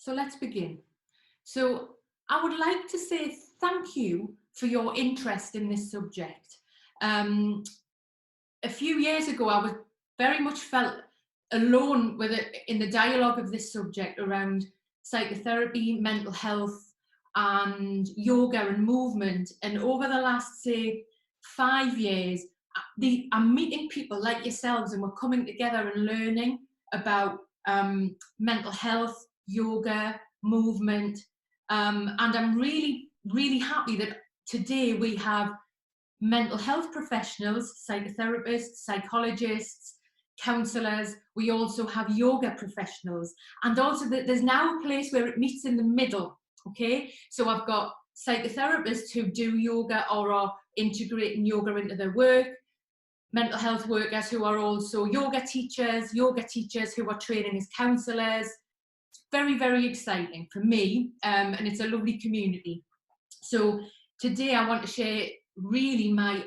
So let's begin. So I would like to say thank you for your interest in this subject. A few years ago, I was very much felt alone with it in the dialogue of this subject around psychotherapy, mental health, and yoga and movement. And over the last, say, 5 years, I'm meeting people like yourselves, and we're coming together and learning about mental health, yoga, movement. And I'm really, really happy that today we have mental health professionals, psychotherapists, psychologists, counselors. We also have yoga professionals. And also there's now a place where it meets in the middle. Okay, so I've got psychotherapists who do yoga or are integrating yoga into their work, mental health workers who are also yoga teachers who are training as counselors. It's very, very exciting for me, and it's a lovely community. So today I want to share really my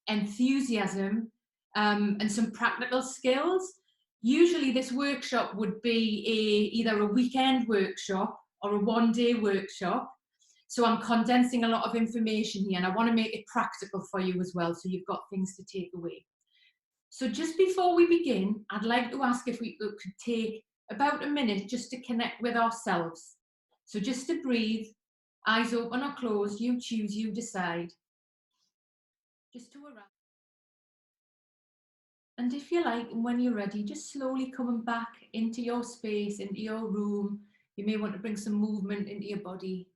enthusiasm and some practical skills. Usually this workshop would be either a weekend workshop or a one-day workshop. So I'm condensing a lot of information here, and I want to make it practical for you as well, so you've got things to take away. So just before we begin, I'd like to ask if we could take about a minute just to connect with ourselves. So just to breathe, eyes open or closed, you choose, you decide. Just to around. And if you like, and when you're ready, just slowly coming back into your space, into your room. You may want to bring some movement into your body.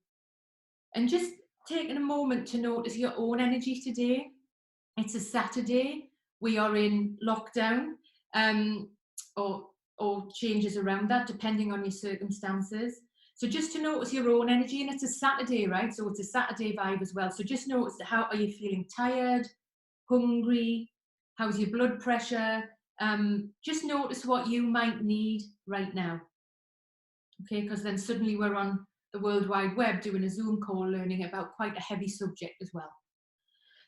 And just taking a moment to notice your own energy today. It's a Saturday. We are in lockdown, or changes around that, depending on your circumstances. So just to notice your own energy, and it's a Saturday, right? So it's a Saturday vibe as well. So just notice how are you feeling? Tired, hungry? How's your blood pressure? Just notice what you might need right now. Okay, because then suddenly we're on the World Wide Web doing a Zoom call learning about quite a heavy subject as well.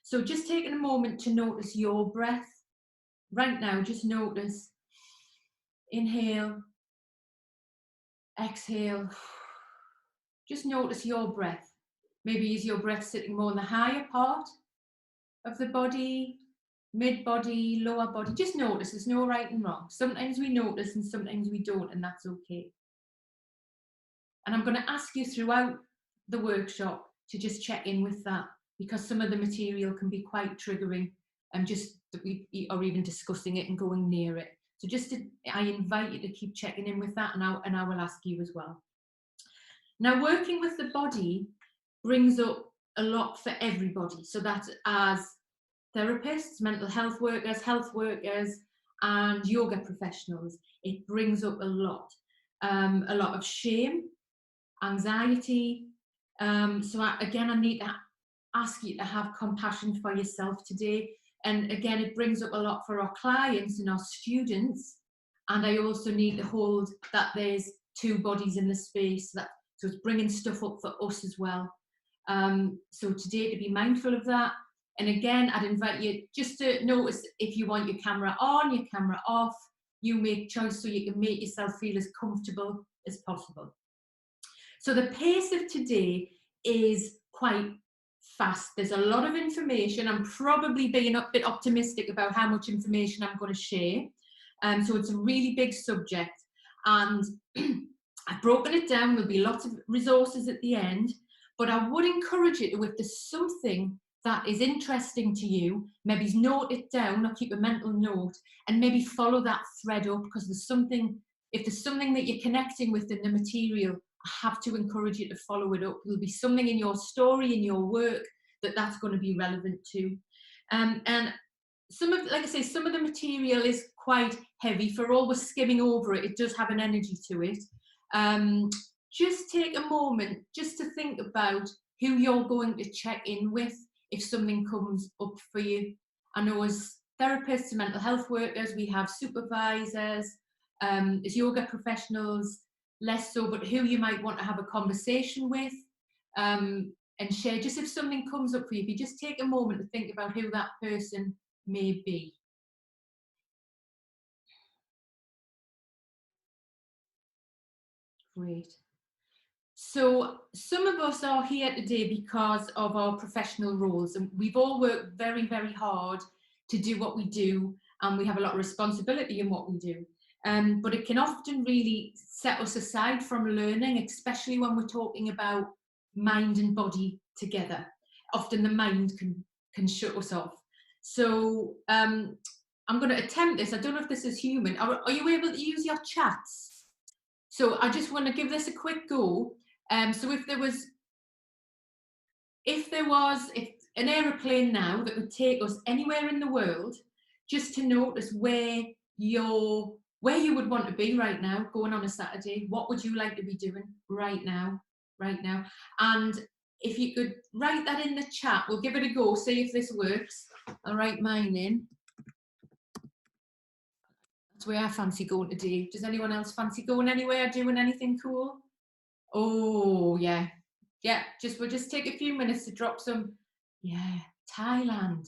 So just taking a moment to notice your breath. Right now, just notice. Inhale, exhale. Just notice your breath. Maybe is your breath sitting more in the higher part of the body, mid-body, lower body? Just notice, there's no right and wrong. Sometimes we notice and sometimes we don't, and that's okay. And I'm going to ask you throughout the workshop to just check in with that, because some of the material can be quite triggering, and just that we are even discussing it and going near it. So I invite you to keep checking in with that, and I will ask you as well. Now, working with the body brings up a lot for everybody. So that's as therapists, mental health workers, and yoga professionals. It brings up a lot of shame, anxiety. Again, I need to ask you to have compassion for yourself today. And again, it brings up a lot for our clients and our students. And I also need to hold that there's two bodies in the space, so it's bringing stuff up for us as well. So today, to be mindful of that. And again, I'd invite you just to notice if you want your camera on, your camera off. You make choice so you can make yourself feel as comfortable as possible. So the pace of today is quite fast. There's a lot of information. I'm probably being a bit optimistic about how much information I'm going to share. So it's a really big subject, and I've broken it down. There'll be lots of resources at the end, but I would encourage you to, if there's something that is interesting to you, maybe note it down or keep a mental note, and maybe follow that thread up, because if there's something that you're connecting with in the material, I have to encourage you to follow it up. There'll be something in your story, in your work, that's going to be relevant to. And some of the material is quite heavy. For all we're skimming over it, it does have an energy to it. Just take a moment just to think about who you're going to check in with if something comes up for you. I know as therapists and mental health workers, we have supervisors, as yoga professionals, less so, but who you might want to have a conversation with, and share. Just if something comes up for you, if you just take a moment to think about who that person may be. Great. So some of us are here today because of our professional roles, and we've all worked very, very hard to do what we do, and we have a lot of responsibility in what we do. But it can often really set us aside from learning, especially when we're talking about mind and body together. Often the mind can shut us off. So I'm going to attempt this. I don't know if this is human. Are you able to use your chats? So I just want to give this a quick go. So if an aeroplane now that would take us anywhere in the world, just to notice where you would want to be right now, going on a Saturday, what would you like to be doing right now, and if you could write that in the chat, we'll give it a go, see if this works. I'll write mine in. That's where I fancy going today. Does anyone else fancy going anywhere, doing anything cool? Oh, yeah. Yeah, we'll just take a few minutes to drop some. Yeah, Thailand.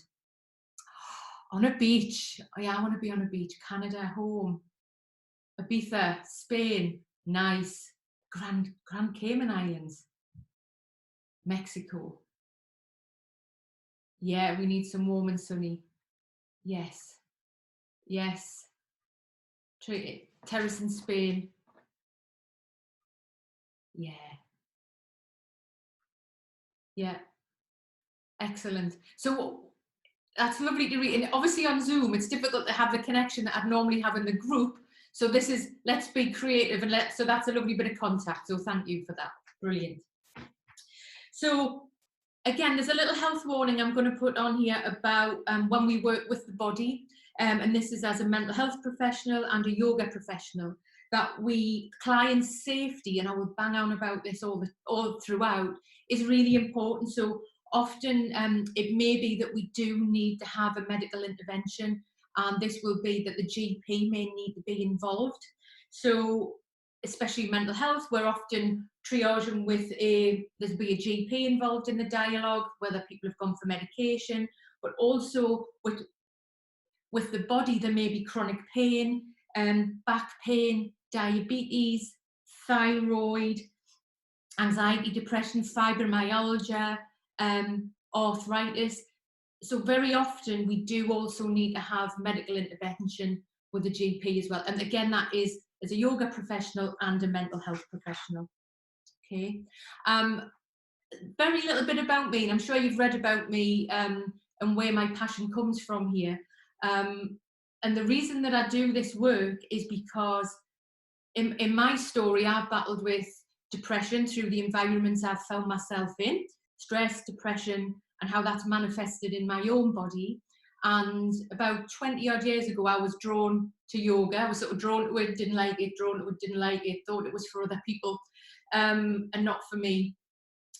On a beach. Oh, yeah, I want to be on a beach. Canada, home. Ibiza, Spain. Nice. Grand Cayman Islands. Mexico. Yeah, we need some warm and sunny. Yes. Yes. Terrace in Spain. Yeah. Yeah. Excellent. So that's lovely to read. And obviously on Zoom, it's difficult to have the connection that I'd normally have in the group. So this is, let's be creative, and so that's a lovely bit of contact. So thank you for that. Brilliant. So again, there's a little health warning I'm going to put on here about when we work with the body. And this is as a mental health professional and a yoga professional, that clients' safety, and I will bang on about this all throughout, is really important. So often it may be that we do need to have a medical intervention, and this will be that the GP may need to be involved. So especially mental health, we're often triaging there'll be a GP involved in the dialogue, whether people have gone for medication, but also with the body, there may be chronic pain, back pain, diabetes, thyroid, anxiety, depression, fibromyalgia, arthritis. So very often we do also need to have medical intervention with a GP as well. And again, that is as a yoga professional and a mental health professional. Okay. Very little bit about me, and I'm sure you've read about me and where my passion comes from here. And the reason that I do this work is because in my story, I've battled with depression through the environments I've found myself in, stress, depression, and how that's manifested in my own body. And about 20 odd years ago, I was drawn to yoga. I was sort of drawn to it, didn't like it, drawn to it, didn't like it, thought it was for other people and not for me.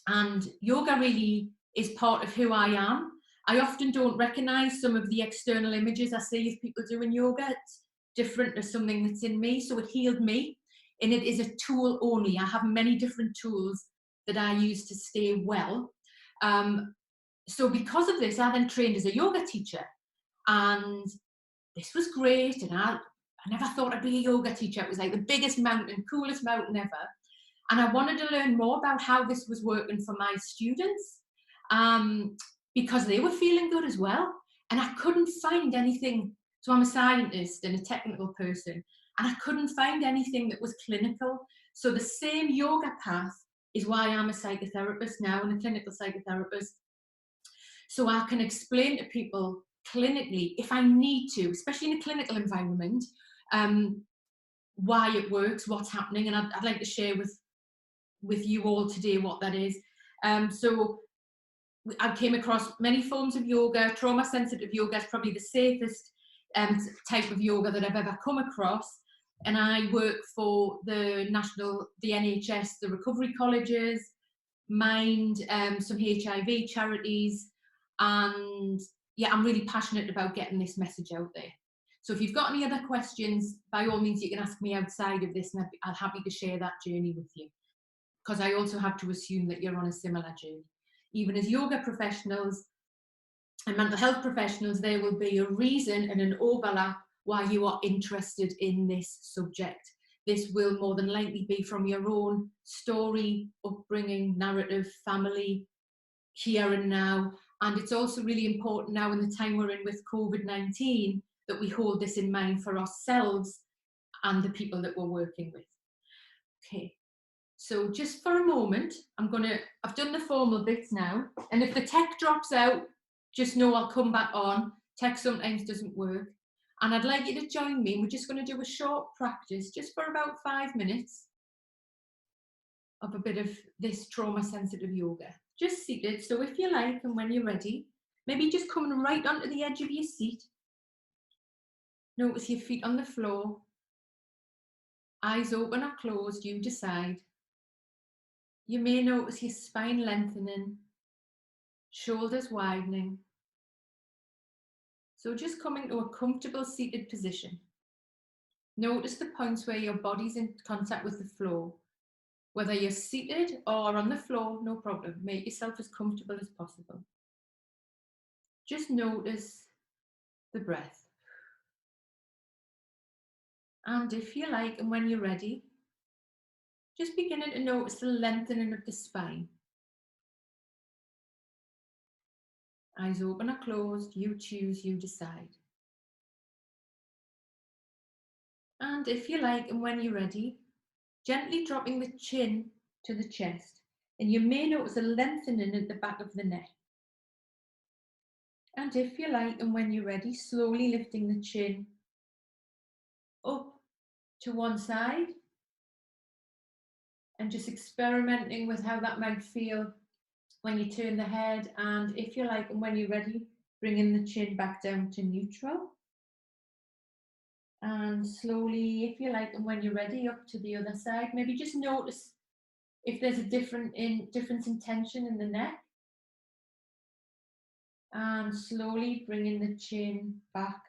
And yoga really is part of who I am. I often don't recognize some of the external images I see of people doing yoga. It's different to something that's in me. So it healed me, and it is a tool only. I have many different tools that I use to stay well. So because of this, I then trained as a yoga teacher, and this was great. And I never thought I'd be a yoga teacher. It was like the biggest mountain, coolest mountain ever. And I wanted to learn more about how this was working for my students, because they were feeling good as well. And I couldn't find anything. So I'm a scientist and a technical person, and I couldn't find anything that was clinical. So the same yoga path is why I'm a psychotherapist now, and a clinical psychotherapist. So I can explain to people clinically, if I need to, especially in a clinical environment, why it works, what's happening. And I'd like to share with you all today what that is. So I came across many forms of yoga. Trauma sensitive yoga is probably the safest type of yoga that I've ever come across. And I work for the NHS, the recovery colleges, Mind, some HIV charities. And yeah, I'm really passionate about getting this message out there. So if you've got any other questions, by all means, you can ask me outside of this, and I'll be happy to share that journey with you. Because I also have to assume that you're on a similar journey. Even as yoga professionals and mental health professionals, there will be a reason and an overlap why you are interested in this subject, this will more than likely be from your own story, upbringing, narrative, family, here and now. And it's also really important now in the time we're in with COVID-19 that we hold this in mind for ourselves and the people that we're working with. Okay, so just for a moment, I've done the formal bits now, and if the tech drops out, just know I'll come back on. Tech sometimes doesn't work. And I'd like you to join me. We're just going to do a short practice, just for about 5 minutes, of a bit of this trauma-sensitive yoga. Just seated, so if you like, and when you're ready, maybe just coming right onto the edge of your seat. Notice your feet on the floor. Eyes open or closed, you decide. You may notice your spine lengthening, shoulders widening. So just coming to a comfortable seated position. Notice the points where your body's in contact with the floor. Whether you're seated or on the floor, no problem. Make yourself as comfortable as possible. Just notice the breath. And if you like, and when you're ready, just beginning to notice the lengthening of the spine. Eyes open or closed, you choose, you decide. And if you like, and when you're ready, gently dropping the chin to the chest. And you may notice a lengthening at the back of the neck. And if you like, and when you're ready, slowly lifting the chin up to one side and just experimenting with how that might feel when you turn the head. And if you like, and when you're ready, bringing the chin back down to neutral. And slowly, if you like, and when you're ready, up to the other side. Maybe just notice if there's a difference in tension in the neck. And slowly bringing the chin back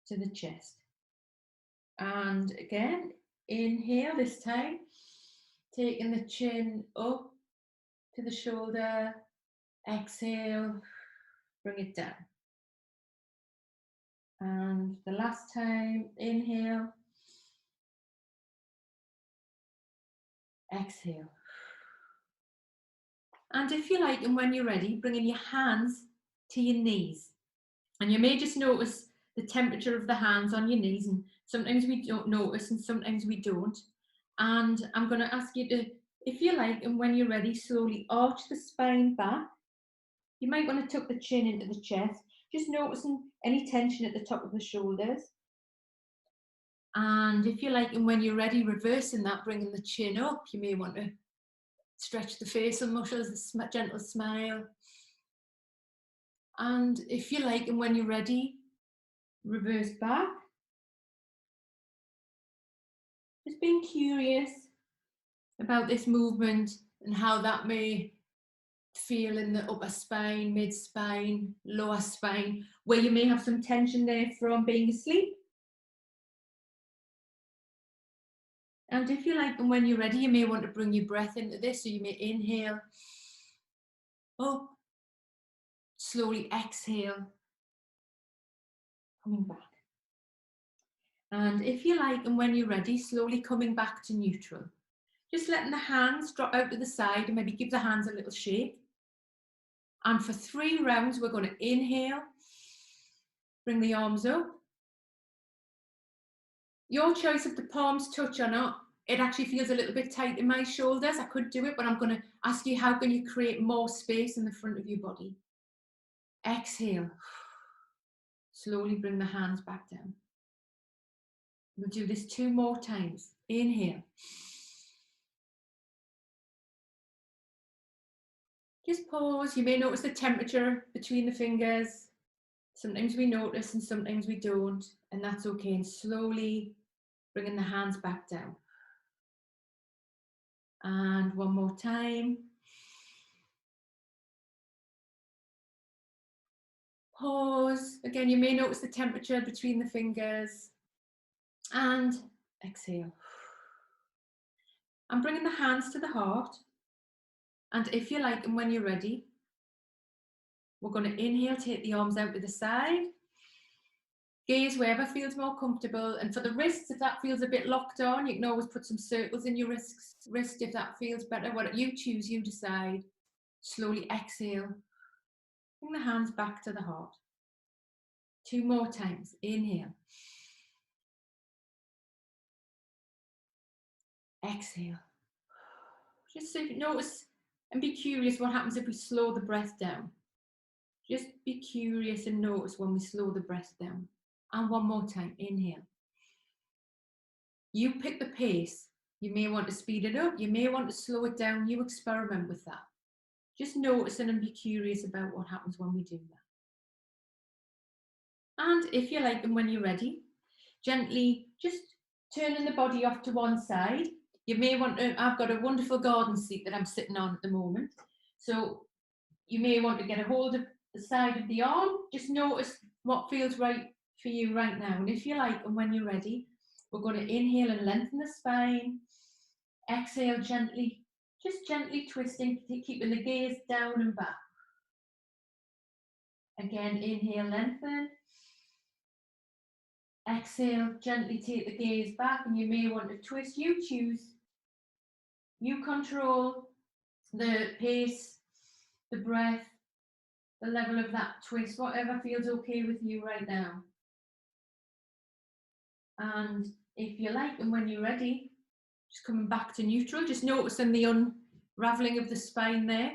to the chest. And again, inhale this time, taking the chin up to the shoulder. Exhale, bring it down. And the last time, inhale, exhale. And if you like, and when you're ready, bringing your hands to your knees. And you may just notice the temperature of the hands on your knees, and sometimes we don't notice and sometimes we don't. And I'm going to ask you to, if you like, and when you're ready, slowly arch the spine back. You might want to tuck the chin into the chest, just noticing any tension at the top of the shoulders. And if you like, and when you're ready, reversing that, bringing the chin up. You may want to stretch the facial muscles, a gentle smile. And if you like, and when you're ready, reverse back. Just being curious about this movement and how that may feel in the upper spine, mid-spine, lower spine, where you may have some tension there from being asleep. And if you like, and when you're ready, you may want to bring your breath into this. So you may inhale up, slowly exhale, coming back. And if you like, and when you're ready, slowly coming back to neutral. Just letting the hands drop out to the side and maybe give the hands a little shake. And for 3 rounds, we're going to inhale, bring the arms up. Your choice if the palms touch or not. It actually feels a little bit tight in my shoulders. I could do it, but I'm going to ask you, how can you create more space in the front of your body? Exhale. Slowly bring the hands back down. We'll do this 2 more times. Inhale. Just pause. You may notice the temperature between the fingers. Sometimes we notice and sometimes we don't, and that's okay. And slowly bringing the hands back down. And 1 more time. Pause. Again, you may notice the temperature between the fingers. And exhale. I'm bringing the hands to the heart. And if you like, and when you're ready, we're going to inhale, take the arms out to the side. Gaze wherever feels more comfortable. And for the wrists, if that feels a bit locked on, you can always put some circles in your wrist if that feels better. What you choose, you decide. Slowly exhale. Bring the hands back to the heart. 2 more times. Inhale. Exhale. Just notice and be curious what happens if we slow the breath down. Just be curious and notice when we slow the breath down. And one more time. Inhale. You pick the pace. You may want to speed it up. You may want to slow it down. You experiment with that. Just noticing and be curious about what happens when we do that. And if you like, and when you're ready, gently just turning the body off to one side. You may want to, I've got a wonderful garden seat that I'm sitting on at the moment. So you may want to get a hold of the side of the arm. Just notice what feels right for you right now. And if you like, and when you're ready, we're going to inhale and lengthen the spine. Exhale gently, just gently twisting, keeping the gaze down and back. Again, inhale, lengthen. Exhale, gently take the gaze back, and you may want to twist. You choose. You control the pace, the breath, the level of that twist, whatever feels okay with you right now. And if you like, and when you're ready, just coming back to neutral, just noticing the unraveling of the spine there.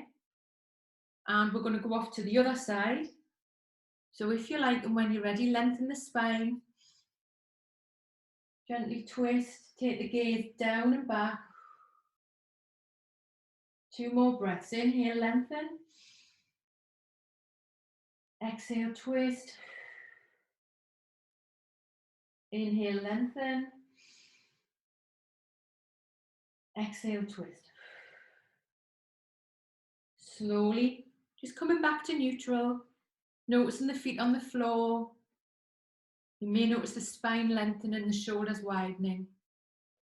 And we're going to go off to the other side. So if you like, and when you're ready, lengthen the spine. Gently twist, take the gaze down and back. 2 more breaths. Inhale, lengthen. Exhale, twist. Inhale, lengthen. Exhale, twist. Slowly, just coming back to neutral. Noticing the feet on the floor. You may notice the spine lengthening, the shoulders widening.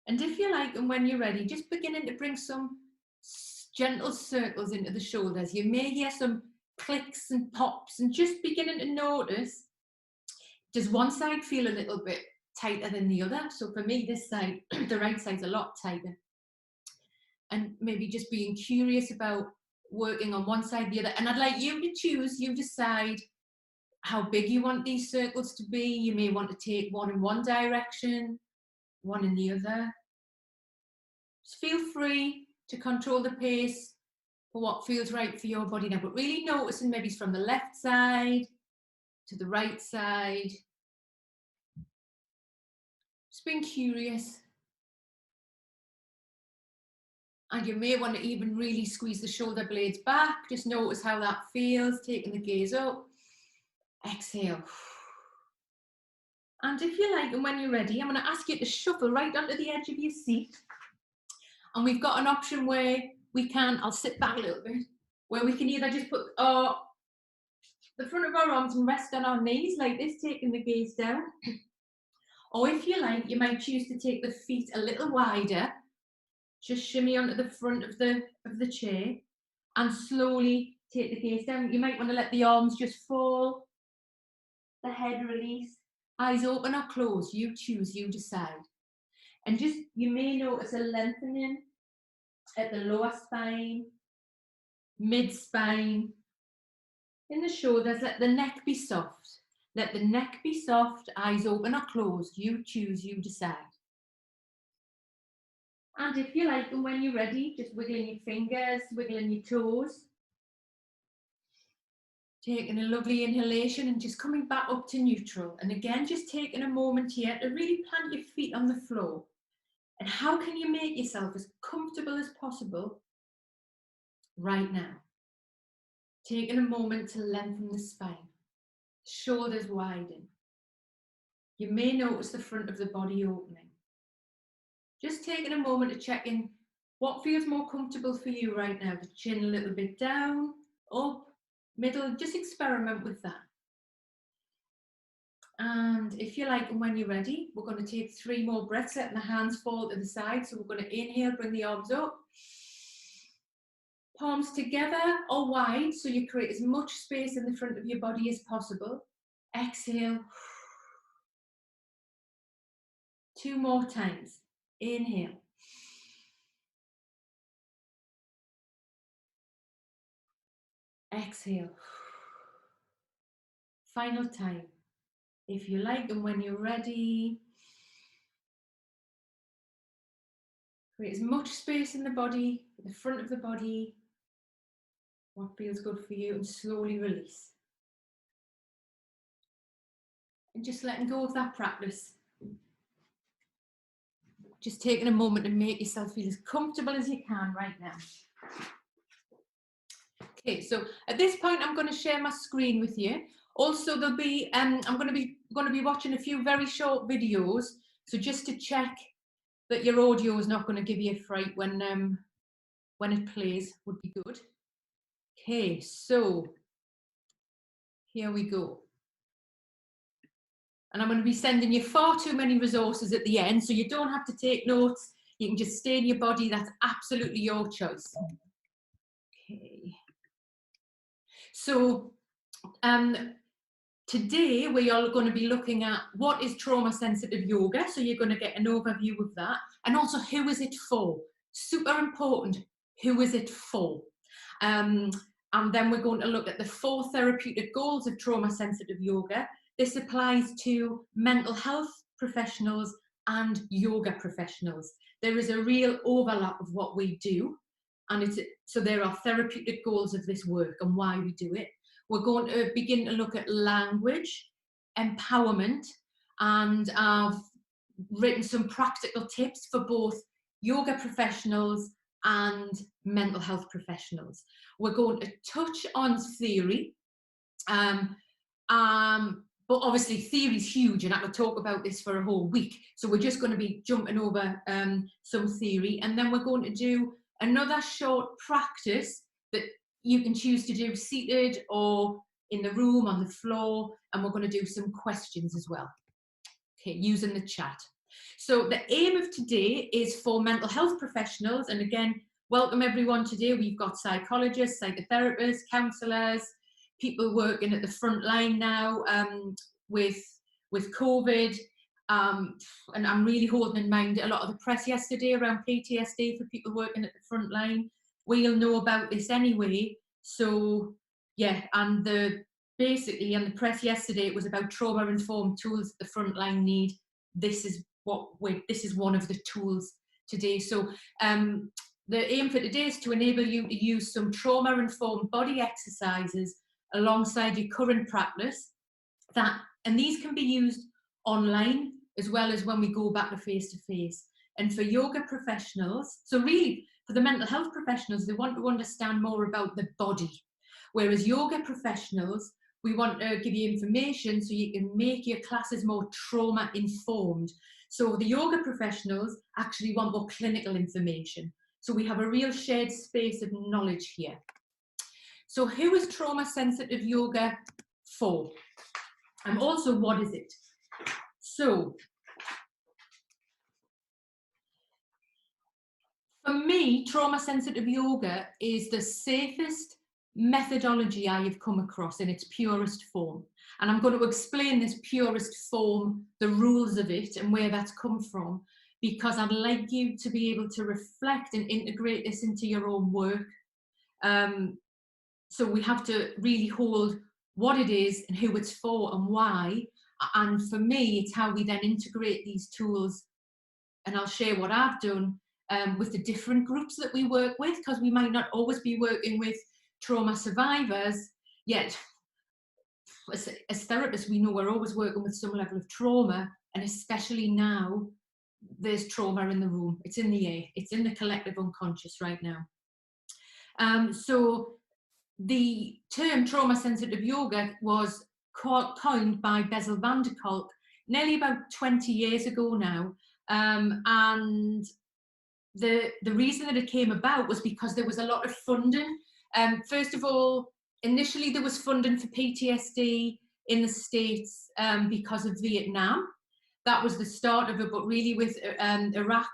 And if you like, and when you're ready, just beginning to bring some gentle circles into the shoulders. You may hear some clicks and pops, and just beginning to notice, does one side feel a little bit tighter than the other? So for me, this side, the right side's a lot tighter. And maybe just being curious about working on one side, the other. And I'd like you to choose, you decide how big you want these circles to be. You may want to take one in one direction, one in the other. Just feel free to control the pace for what feels right for your body now, but really noticing maybe from the left side to the right side. Just being curious. And you may want to even really squeeze the shoulder blades back. Just notice how that feels, taking the gaze up. Exhale. And if you like, and when you're ready, I'm going to ask you to shuffle right onto the edge of your seat. And we've got an option where we can, I'll sit back a little bit, where we can either just put the front of our arms and rest on our knees like this, taking the gaze down. Or if you like, you might choose to take the feet a little wider. Just shimmy onto the front of the chair and slowly take the gaze down. You might want to let the arms just fall, the head release, eyes open or closed. You choose, you decide. And just, you may notice a lengthening at the lower spine, mid-spine, in the shoulders. Let the neck be soft. Let the neck be soft, eyes open or closed. You choose, you decide. And if you like, and when you're ready, just wiggling your fingers, wiggling your toes. Taking a lovely inhalation and just coming back up to neutral. And again, just taking a moment here to really plant your feet on the floor. And how can you make yourself as comfortable as possible right now? Taking a moment to lengthen the spine, shoulders widen. You may notice the front of the body opening. Just taking a moment to check in what feels more comfortable for you right now. The chin a little bit down, up, middle, just experiment with that. And if you like, and when you're ready, we're going to take 3 more breaths, letting the hands fall to the side. So we're going to inhale, bring the arms up. Palms together or wide, so you create as much space in the front of your body as possible. Exhale. 2 more times. Inhale. Exhale. Final time. If you like, and when you're ready, create as much space in the body, the front of the body, what feels good for you, and slowly release. And just letting go of that practice. Just taking a moment to make yourself feel as comfortable as you can right now. Okay, so at this point, I'm going to share my screen with you. Also, there'll be I'm going to be watching a few very short videos. So just to check that your audio is not going to give you a fright when it plays would be good. Okay, so here we go. And I'm going to be sending you far too many resources at the end, so you don't have to take notes. You can just stay in your body. That's absolutely your choice. Okay. So today we are going to be looking at what is trauma-sensitive yoga. So you're going to get an overview of that. And also, who is it for? Super important. Who is it for? And then we're going to look at the 4 therapeutic goals of trauma-sensitive yoga. This applies to mental health professionals and yoga professionals. There is a real overlap of what we do. And so there are therapeutic goals of this work and why we do it. We're going to begin to look at language, empowerment, and I've written some practical tips for both yoga professionals and mental health professionals. We're going to touch on theory, but obviously theory is huge and I could talk about this for a whole week. So we're just going to be jumping over some theory, and then we're going to do another short practice that you can choose to do seated or in the room, on the floor, and we're going to do some questions as well, okay, using the chat. So the aim of today is for mental health professionals, and again, welcome everyone today. We've got psychologists, psychotherapists, counsellors, people working at the front line now with COVID. And I'm really holding in mind a lot of the press yesterday around PTSD for people working at the front line. We'll know about this anyway. So yeah, and the press yesterday, it was about trauma-informed tools the frontline need. This is one of the tools today. So the aim for today is to enable you to use some trauma-informed body exercises alongside your current practice. And these can be used online as well as when we go back to face-to-face. And for yoga professionals, so really for the mental health professionals, they want to understand more about the body. Whereas yoga professionals, we want to give you information so you can make your classes more trauma-informed. So the yoga professionals actually want more clinical information. So we have a real shared space of knowledge here. So who is trauma-sensitive yoga for? And also, what is it? So, for me, trauma-sensitive yoga is the safest methodology I have come across in its purest form. And I'm going to explain this purest form, the rules of it, and where that's come from, because I'd like you to be able to reflect and integrate this into your own work. So we have to really hold what it is and who it's for and why. And for me, it's how we then integrate these tools. And I'll share what I've done with the different groups that we work with, because we might not always be working with trauma survivors, yet as therapists, we know we're always working with some level of trauma, and especially now, there's trauma in the room. It's in the air. It's in the collective unconscious right now. So the term trauma-sensitive yoga was coined by Bessel van der Kolk nearly about 20 years ago now. And the reason that it came about was because there was a lot of funding. First of all, initially there was funding for PTSD in the States because of Vietnam. That was the start of it, but really with Iraq,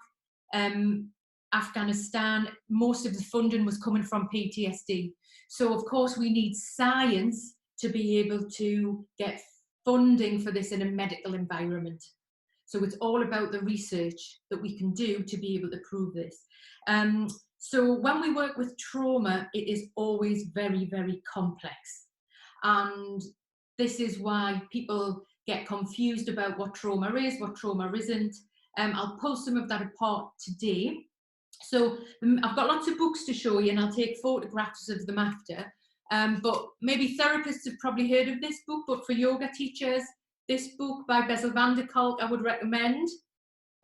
Afghanistan, most of the funding was coming from PTSD. So of course we need science to be able to get funding for this in a medical environment. So it's all about the research that we can do to be able to prove this. So when we work with trauma, it is always very, very complex. And this is why people get confused about what trauma is, what trauma isn't. I'll pull some of that apart today. So I've got lots of books to show you, and I'll take photographs of them after. But maybe therapists have probably heard of this book, but for yoga teachers, this book by Bessel van der Kolk I would recommend.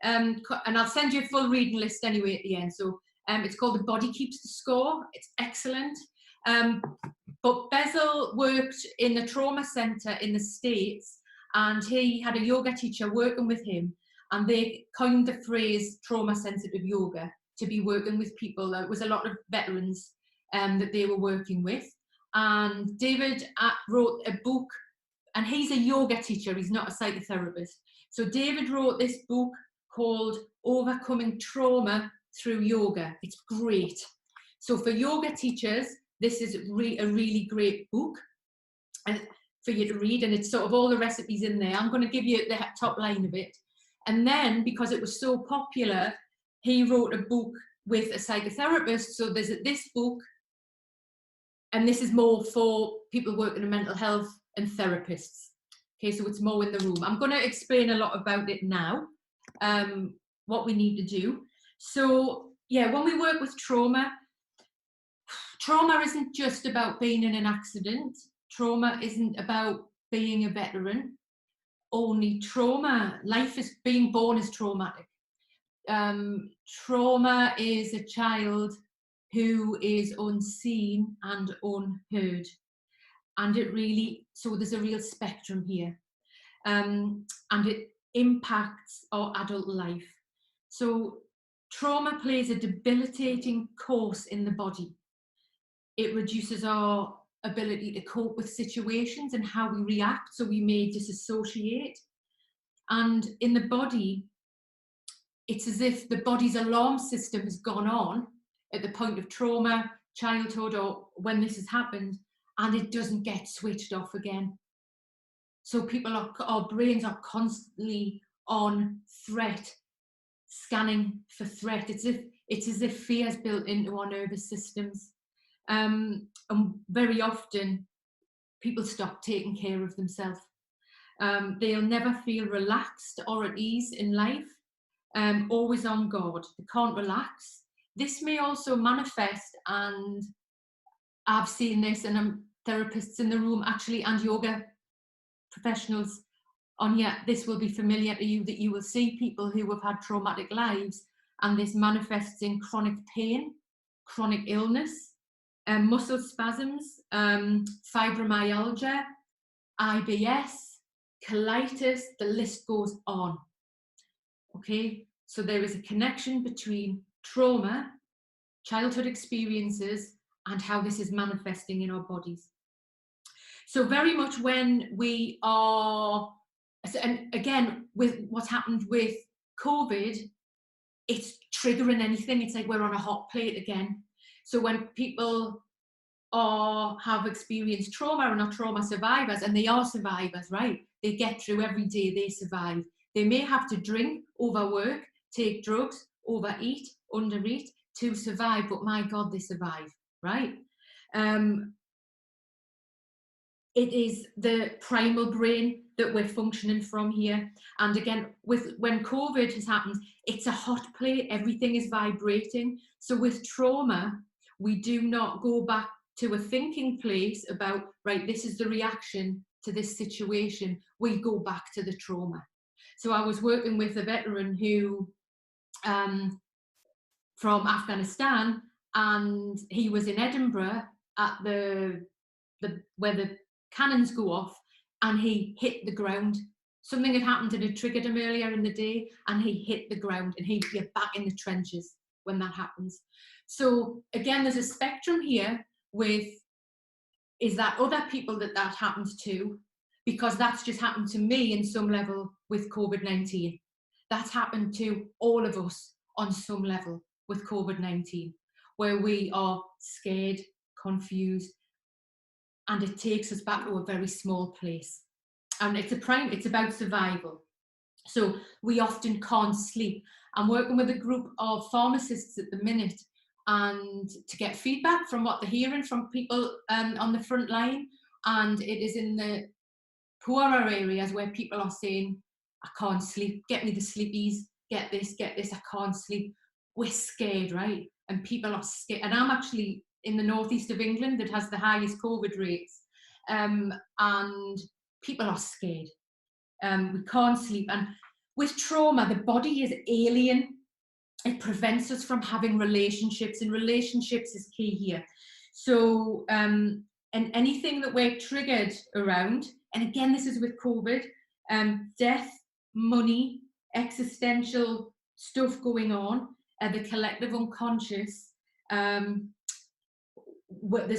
And I'll send you a full reading list anyway at the end. So it's called The Body Keeps the Score. It's excellent. But Bessel worked in a trauma centre in the States, and he had a yoga teacher working with him, and they coined the phrase trauma sensitive yoga to be working with people. There was a lot of veterans that they were working with. And David wrote a book, and he's a yoga teacher, he's not a psychotherapist. So David wrote this book called Overcoming Trauma Through Yoga. It's great. So for yoga teachers, this is a really great book for you to read, and it's sort of all the recipes in there. I'm going to give you the top line of it. And then, because it was so popular, he wrote a book with a psychotherapist. So there's this book, and this is more for people working in mental health and therapists. Okay, so it's more in the room. I'm going to explain a lot about it now, what we need to do. So yeah, when we work with trauma isn't just about being in an accident. Trauma isn't about being a veteran. Only trauma, life is being born is traumatic. Trauma is a child who is unseen and unheard. And it really, so there's a real spectrum here. And it impacts our adult life. So trauma plays a debilitating course in the body. It reduces our ability to cope with situations and how we react, so we may disassociate. And in the body, it's as if the body's alarm system has gone on at the point of trauma, childhood, or when this has happened, and it doesn't get switched off again. So our brains are constantly on threat, scanning for threat. It's as if fear is built into our nervous systems. And very often people stop taking care of themselves. They'll never feel relaxed or at ease in life, always on guard. They can't relax. This may also manifest, and I've seen this, and I'm therapists in the room actually, and yoga professionals on here, this will be familiar to you, that you will see people who have had traumatic lives, and this manifests in chronic pain, chronic illness, muscle spasms, fibromyalgia, IBS, colitis, the list goes on. Okay, so there is a connection between trauma, childhood experiences, and how this is manifesting in our bodies. So very much when we are, and again, with what's happened with COVID, it's triggering anything. It's like we're on a hot plate again. So when people have experienced trauma and are trauma survivors, and they are survivors, right? They get through every day, they survive. They may have to drink, overwork, take drugs, overeat, undereat to survive, but my God, they survive, right? It is the primal brain that we're functioning from here. And again, when COVID has happened, it's a hot plate, everything is vibrating. So with trauma, we do not go back to a thinking place about, right, this is the reaction to this situation. We go back to the trauma. So I was working with a veteran who, from Afghanistan, and he was in Edinburgh at where the cannons go off, and he hit the ground. Something had happened and it triggered him earlier in the day, and he hit the ground, and you're back in the trenches when that happens. So again, there's a spectrum here with, is that other people that happens to, because that's just happened to me in some level with COVID-19. That's happened to all of us on some level with COVID-19, where we are scared, confused, and it takes us back to a very small place. And it's about survival. So we often can't sleep. I'm working with a group of pharmacists at the minute, and to get feedback from what they're hearing from people on the front line. And it is in the poorer areas where people are saying, I can't sleep, get me the sleepies, get this, I can't sleep. We're scared, right? And people are scared. And I'm actually in the northeast of England that has the highest COVID rates. And people are scared. We can't sleep. And with trauma, the body is alien. It prevents us from having relationships, and relationships is key here. So, and anything that we're triggered around, and again, this is with COVID, death, money, existential stuff going on, the collective unconscious, there's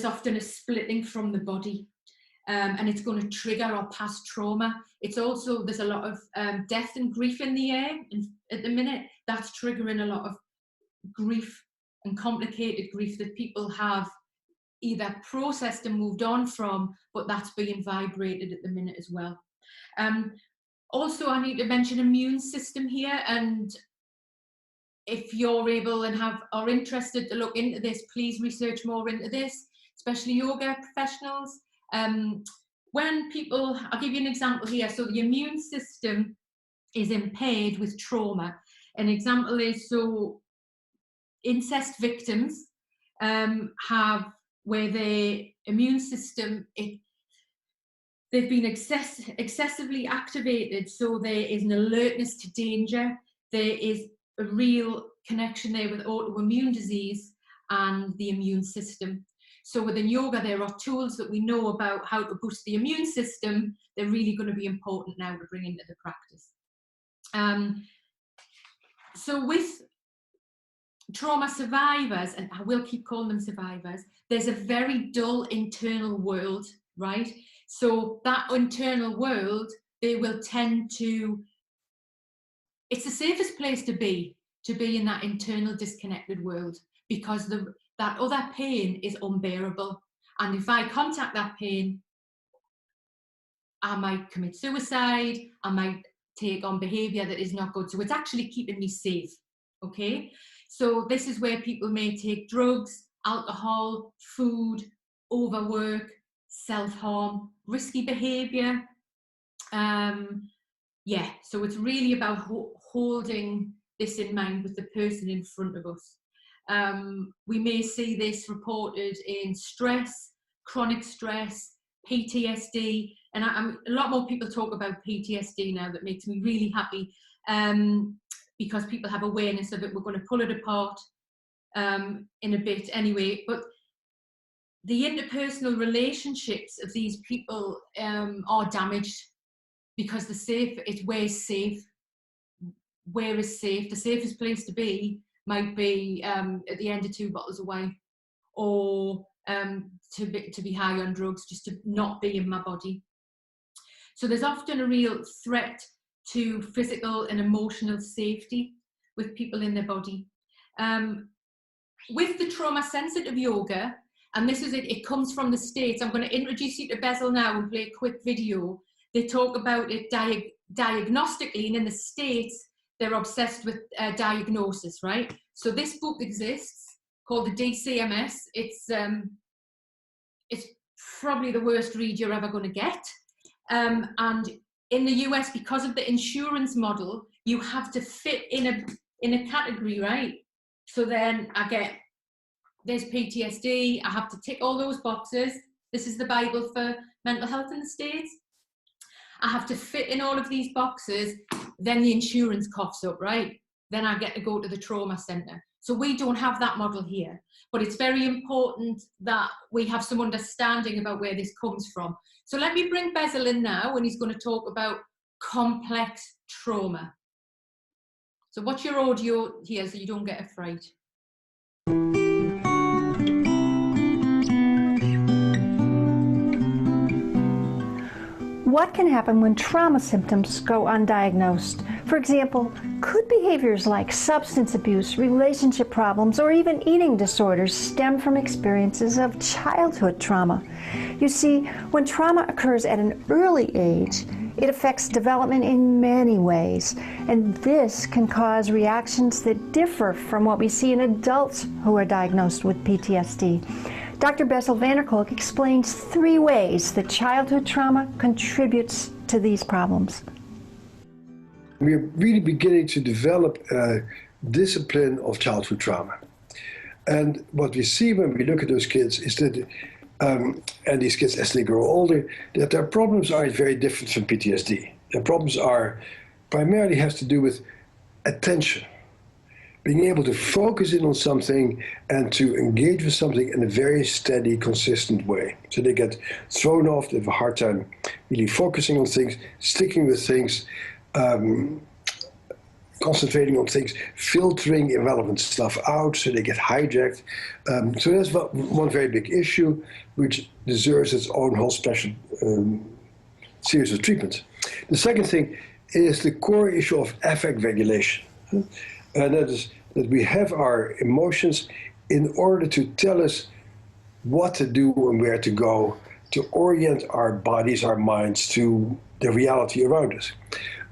often a splitting from the body. And it's going to trigger our past trauma. It's also, there's a lot of death and grief in the air at the minute. That's triggering a lot of grief and complicated grief that people have either processed and moved on from, but that's being vibrated at the minute as well. Also, I need to mention immune system here, and if you're able and are interested to look into this, please research more into this, especially yoga professionals. When people, I'll give you an example here. So the immune system is impaired with trauma. An example is, so incest victims have, where their immune system, they've been excessively activated, so there is an alertness to danger. There is a real connection there with autoimmune disease and the immune system. So within yoga, there are tools that we know about how to boost the immune system. They're really going to be important now to bring into the practice. So with trauma survivors, and I will keep calling them survivors, there's a very dull internal world, right? So that internal world, they will tend to, it's the safest place to be in that internal disconnected world, because that other pain is unbearable. And if I contact that pain, I might commit suicide, I might take on behavior that is not good. So it's actually keeping me safe, okay? So this is where people may take drugs, alcohol, food, overwork, self-harm, risky behavior. Yeah, so it's really about holding this in mind with the person in front of us. We may see this reported in stress, chronic stress, PTSD, and a lot more people talk about PTSD now. That makes me really happy, because people have awareness of it. We're going to pull it apart in a bit anyway, but the interpersonal relationships of these people are damaged, because where is safe. Where is safe? The safest place to be might be at the end of 2 bottles of wine, or to be high on drugs, just to not be in my body. So there's often a real threat to physical and emotional safety with people in their body. With the trauma-sensitive yoga, and this is it comes from the States. I'm going to introduce you to Bezel now and play a quick video. They talk about it diagnostically, and in the States, they're obsessed with diagnosis, right? So this book exists called the DCMS. It's probably the worst read you're ever going to get. And in the US, because of the insurance model, you have to fit in a category, right? So then there's PTSD. I have to tick all those boxes. This is the Bible for mental health in the States. I have to fit in all of these boxes. Then the insurance coughs up, right? Then I get to go to the trauma centre. So we don't have that model here, but it's very important that we have some understanding about where this comes from. So let me bring Bezel in now, and he's going to talk about complex trauma. So watch your audio here so you don't get a fright. What can happen when trauma symptoms go undiagnosed? For example, could behaviors like substance abuse, relationship problems, or even eating disorders stem from experiences of childhood trauma? You see, when trauma occurs at an early age, it affects development in many ways, and this can cause reactions that differ from what we see in adults who are diagnosed with PTSD. Dr. Bessel van der Kolk explains 3 ways that childhood trauma contributes to these problems. We're really beginning to develop a discipline of childhood trauma. And what we see when we look at those kids is that, and these kids as they grow older, that their problems are very different from PTSD. Their problems are primarily has to do with attention, being able to focus in on something and to engage with something in a very steady, consistent way. So they get thrown off, they have a hard time really focusing on things, sticking with things, concentrating on things, filtering irrelevant stuff out, so they get hijacked. So that's one very big issue, which deserves its own whole special series of treatment. The second thing is the core issue of affect regulation. And that is that we have our emotions in order to tell us what to do and where to go, to orient our bodies, our minds to the reality around us.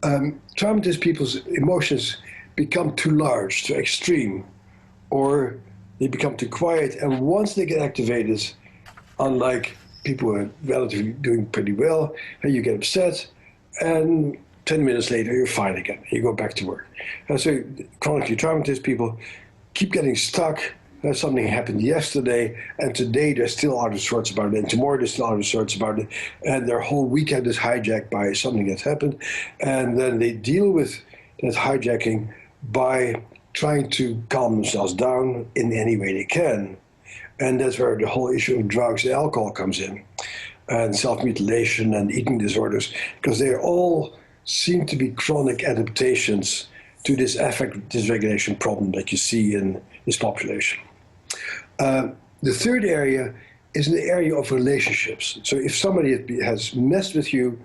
Traumatized people's emotions become too large, too extreme, or they become too quiet, and once they get activated, unlike people who are relatively doing pretty well, you get upset, and 10 minutes later, you're fine again. You go back to work. And so chronically traumatized people keep getting stuck. Something happened yesterday, and today they're still out of sorts about it, and tomorrow they're still out of sorts about it, and their whole weekend is hijacked by something that's happened. And then they deal with that hijacking by trying to calm themselves down in any way they can. And that's where the whole issue of drugs and alcohol comes in, and self-mutilation and eating disorders, because they all seem to be chronic adaptations to this affect dysregulation problem that you see in this population. The third area is in the area of relationships. So if somebody has messed with you,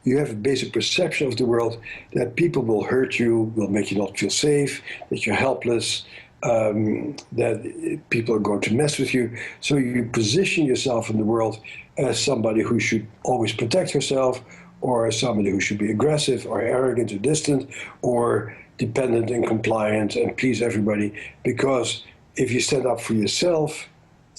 you have a basic perception of the world that people will hurt you, will make you not feel safe, that you're helpless, that people are going to mess with you. So you position yourself in the world as somebody who should always protect herself, or as somebody who should be aggressive or arrogant or distant or dependent and compliant and please everybody, because if you stand up for yourself,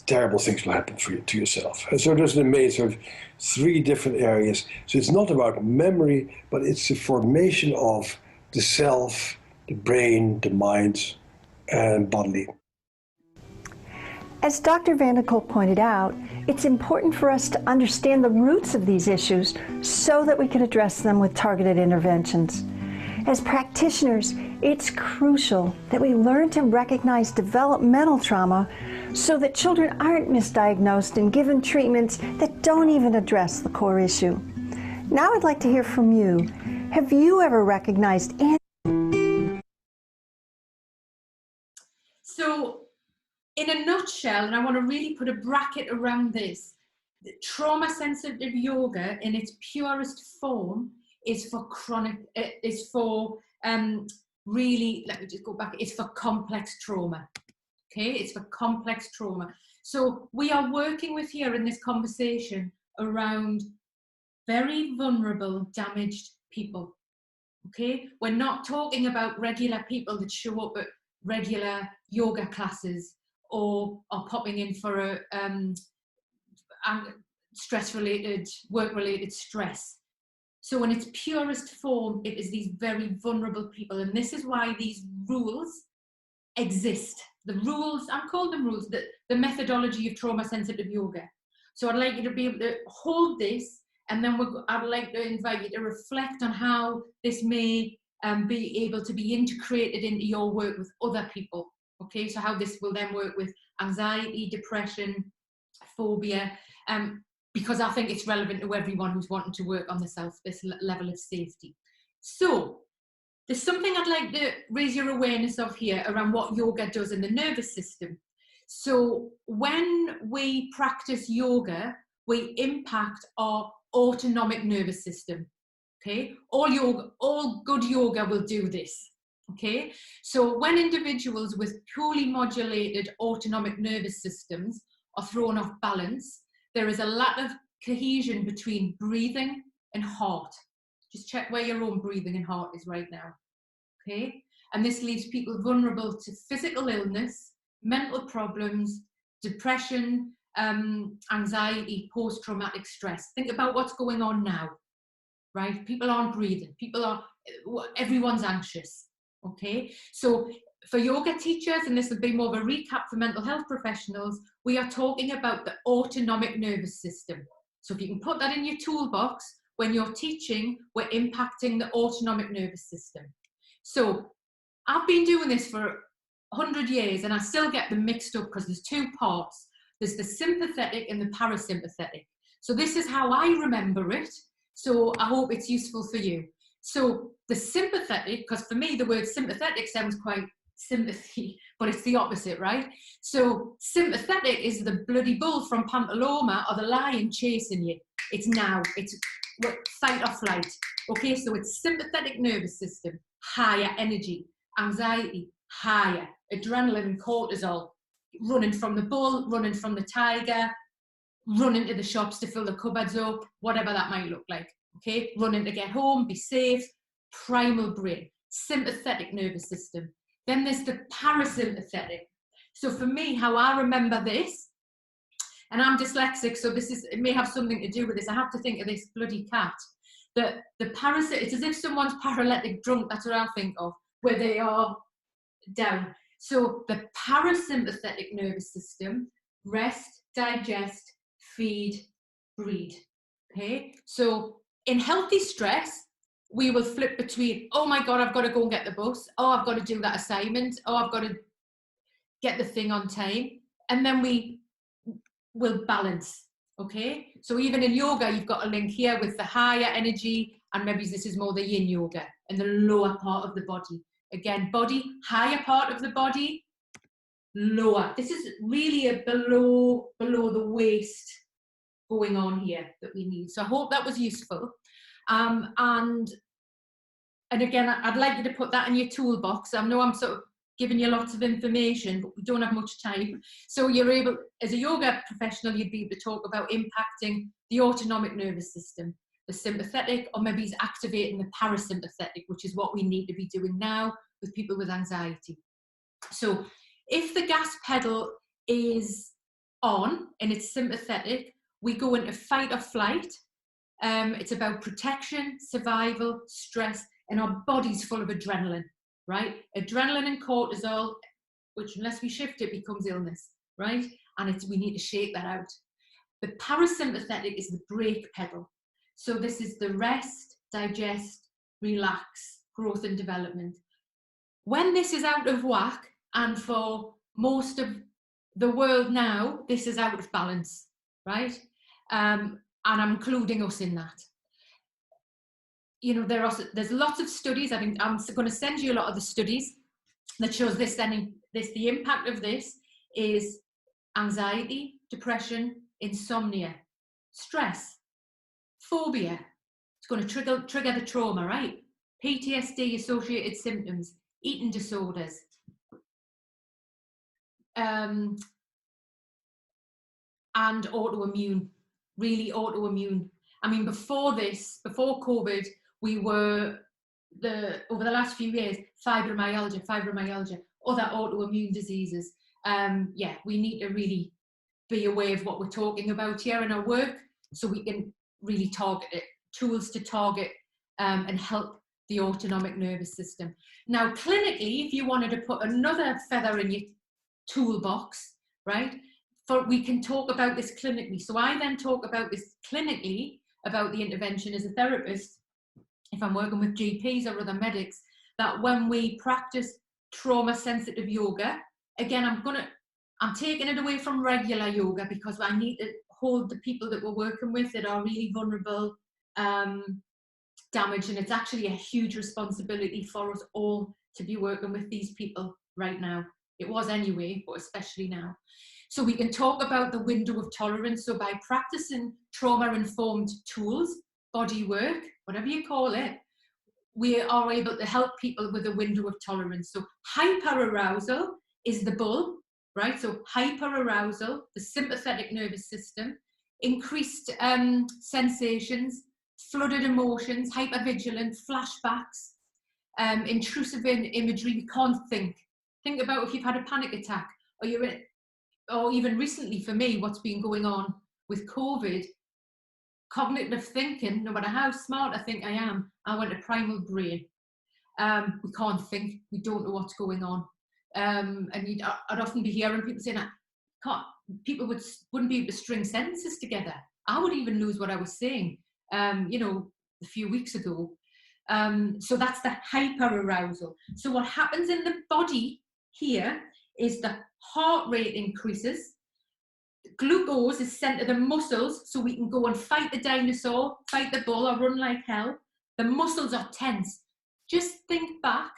terrible things will happen to yourself. And so those are the main sort of 3 different areas. So it's not about memory, but it's the formation of the self, the brain, the mind, and bodily. As Dr. van der Kolk pointed out, it's important for us to understand the roots of these issues so that we can address them with targeted interventions. As practitioners, it's crucial that we learn to recognize developmental trauma so that children aren't misdiagnosed and given treatments that don't even address the core issue. Now I'd like to hear from you. Have you ever recognized So, in a nutshell, and I want to really put a bracket around this, trauma-sensitive yoga in its purest form is for really, let me just go back, it's for complex trauma. Okay, it's for complex trauma. So we are working with here in this conversation around very vulnerable, damaged people. Okay, we're not talking about regular people that show up at regular yoga classes or are popping in for a stress-related, work-related stress. So in its purest form, it is these very vulnerable people. And this is why these rules exist. The rules, I'm calling them rules, the methodology of trauma-sensitive yoga. So I'd like you to be able to hold this, and then I'd like to invite you to reflect on how this may be able to be integrated into your work with other people. Okay, so how this will then work with anxiety, depression, phobia, because I think it's relevant to everyone who's wanting to work on this level of safety. So there's something I'd like to raise your awareness of here around what yoga does in the nervous system. So when we practice yoga, we impact our autonomic nervous system. Okay, all good yoga will do this. Okay, so when individuals with poorly modulated autonomic nervous systems are thrown off balance, there is a lack of cohesion between breathing and heart. Just check where your own breathing and heart is right now. Okay, and this leaves people vulnerable to physical illness, mental problems, depression, anxiety, post-traumatic stress. Think about what's going on now, right? People aren't breathing. Everyone's anxious. Okay, so for yoga teachers, and this will be more of a recap for mental health professionals, we are talking about the autonomic nervous system. So if you can put that in your toolbox, when you're teaching, we're impacting the autonomic nervous system. So I've been doing this for 100 years and I still get them mixed up because there's two parts. There's the sympathetic and the parasympathetic. So this is how I remember it. So I hope it's useful for you. So the sympathetic, because for me the word sympathetic sounds quite sympathy, but it's the opposite, right? So sympathetic is the bloody bull from Pamplona or the lion chasing you. It's now, it's fight or flight. Okay, so it's sympathetic nervous system, higher energy, anxiety, higher, adrenaline and cortisol, running from the bull, running from the tiger, running to the shops to fill the cupboards up, whatever that might look like. Okay, running to get home, be safe, primal brain, sympathetic nervous system. Then there's the parasympathetic. So for me, how I remember this, and I'm dyslexic, so it may have something to do with this. I have to think of this bloody cat. The it's as if someone's paralytic drunk, that's what I think of, where they are down. So the parasympathetic nervous system, rest, digest, feed, breed. Okay, so in healthy stress, we will flip between, oh my God, I've got to go and get the bus. Oh, I've got to do that assignment. Oh, I've got to get the thing on time. And then we will balance. Okay, so even in yoga, you've got a link here with the higher energy, and maybe this is more the yin yoga, and the lower part of the body. Again, body, higher part of the body, lower. This is really a below the waist going on here that we need. So I hope that was useful. And again, I'd like you to put that in your toolbox. I know I'm sort of giving you lots of information, but we don't have much time. So you're able, as a yoga professional, you'd be able to talk about impacting the autonomic nervous system, the sympathetic, or maybe it's activating the parasympathetic, which is what we need to be doing now with people with anxiety. So if the gas pedal is on and it's sympathetic, we go into fight or flight. It's about protection, survival, stress, and our body's full of adrenaline, right? Adrenaline and cortisol, which unless we shift it becomes illness, right? And we need to shake that out. The parasympathetic is the brake pedal. So this is the rest, digest, relax, growth and development. When this is out of whack, and for most of the world now, this is out of balance, right? And I'm including us in that. You know, there's lots of studies. I think I'm going to send you a lot of the studies that shows this. The impact of this is anxiety, depression, insomnia, stress, phobia. It's going to trigger the trauma, right? PTSD associated symptoms, eating disorders, and autoimmune, really autoimmune. I mean, before COVID, we were over the last few years, fibromyalgia, other autoimmune diseases. Yeah, we need to really be aware of what we're talking about here in our work, so we can really target it, tools to target and help the autonomic nervous system. Now, clinically, if you wanted to put another feather in your toolbox, right, we can talk about this clinically. So I then talk about this clinically, about the intervention as a therapist, if I'm working with GPs or other medics, that when we practice trauma-sensitive yoga, again, I'm taking it away from regular yoga because I need to hold the people that we're working with that are really vulnerable, damaged, and it's actually a huge responsibility for us all to be working with these people right now. It was anyway, but especially now. So we can talk about the window of tolerance. So by practicing trauma-informed tools, body work, whatever you call it, we are able to help people with a window of tolerance. So hyperarousal is the bull, right? So hyperarousal, the sympathetic nervous system, increased sensations, flooded emotions, hypervigilant, flashbacks, intrusive imagery. You can't think. Think about if you've had a panic attack, or even recently for me, what's been going on with COVID. Cognitive thinking, no matter how smart I think I am, I went to primal brain. We can't think, we don't know what's going on. And I'd often be hearing people saying, people wouldn't be able to string sentences together. I would even lose what I was saying, a few weeks ago. So that's the hyperarousal. So what happens in the body here is the heart rate increases. Glucose is sent to the muscles so we can go and fight the dinosaur, fight the bull, or run like hell. The muscles are tense. Just think back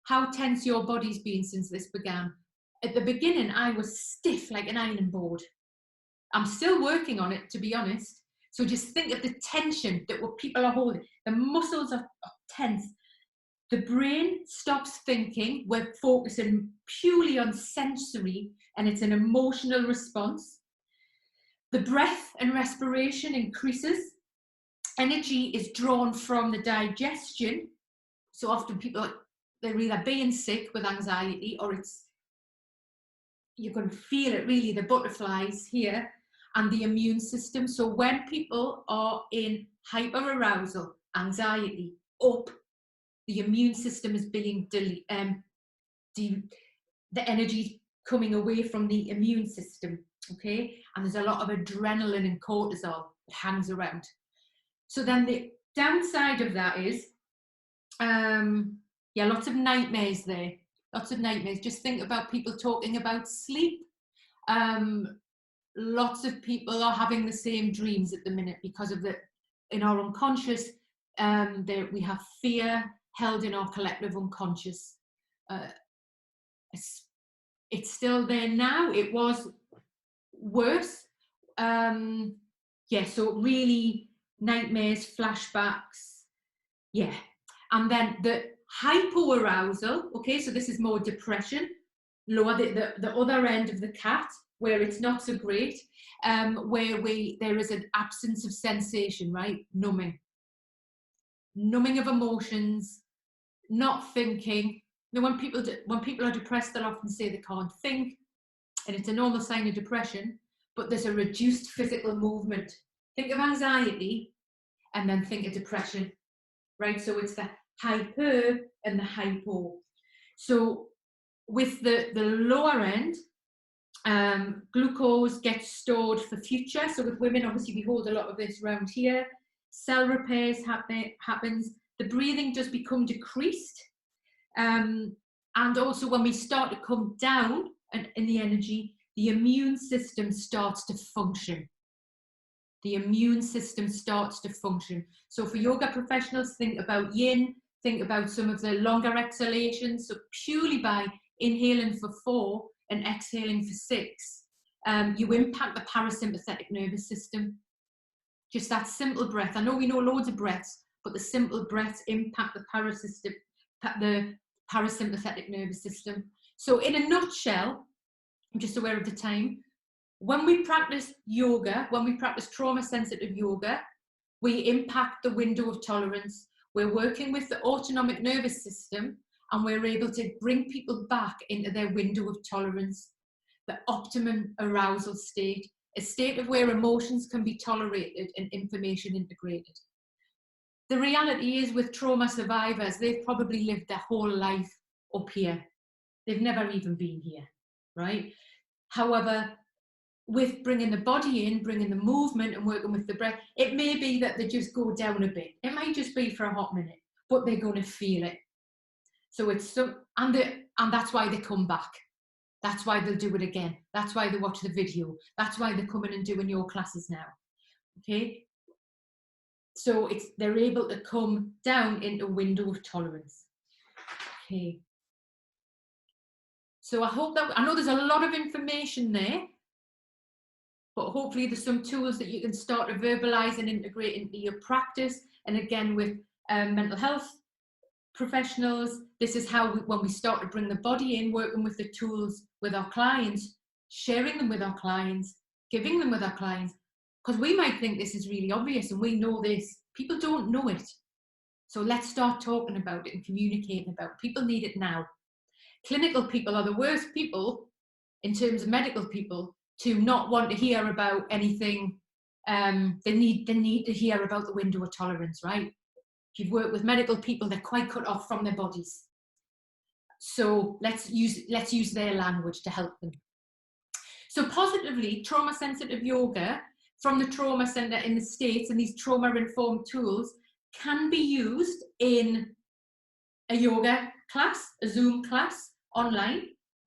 how tense your body's been since this began. At the beginning, I was stiff like an ironing board. I'm still working on it, to be honest. So just think of the tension that what people are holding. The muscles are tense. The brain stops thinking. We're focusing purely on sensory, and it's an emotional response. The breath and respiration increases. Energy is drawn from the digestion. So often people, they're either being sick with anxiety, or you can feel it really, the butterflies here, and the immune system. So when people are in hyperarousal, anxiety, up, the immune system is being the energy coming away from the immune system, okay? And there's a lot of adrenaline and cortisol that hangs around. So then the downside of that is, lots of nightmares there. Lots of nightmares. Just think about people talking about sleep. Lots of people are having the same dreams at the minute because of in our unconscious, we have fear held in our collective unconscious. It's still there now. It was worse. So really nightmares, flashbacks. Yeah. And then the hypoarousal, okay, so this is more depression, lower the other end of the cat, where it's not so great, where there is an absence of sensation, right? Numbing of emotions, not thinking. Now, when people are depressed, they'll often say they can't think, and it's a normal sign of depression, but there's a reduced physical movement. Think of anxiety, and then think of depression, right? So it's the hyper and the hypo. So with the lower end, glucose gets stored for future. So with women, obviously we hold a lot of this around here. Cell repairs happens. The breathing does become decreased. And also when we start to come down in the energy, the immune system starts to function. The immune system starts to function. So for yoga professionals, think about yin, think about some of the longer exhalations. So purely by inhaling for 4 and exhaling for 6, you impact the parasympathetic nervous system. Just that simple breath. I know we know loads of breaths, but the simple breaths impact the parasympathetic nervous system. So in a nutshell, I'm just aware of the time, when we practice yoga, when we practice trauma-sensitive yoga, we impact the window of tolerance. We're working with the autonomic nervous system, and we're able to bring people back into their window of tolerance, the optimum arousal state, a state of where emotions can be tolerated and information integrated. The reality is, with trauma survivors, they've probably lived their whole life up here. They've never even been here, right? However, with bringing the body in, bringing the movement and working with the breath, it may be that they just go down a bit. It might just be for a hot minute, but they're going to feel it. So it's and that's why they come back. That's why they'll do it again. That's why they watch the video. That's why they're coming and doing your classes now. Okay. So they're able to come down into a window of tolerance. Okay. So I know there's a lot of information there, but hopefully there's some tools that you can start to verbalize and integrate into your practice, and again with mental health professionals. This is how when we start to bring the body in, working with the tools with our clients, sharing them with our clients, giving them with our clients, because we might think this is really obvious and we know this. People don't know it. So let's start talking about it and communicating about it. People need it now. Clinical people are the worst people in terms of medical people to not want to hear about anything. They need to hear about the window of tolerance, right? If you've worked with medical people, they're quite cut off from their bodies. So let's use their language to help them. So positively, trauma-sensitive yoga from the trauma center in the States, and these trauma-informed tools can be used in a yoga class, a Zoom class online.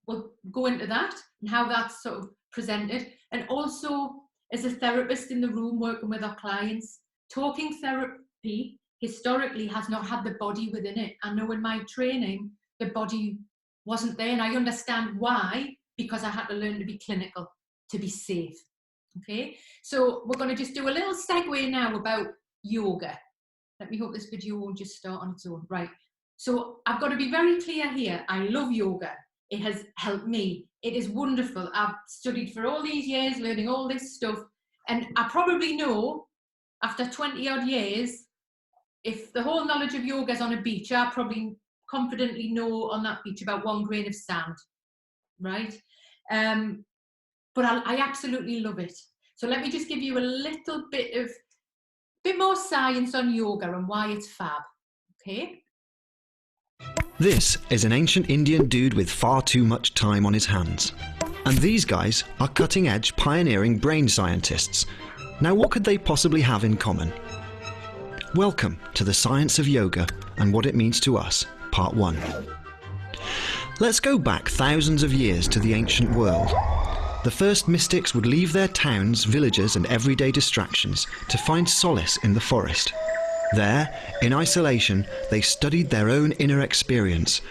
We'll go into that and how that's sort of presented. And also as a therapist in the room working with our clients, talking therapy historically has not had the body within it. I know in my training, the body wasn't there, and I understand why, because I had to learn to be clinical, to be safe. Okay, so we're going to just do a little segue now about yoga. Let me hope this video won't just start on its own. Right, so I've got to be very clear here. I love yoga. It has helped me. It is wonderful. I've studied for all these years, learning all this stuff. And I probably know, after 20 odd years, if the whole knowledge of yoga is on a beach, I probably confidently know on that beach about 1 grain of sand, right? But I absolutely love it. So let me just give you a little bit more science on yoga and why it's fab, okay? This is an ancient Indian dude with far too much time on his hands. And these guys are cutting-edge, pioneering brain scientists. Now, what could they possibly have in common? Welcome to the Science of Yoga and What It Means to Us, Part 1. Let's go back thousands of years to the ancient world. The first mystics would leave their towns, villages, and everyday distractions to find solace in the forest. There, in isolation, they studied their own inner experience.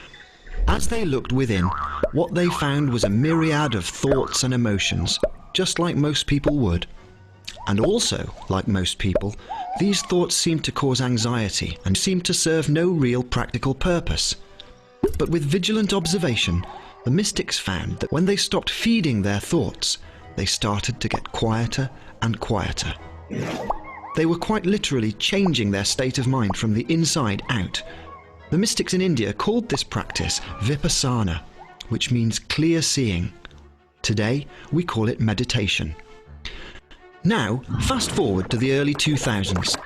As they looked within, what they found was a myriad of thoughts and emotions, just like most people would. And also, like most people, these thoughts seemed to cause anxiety and seemed to serve no real practical purpose. But with vigilant observation, the mystics found that when they stopped feeding their thoughts, they started to get quieter and quieter. They were quite literally changing their state of mind from the inside out. The mystics in India called this practice vipassana, which means clear seeing. Today, we call it meditation. Now, fast forward to the early 2000s.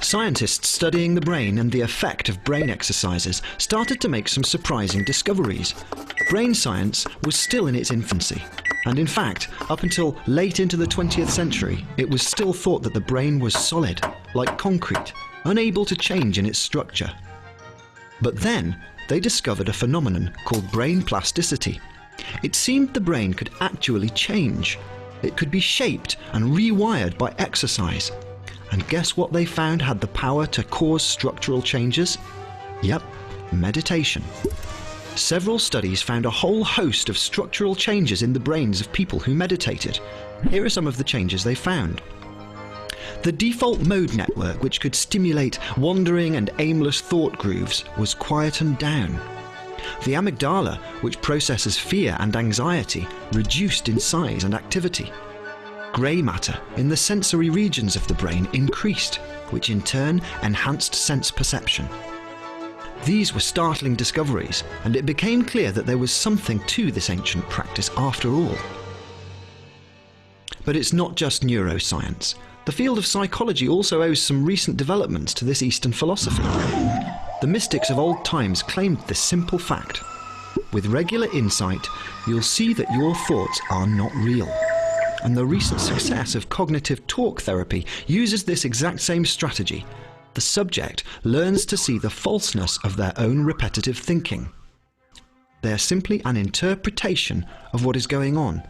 Scientists studying the brain and the effect of brain exercises started to make some surprising discoveries. Brain science was still in its infancy. And in fact, up until late into the 20th century, it was still thought that the brain was solid, like concrete, unable to change in its structure. But then, they discovered a phenomenon called brain plasticity. It seemed the brain could actually change. It could be shaped and rewired by exercise. And guess what they found had the power to cause structural changes? Yep, meditation. Several studies found a whole host of structural changes in the brains of people who meditated. Here are some of the changes they found. The default mode network, which could stimulate wandering and aimless thought grooves, was quietened down. The amygdala, which processes fear and anxiety, reduced in size and activity. Grey matter in the sensory regions of the brain increased, which in turn enhanced sense perception. These were startling discoveries, and it became clear that there was something to this ancient practice after all. But it's not just neuroscience. The field of psychology also owes some recent developments to this Eastern philosophy. The mystics of old times claimed this simple fact: with regular insight, you'll see that your thoughts are not real. And the recent success of cognitive talk therapy uses this exact same strategy. The subject learns to see the falseness of their own repetitive thinking. They're simply an interpretation of what is going on,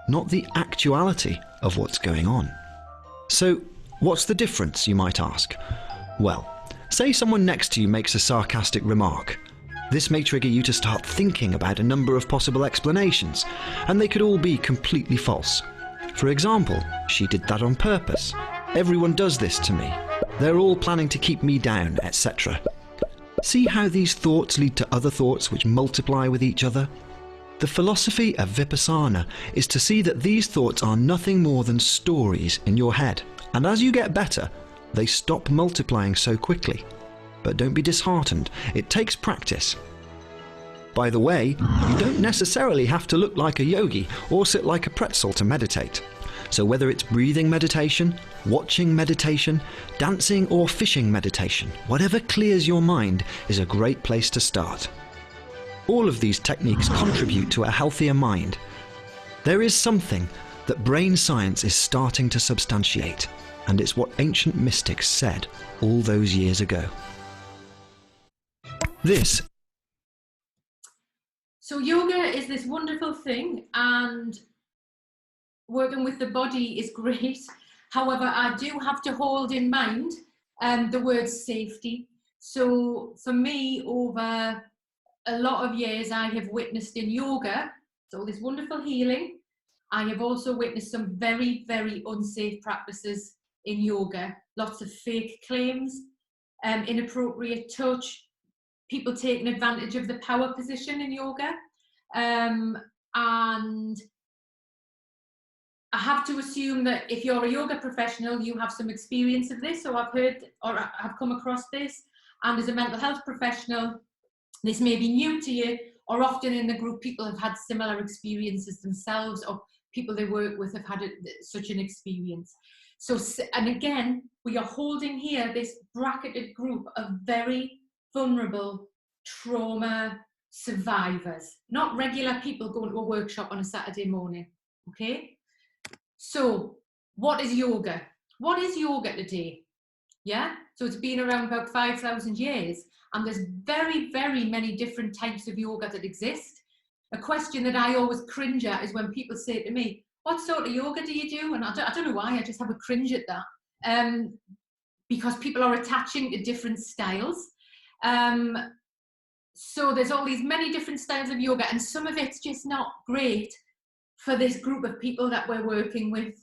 not the actuality of what's going on. So, what's the difference, you might ask? Well, say someone next to you makes a sarcastic remark. This may trigger you to start thinking about a number of possible explanations, and they could all be completely false. For example, she did that on purpose. Everyone does this to me. They're all planning to keep me down, etc. See how these thoughts lead to other thoughts which multiply with each other? The philosophy of Vipassana is to see that these thoughts are nothing more than stories in your head, and as you get better, they stop multiplying so quickly. But don't be disheartened, it takes practice. By the way, you don't necessarily have to look like a yogi or sit like a pretzel to meditate. So whether it's breathing meditation, watching meditation, dancing or fishing meditation, whatever clears your mind is a great place to start. All of these techniques contribute to a healthier mind. There is something that brain science is starting to substantiate, and it's what ancient mystics said all those years ago. So yoga is this wonderful thing, and working with the body is great. However, I do have to hold in mind the word safety. So for me, over a lot of years, I have witnessed in yoga, so this wonderful healing. I have also witnessed some very, very unsafe practices in yoga. Lots of fake claims, inappropriate touch, people taking advantage of the power position in yoga. And I have to assume that if you're a yoga professional, you have some experience of this, or I've heard or have come across this. And as a mental health professional, this may be new to you, or often in the group, people have had similar experiences themselves, or people they work with have had such an experience. So, and again, we are holding here this bracketed group of very vulnerable trauma survivors, not regular people going to a workshop on a Saturday morning, okay? So what is yoga? What is yoga today? Yeah, so it's been around about 5,000 years, and there's very, very many different types of yoga that exist. A question that I always cringe at is when people say to me, what sort of yoga do you do? And I don't know why, I just have a cringe at that, because people are attaching to different styles. So there's all these many different styles of yoga, and some of it's just not great for this group of people that we're working with.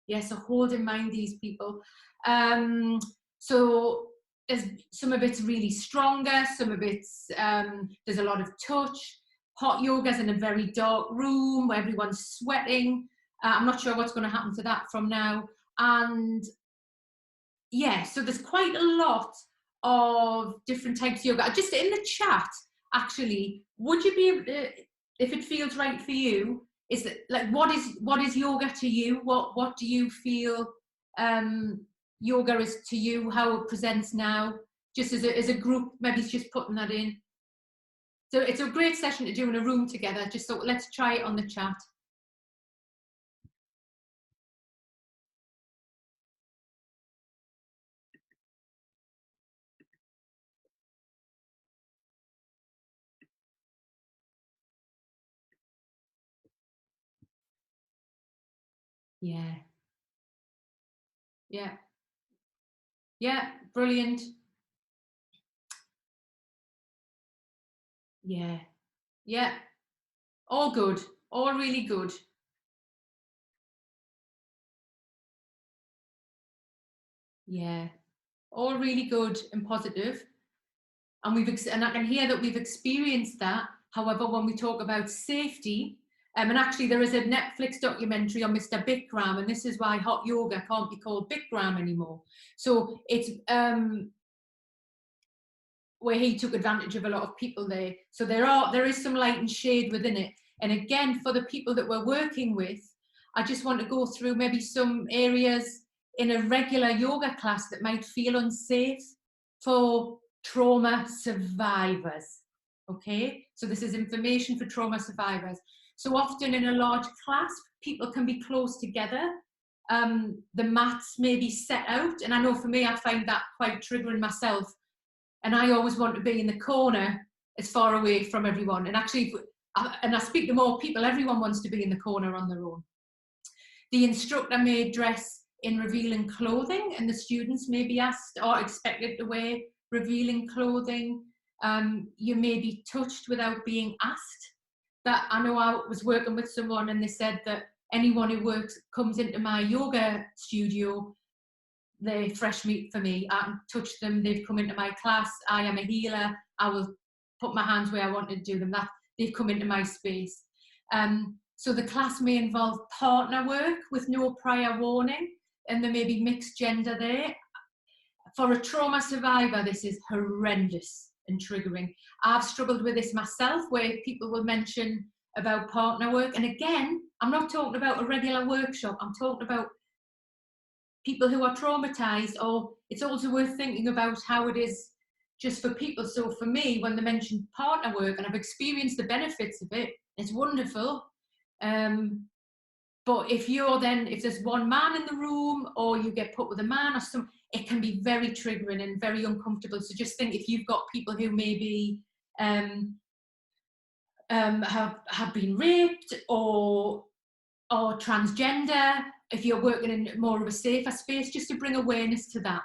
Yeah, so hold in mind these people. So some of it's really stronger, some of it's, there's a lot of touch. Hot yoga's in a very dark room where everyone's sweating. I'm not sure what's going to happen to that from now. And yeah, so there's quite a lot of different types of yoga. Just in the chat, actually, would you be able to, if it feels right for you, is it like what is yoga to you? What do you feel yoga is to you? How it presents now, just as a group? Maybe it's just putting that in. So it's a great session to do in a room together. Just so let's try it on the chat. Yeah. Yeah. Yeah, brilliant. Yeah. Yeah. All good. All really good. Yeah. All really good and positive. And and I can hear that we've experienced that. However, when we talk about safety, and actually there is a Netflix documentary on Mr. Bikram, and this is why hot yoga can't be called Bikram anymore. So it's where he took advantage of a lot of people there. So there is some light and shade within it. And again, for the people that we're working with, I just want to go through maybe some areas in a regular yoga class that might feel unsafe for trauma survivors. Okay, so this is information for trauma survivors. So often in a large class, people can be close together. The mats may be set out, and I know for me, I find that quite triggering myself. And I always want to be in the corner as far away from everyone. And actually, and I speak to more people, everyone wants to be in the corner on their own. The instructor may dress in revealing clothing, and the students may be asked or expected to wear revealing clothing. You may be touched without being asked. That I know I was working with someone and they said that anyone who comes into my yoga studio, they're fresh meat for me. I can touch them. They've come into my class. I am a healer. I will put my hands where I want to do them. That they've come into my space. So the class may involve partner work with no prior warning, and there may be mixed gender there. For a trauma survivor, this is horrendous and triggering. I've struggled with this myself, where people will mention about partner work. And again, I'm not talking about a regular workshop. I'm talking about people who are traumatized, or it's also worth thinking about how it is just for people. So for me, when they mention partner work, and I've experienced the benefits of it, it's wonderful. But if there's one man in the room, or you get put with a man or some, it can be very triggering and very uncomfortable. So just think, if you've got people who maybe have been raped or transgender, if you're working in more of a safer space, just to bring awareness to that.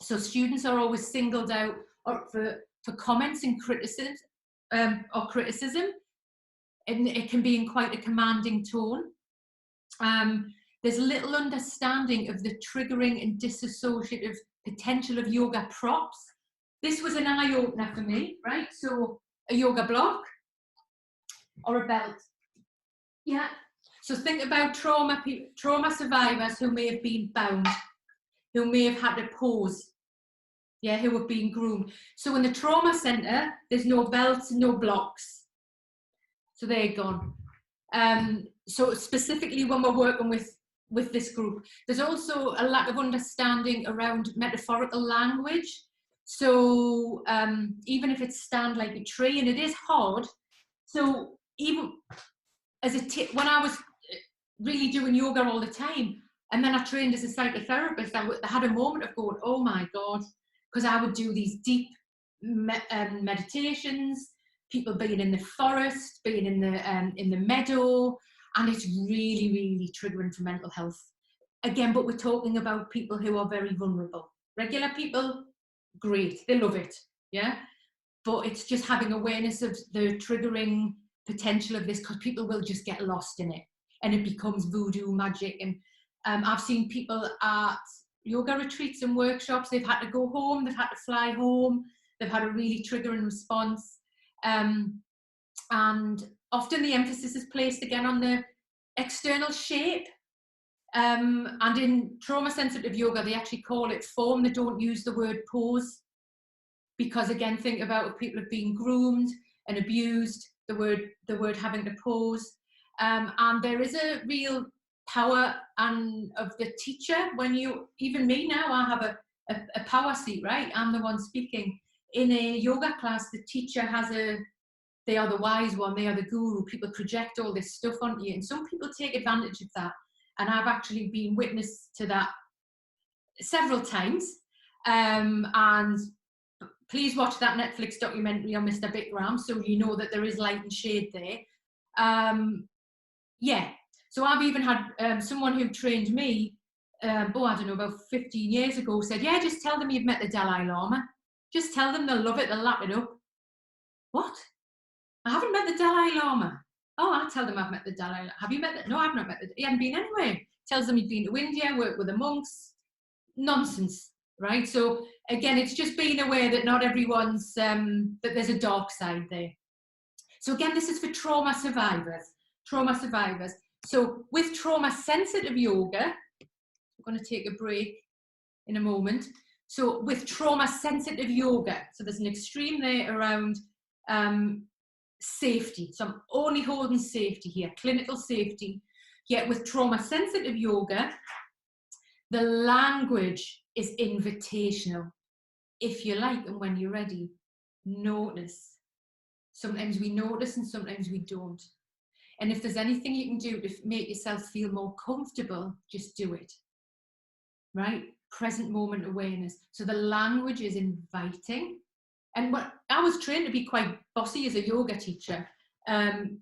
So students are always singled out for comments and criticism, and it can be in quite a commanding tone. There's little understanding of the triggering and dissociative potential of yoga props. This was an eye-opener for me, right? So a yoga block or a belt. Yeah. So think about trauma survivors who may have been bound, who may have had to pose, who have been groomed. So in the trauma centre, there's no belts, no blocks. So they're gone. So specifically when we're working with this group, there's also a lack of understanding around metaphorical language. So even if it's stand like a tree, and it is hard. So even as when I was really doing yoga all the time, and then I trained as a psychotherapist, I had a moment of going, oh my God, because I would do these deep meditations, people being in the forest, being in the meadow, and it's really, really triggering for mental health. Again, but we're talking about people who are very vulnerable. Regular people, great, they love it, yeah? But it's just having awareness of the triggering potential of this, because people will just get lost in it, and it becomes voodoo magic. And I've seen people at yoga retreats and workshops, they've had to go home, they've had to fly home, they've had a really triggering response. And often the emphasis is placed again on the external shape. And in trauma sensitive yoga, they actually call it form. They don't use the word pose, because again, think about if people have been groomed and abused, the word having to pose. And there is a real power of the teacher. When even me now, I have a power seat, right? I'm the one speaking. In a yoga class, the teacher they are the wise one, they are the guru. People project all this stuff onto you, and some people take advantage of that. And I've actually been witness to that several times. And please watch that Netflix documentary on Mr. Bikram, so you know that there is light and shade there. So I've even had someone who trained me, I don't know, about 15 years ago, said, yeah, just tell them you've met the Dalai Lama. Just tell them, they'll love it, they'll lap it up. What? I haven't met the Dalai Lama. Oh, I tell them I've met the Dalai Lama. Have you met the? No, I've not met the. He hadn't been anywhere. Tells them he'd been to India, worked with the monks. Nonsense, right? So again, it's just being aware that not everyone's, that there's a dark side there. So again, this is for trauma survivors. Trauma survivors. So with trauma-sensitive yoga, we're going to take a break in a moment. So with trauma-sensitive yoga, so there's an extreme there around safety. So I'm only holding safety here, clinical safety. Yet with trauma-sensitive yoga, the language is invitational. If you like and when you're ready, notice. Sometimes we notice and sometimes we don't. And if there's anything you can do to make yourself feel more comfortable, just do it. Right? Present moment awareness. So the language is inviting. And I was trained to be quite bossy as a yoga teacher,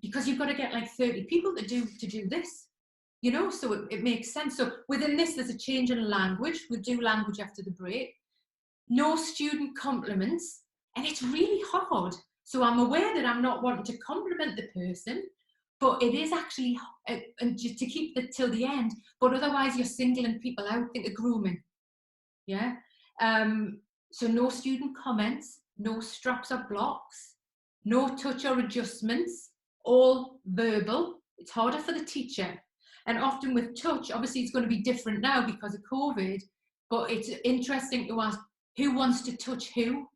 because you've got to get like 30 people to do this, you know, so it makes sense. So within this, there's a change in language. We'll do language after the break. No student compliments, and it's really hard. So I'm aware that I'm not wanting to compliment the person, but it is actually, and just to keep it till the end, but otherwise you're singling people out. Think of grooming. Yeah. So no student comments, no straps or blocks, no touch or adjustments, all verbal. It's harder for the teacher. And often with touch, obviously it's going to be different now because of COVID, but it's interesting to ask, who wants to touch who?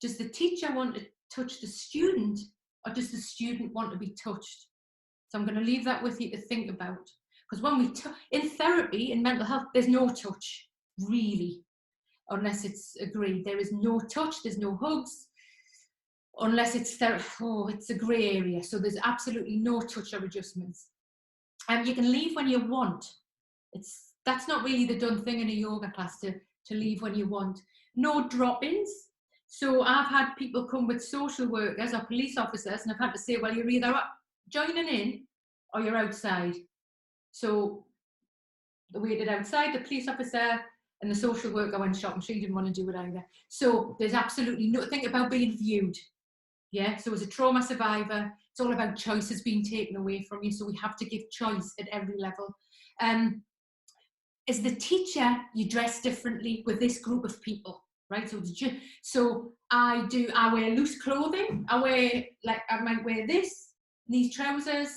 Does the teacher want to touch the student, or does the student want to be touched? So I'm going to leave that with you to think about. Because when we, in therapy, in mental health, there's no touch, really, unless it's agreed. There is no touch, there's no hugs, unless it's it's a grey area. So there's absolutely no touch or adjustments. And you can leave when you want. That's not really the done thing in a yoga class, to leave when you want. No drop-ins. So I've had people come with social workers or police officers, and I've had to say, well, you're either joining in or you're outside. So they waited outside, the police officer and the social worker went shopping. She didn't want to do it either. So there's absolutely nothing about being viewed. Yeah, so as a trauma survivor, it's all about choices being taken away from you. So we have to give choice at every level. As the teacher, you dress differently with this group of people, right? So I wear loose clothing. I might wear these trousers.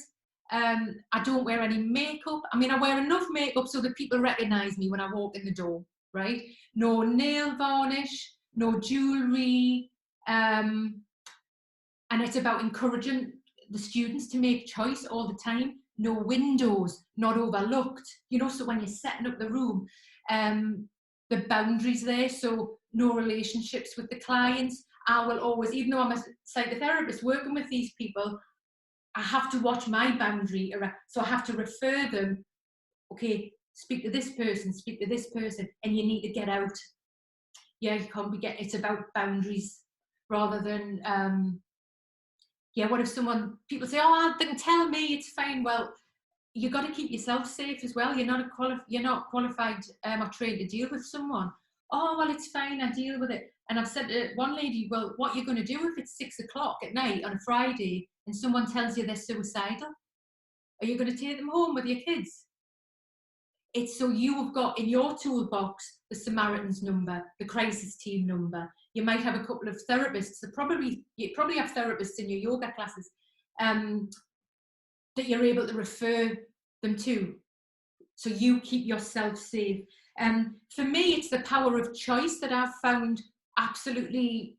I don't wear any makeup. I mean, I wear enough makeup so that people recognize me when I walk in the door, right? No nail varnish, no jewelry. And it's about encouraging the students to make choice all the time. No windows, not overlooked. So when you're setting up the room, the boundaries there. So no relationships with the clients. I will always, even though I'm a psychotherapist working with these people, I have to watch my boundary around. So I have to refer them, okay, speak to this person, and you need to get out. Yeah, you can't be it's about boundaries rather than, what if people say, oh, they can tell me it's fine. Well, you got to keep yourself safe as well. You're not qualified or trained to deal with someone. Oh, well, it's fine, I deal with it. And I've said to one lady, well, what are you going to do if it's 6 o'clock at night on a Friday and someone tells you they're suicidal? Are you going to take them home with your kids? It's so you have got in your toolbox the Samaritan's number, the crisis team number. You might have a couple of therapists. You probably have therapists in your yoga classes that you're able to refer them to. So you keep yourself safe. For me, it's the power of choice that I've found absolutely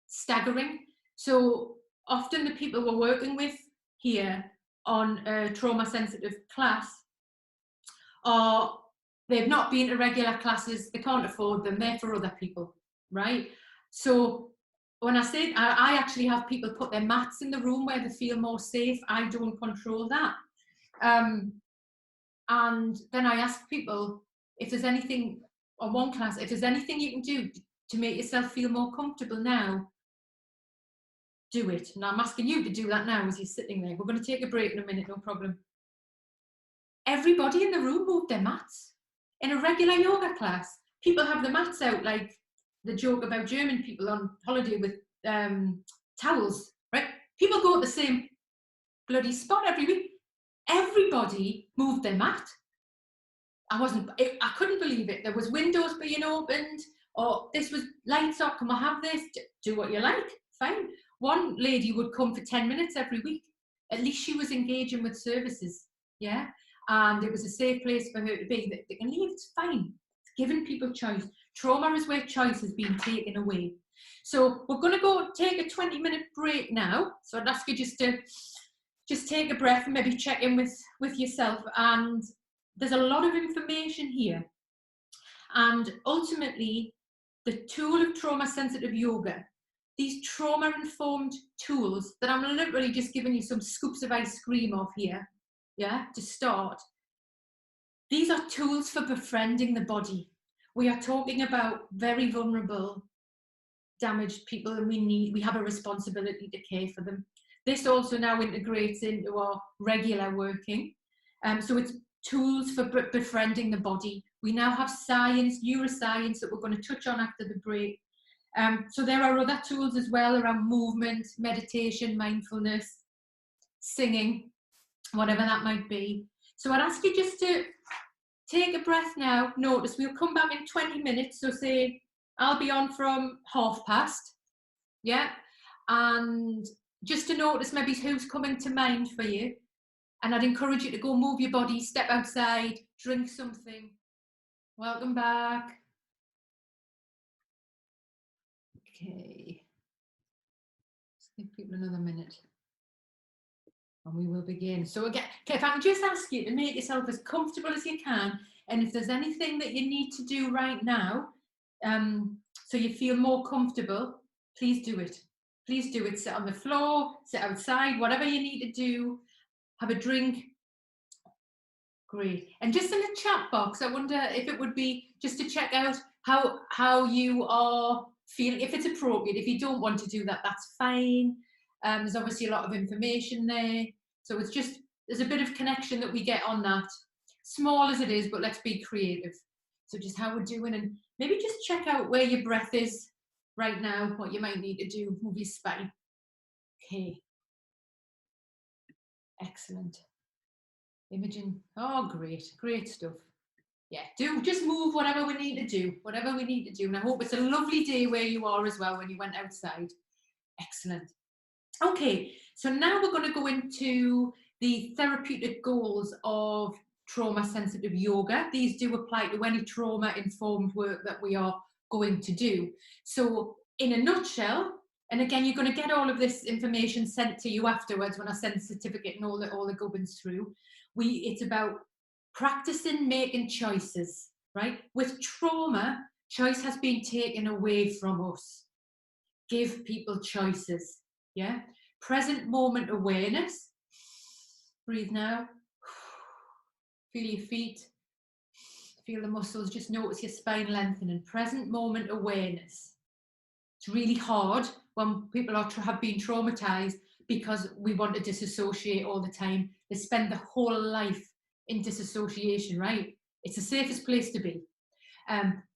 staggering. So often the people we're working with here on a trauma-sensitive class they've not been to regular classes, they can't afford them, they're for other people, right? So when I say, I actually have people put their mats in the room where they feel more safe. I don't control that. And then I ask people if there's anything, on one class, if there's anything you can do to make yourself feel more comfortable now, do it. And I'm asking you to do that now as you're sitting there. We're going to take a break in a minute, no problem. Everybody in the room moved their mats. In a regular yoga class, people have the mats out, like the joke about German people on holiday with towels, right? People go to the same bloody spot every week. Everybody moved their mat. I couldn't believe it. There was windows being opened, or this was lights up, can we have this? Do what you like, fine. One lady would come for 10 minutes every week. At least she was engaging with services, yeah? And it was a safe place for her to be. They can leave, it's fine. It's giving people choice. Trauma is where choice has been taken away. So we're going to go take a 20-minute break now. So I'd ask you just take a breath and maybe check in with yourself. And there's a lot of information here. And ultimately, the tool of trauma-sensitive yoga, these trauma-informed tools that I'm literally just giving you some scoops of ice cream of here, yeah, to start. These are tools for befriending the body. We are talking about very vulnerable, damaged people, and we have a responsibility to care for them. This also now integrates into our regular working. So it's tools for befriending the body. We now have science, neuroscience, that we're going to touch on after the break. So there are other tools as well around movement, meditation, mindfulness, singing, whatever that might be. So I'd ask you just to take a breath now. Notice we'll come back in 20 minutes. So say I'll be on from past. Yeah. And just to notice maybe who's coming to mind for you. And I'd encourage you to go move your body, step outside, drink something. Welcome back. Okay. Let's give people another minute. And we will begin. So again, if I can just ask you to make yourself as comfortable as you can, and if there's anything that you need to do right now, so you feel more comfortable, please do it. Please do it. Sit on the floor, sit outside, whatever you need to do, have a drink. Great. And just in the chat box, I wonder if it would be just to check out how you are feeling, if it's appropriate. If you don't want to do that, that's fine. There's obviously a lot of information there. So it's just, there's a bit of connection that we get on that. Small as it is, but let's be creative. So just how we're doing, and maybe just check out where your breath is right now, what you might need to do, move your spine. Okay. Excellent. Imaging. Oh, great stuff. Yeah, just move whatever we need to do, And I hope it's a lovely day where you are as well when you went outside. Excellent. Okay, so now we're going to go into the therapeutic goals of trauma-sensitive yoga. These do apply to any trauma-informed work that we are going to do. So in a nutshell, and again, you're going to get all of this information sent to you afterwards when I send the certificate and all the gubbins through. It's about practicing making choices, right? With trauma, choice has been taken away from us. Give people choices, yeah? Present moment awareness. Breathe now. Feel your feet. Feel the muscles. Just notice your spine lengthening. Present moment awareness. It's really hard when people have been traumatized because we want to disassociate all the time. They spend their whole life in disassociation, right? It's the safest place to be.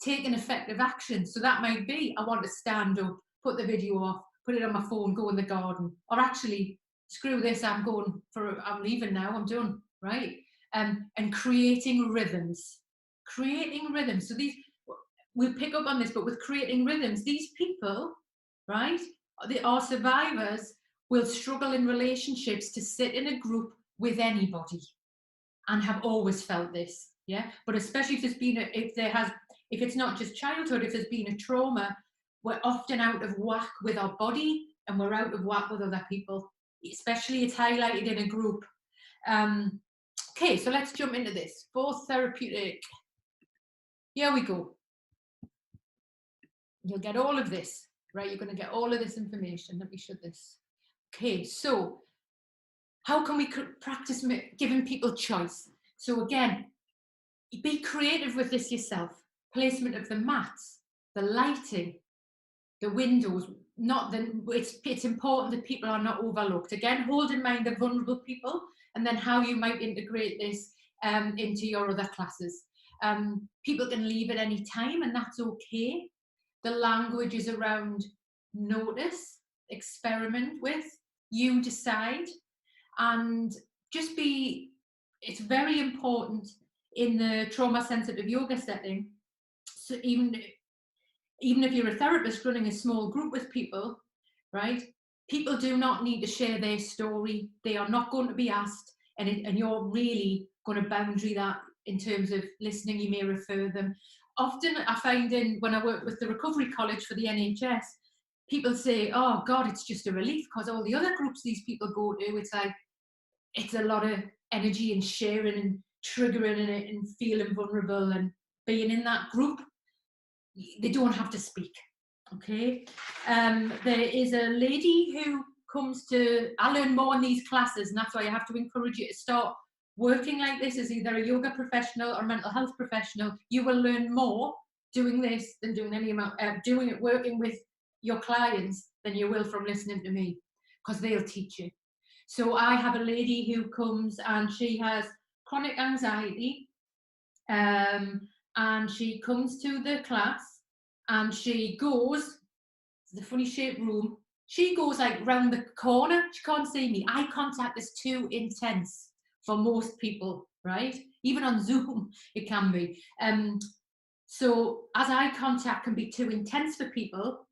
Take an effective action. So that might be, I want to stand up, put the video off, put it on my phone, go in the garden, or actually, screw this, I'm leaving now, I'm done, right? And creating rhythms. So we'll pick up on this, but with creating rhythms, these people, right, our survivors will struggle in relationships to sit in a group with anybody, and have always felt this, yeah? But especially if it's not just childhood, if there's been a trauma, we're often out of whack with our body, and we're out of whack with other people, especially it's highlighted in a group. Okay, so let's jump into this. For therapeutic, here we go. You'll get all of this, right? You're going to get all of this information. Let me show this. Okay, so how can we practice giving people choice? So again, be creative with this yourself. Placement of the mats, the lighting, the windows. It's important that people are not overlooked. Again, hold in mind the vulnerable people, and then how you might integrate this into your other classes. People can leave at any time, and that's okay. The language is around notice, experiment with, you decide, and it's very important in the trauma-sensitive yoga setting. So even if you're a therapist running a small group with people, right? People do not need to share their story. They are not going to be asked, and you're really going to boundary that in terms of listening. You may refer them. Often I find when I work with the Recovery College for the NHS, people say, oh God, it's just a relief because all the other groups these people go to, it's a lot of energy and sharing and triggering in it and feeling vulnerable and being in that group. They don't have to speak, okay? There is a lady who I learn more in these classes, and that's why I have to encourage you to start working like this as either a yoga professional or mental health professional. You will learn more doing this than working with your clients than you will from listening to me, because they'll teach you. So I have a lady who comes and she has chronic anxiety, and she comes to the class and she goes, it's a funny shaped room, she goes like round the corner, she can't see me. Eye contact is too intense for most people right? Even on Zoom, it can be. So as eye contact can be too intense for people,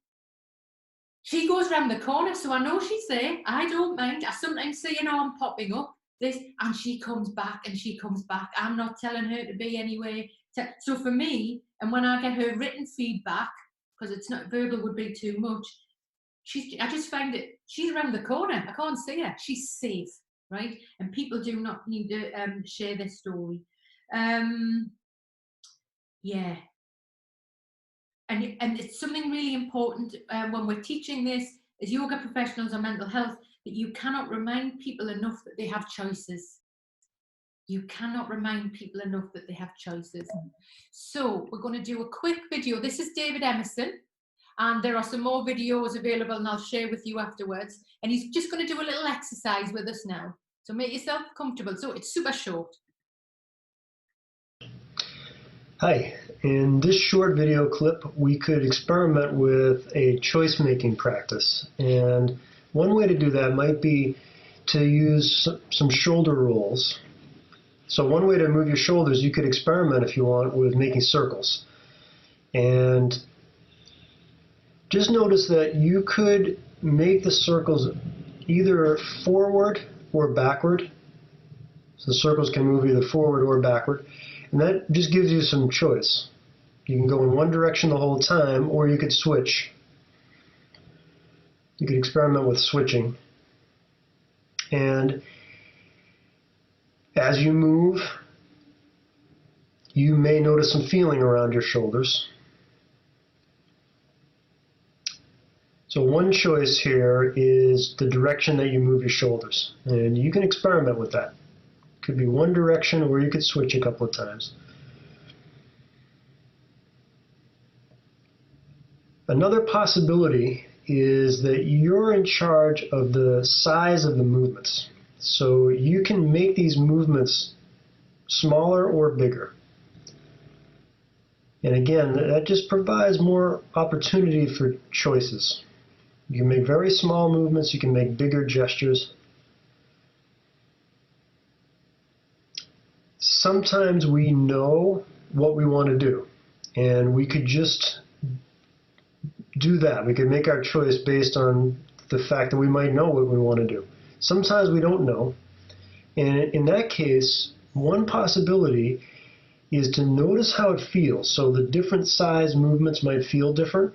she goes round the corner, so I know she's there. I don't mind. I sometimes see an arm popping up, this, and she comes back and she comes back. I'm not telling her to be anywhere. So for me, and when I get her written feedback, because it's not verbal would be too much, I just find it, she's around the corner. I can't see her. She's safe, right? And people do not need to share their story. Yeah. And it's something really important when we're teaching this as yoga professionals or mental health, that you cannot remind people enough that they have choices. You cannot remind people enough that they have choices. So we're going to do a quick video. This is David Emerson, and there are some more videos available and I'll share with you afterwards. And he's just going to do a little exercise with us now. So make yourself comfortable. So it's super short. Hi, in this short video clip, we could experiment with a choice-making practice. And one way to do that might be to use some shoulder rolls. So one way to move your shoulders, you could experiment if you want with making circles. And just notice that you could make the circles either forward or backward. So the circles can move either forward or backward. And that just gives you some choice. You can go in one direction the whole time, or you could switch. You could experiment with switching. And as you move, you may notice some feeling around your shoulders. So one choice here is the direction that you move your shoulders. And you can experiment with that. Could be one direction, or you could switch a couple of times. Another possibility is that you're in charge of the size of the movements. So you can make these movements smaller or bigger. And again, that just provides more opportunity for choices. You can make very small movements, you can make bigger gestures. Sometimes we know what we want to do, and we could just do that. We could make our choice based on the fact that we might know what we want to do. Sometimes we don't know, and in that case, one possibility is to notice how it feels. So the different size movements might feel different.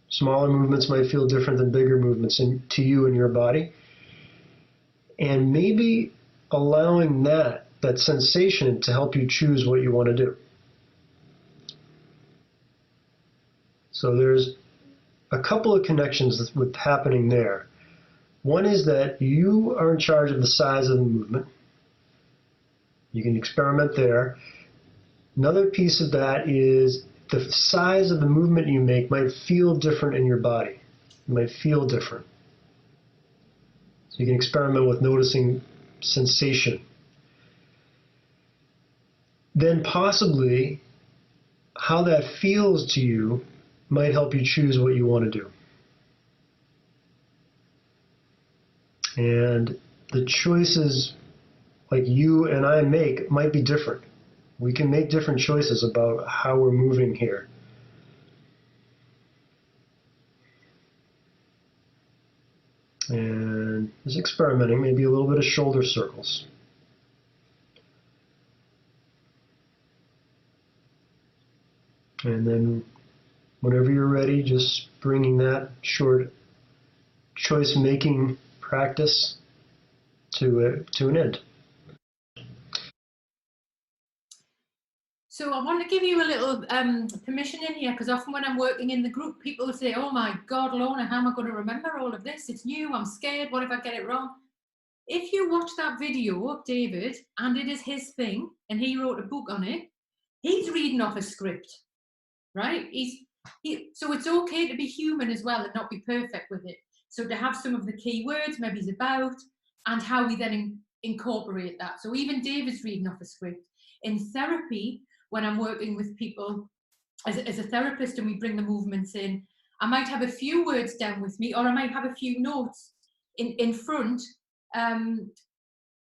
Smaller movements might feel different than bigger movements to you and your body. And maybe allowing that sensation to help you choose what you want to do. So there's a couple of connections with happening there. One is that you are in charge of the size of the movement. You can experiment there. Another piece of that is the size of the movement you make might feel different in your body. It might feel different. So you can experiment with noticing sensation. Then possibly how that feels to you might help you choose what you want to do. And the choices like you and I make might be different. We can make different choices about how we're moving here. And just experimenting, maybe a little bit of shoulder circles. And then whenever you're ready, just bringing that short choice-making practice to an end. So I want to give you a little permission in here, because often when I'm working in the group, people will say, oh my God, Lorna, how am I going to remember all of this? It's new, I'm scared, what if I get it wrong? If you watch that video of David, and it is his thing, and he wrote a book on it, he's reading off a script, right? So it's okay to be human as well and not be perfect with it. So to have some of the key words, maybe it's about, and how we then incorporate that. So even David's reading off a script. In therapy, when I'm working with people as a therapist and we bring the movements in, I might have a few words down with me, or I might have a few notes in front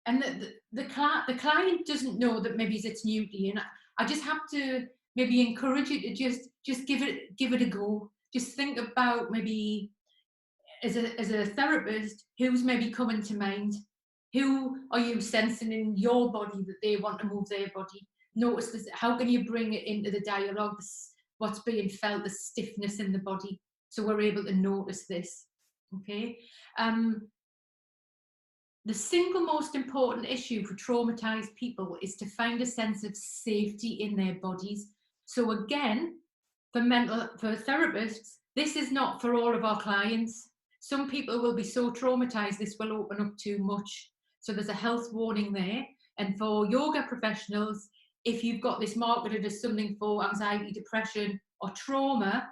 and the client doesn't know that maybe it's new to you. And I just have to maybe encourage you to just give it a go. Just think about maybe as a therapist, who's maybe coming to mind? Who are you sensing in your body that they want to move their body? Notice this. How can you bring it into the dialogue? What's being felt, the stiffness in the body, so we're able to notice this. Okay. The single most important issue for traumatized people is to find a sense of safety in their bodies. So again, for therapists, this is not for all of our clients. Some people will be so traumatized this will open up too much. So there's a health warning there. And for yoga professionals, if you've got this marketed as something for anxiety, depression, or trauma,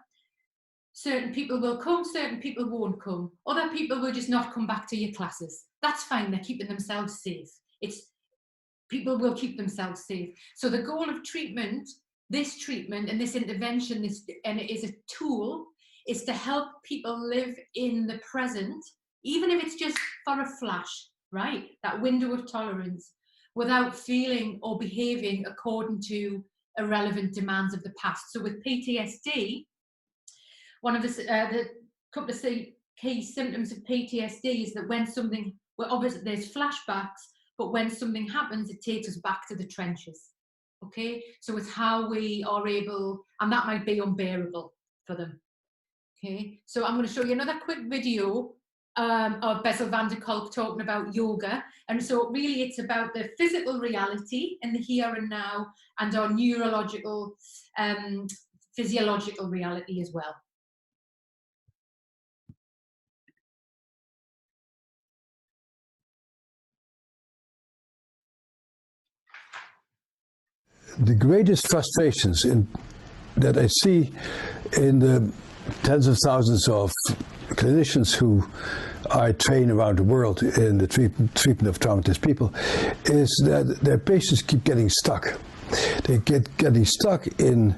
certain people will come, certain people won't come. Other people will just not come back to your classes. That's fine, they're keeping themselves safe. People will keep themselves safe. So the goal of treatment, this treatment and this intervention, and it is a tool, is to help people live in the present, even if it's just for a flash, right? That window of tolerance, without feeling or behaving according to irrelevant demands of the past. So with PTSD, one of the couple of key symptoms of PTSD is that when something, well, obviously there's flashbacks, but when something happens, it takes us back to the trenches. Okay, so it's how we are able, and that might be unbearable for them. Okay, so I'm going to show you another quick video of Bessel van der Kolk talking about yoga. And so really it's about the physical reality in the here and now, and our neurological, physiological reality as well. The greatest frustrations that I see in the tens of thousands of clinicians who I train around the world in the treatment of traumatized people is that their patients keep getting stuck. They getting stuck in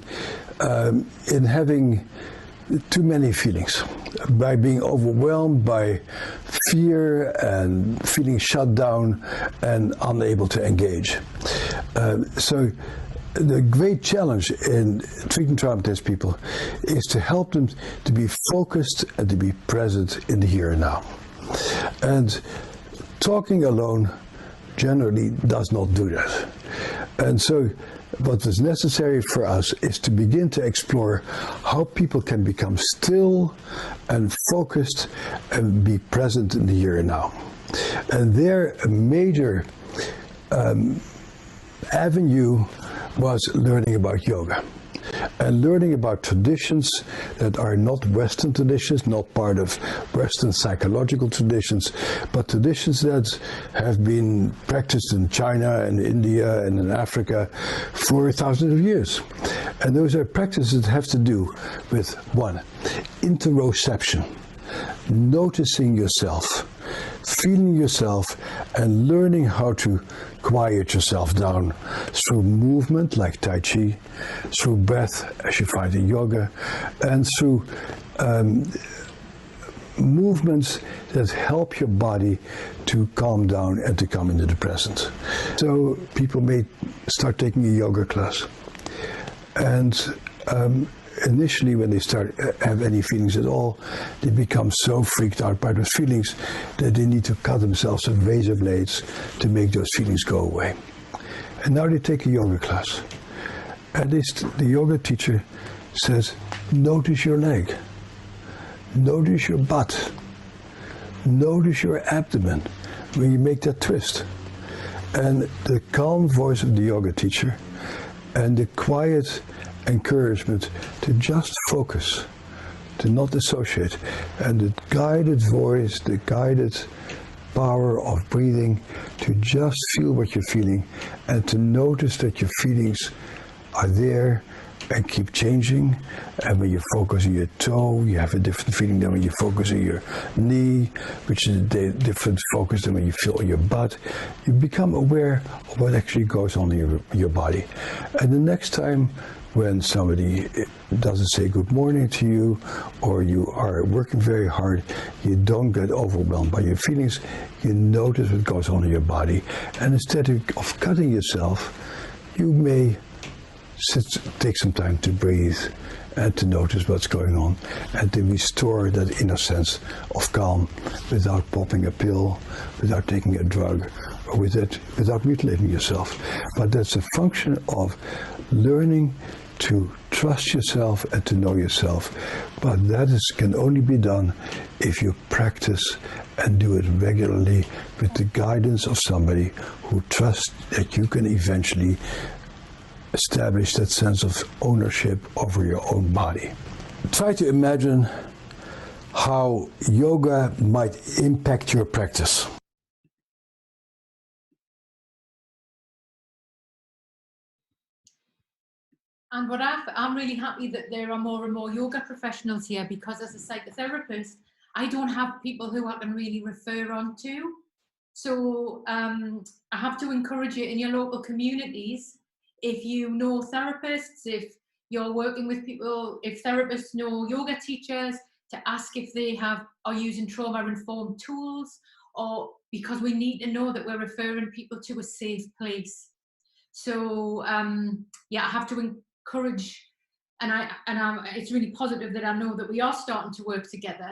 having too many feelings, by being overwhelmed by fear and feeling shut down and unable to engage. So the great challenge in treating traumatized people is to help them to be focused and to be present in the here and now. And talking alone generally does not do that. And so what is necessary for us is to begin to explore how people can become still and focused and be present in the here and now. And there, a major avenue was learning about yoga and learning about traditions that are not Western traditions, not part of Western psychological traditions, but traditions that have been practiced in China and India and in Africa for thousands of years. And those are practices that have to do with, one, interoception, noticing yourself, feeling yourself, and learning how to quiet yourself down through movement like Tai Chi, through breath as you find in yoga, and through movements that help your body to calm down and to come into the present. So people may start taking a yoga class, and initially when they start have any feelings at all, they become so freaked out by those feelings that they need to cut themselves with razor blades to make those feelings go away. And now they take a yoga class, and the yoga teacher says, notice your leg, notice your butt, notice your abdomen when you make that twist. And the calm voice of the yoga teacher and the quiet encouragement to just focus, to not dissociate, and the guided voice, the guided power of breathing, to just feel what you're feeling and to notice that your feelings are there and keep changing. And when you focus on your toe, you have a different feeling than when you focus on your knee, which is a different focus than when you feel on your butt. You become aware of what actually goes on in your body. And the next time when somebody doesn't say good morning to you, or you are working very hard, you don't get overwhelmed by your feelings. You notice what goes on in your body, and instead of cutting yourself, you may take some time to breathe and to notice what's going on and to restore that inner sense of calm without popping a pill, without taking a drug, or without mutilating yourself. But that's a function of learning to trust yourself and to know yourself. But that can only be done if you practice and do it regularly with the guidance of somebody who trusts that you can eventually establish that sense of ownership over your own body. Try to imagine how yoga might impact your practice. And I'm really happy that there are more and more yoga professionals here, because as a psychotherapist, I don't have people who I can really refer on to. So I have to encourage you in your local communities, if you know therapists, if you're working with people, if therapists know yoga teachers, to ask if they are using trauma-informed tools, or because we need to know that we're referring people to a safe place. So yeah, I have to encourage, and it's really positive that I know that we are starting to work together.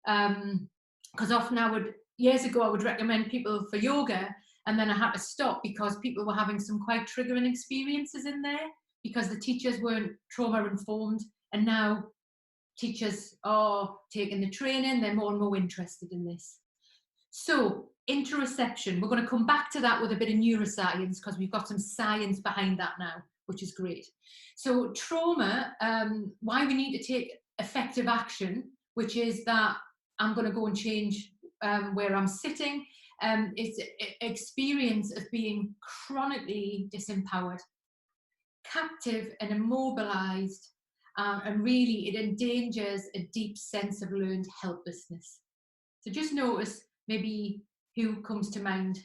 Because often years ago I would recommend people for yoga, and then I had to stop because people were having some quite triggering experiences in there because the teachers weren't trauma informed, and now teachers are taking the training, they're more and more interested in this. So interoception, we're going to come back to that with a bit of neuroscience, because we've got some science behind that now, which is great. So trauma, why we need to take effective action, which is that I'm going to go and change where I'm sitting. It's an experience of being chronically disempowered, captive and immobilized, and really it endangers a deep sense of learned helplessness. So just notice maybe who comes to mind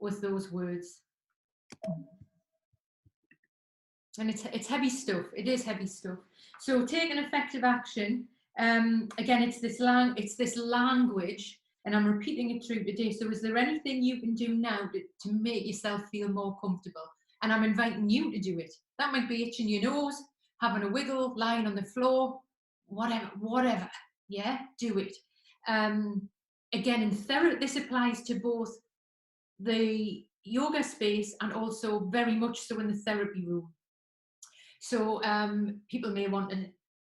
with those words. And it's heavy stuff. It is heavy stuff. So taking effective action. Again, it's this language, and I'm repeating it through today. So is there anything you can do now to make yourself feel more comfortable? And I'm inviting you to do it. That might be itching your nose, having a wiggle, lying on the floor, whatever. Yeah, do it. Again, in therapy, this applies to both the yoga space and also very much so in the therapy room. So people may want to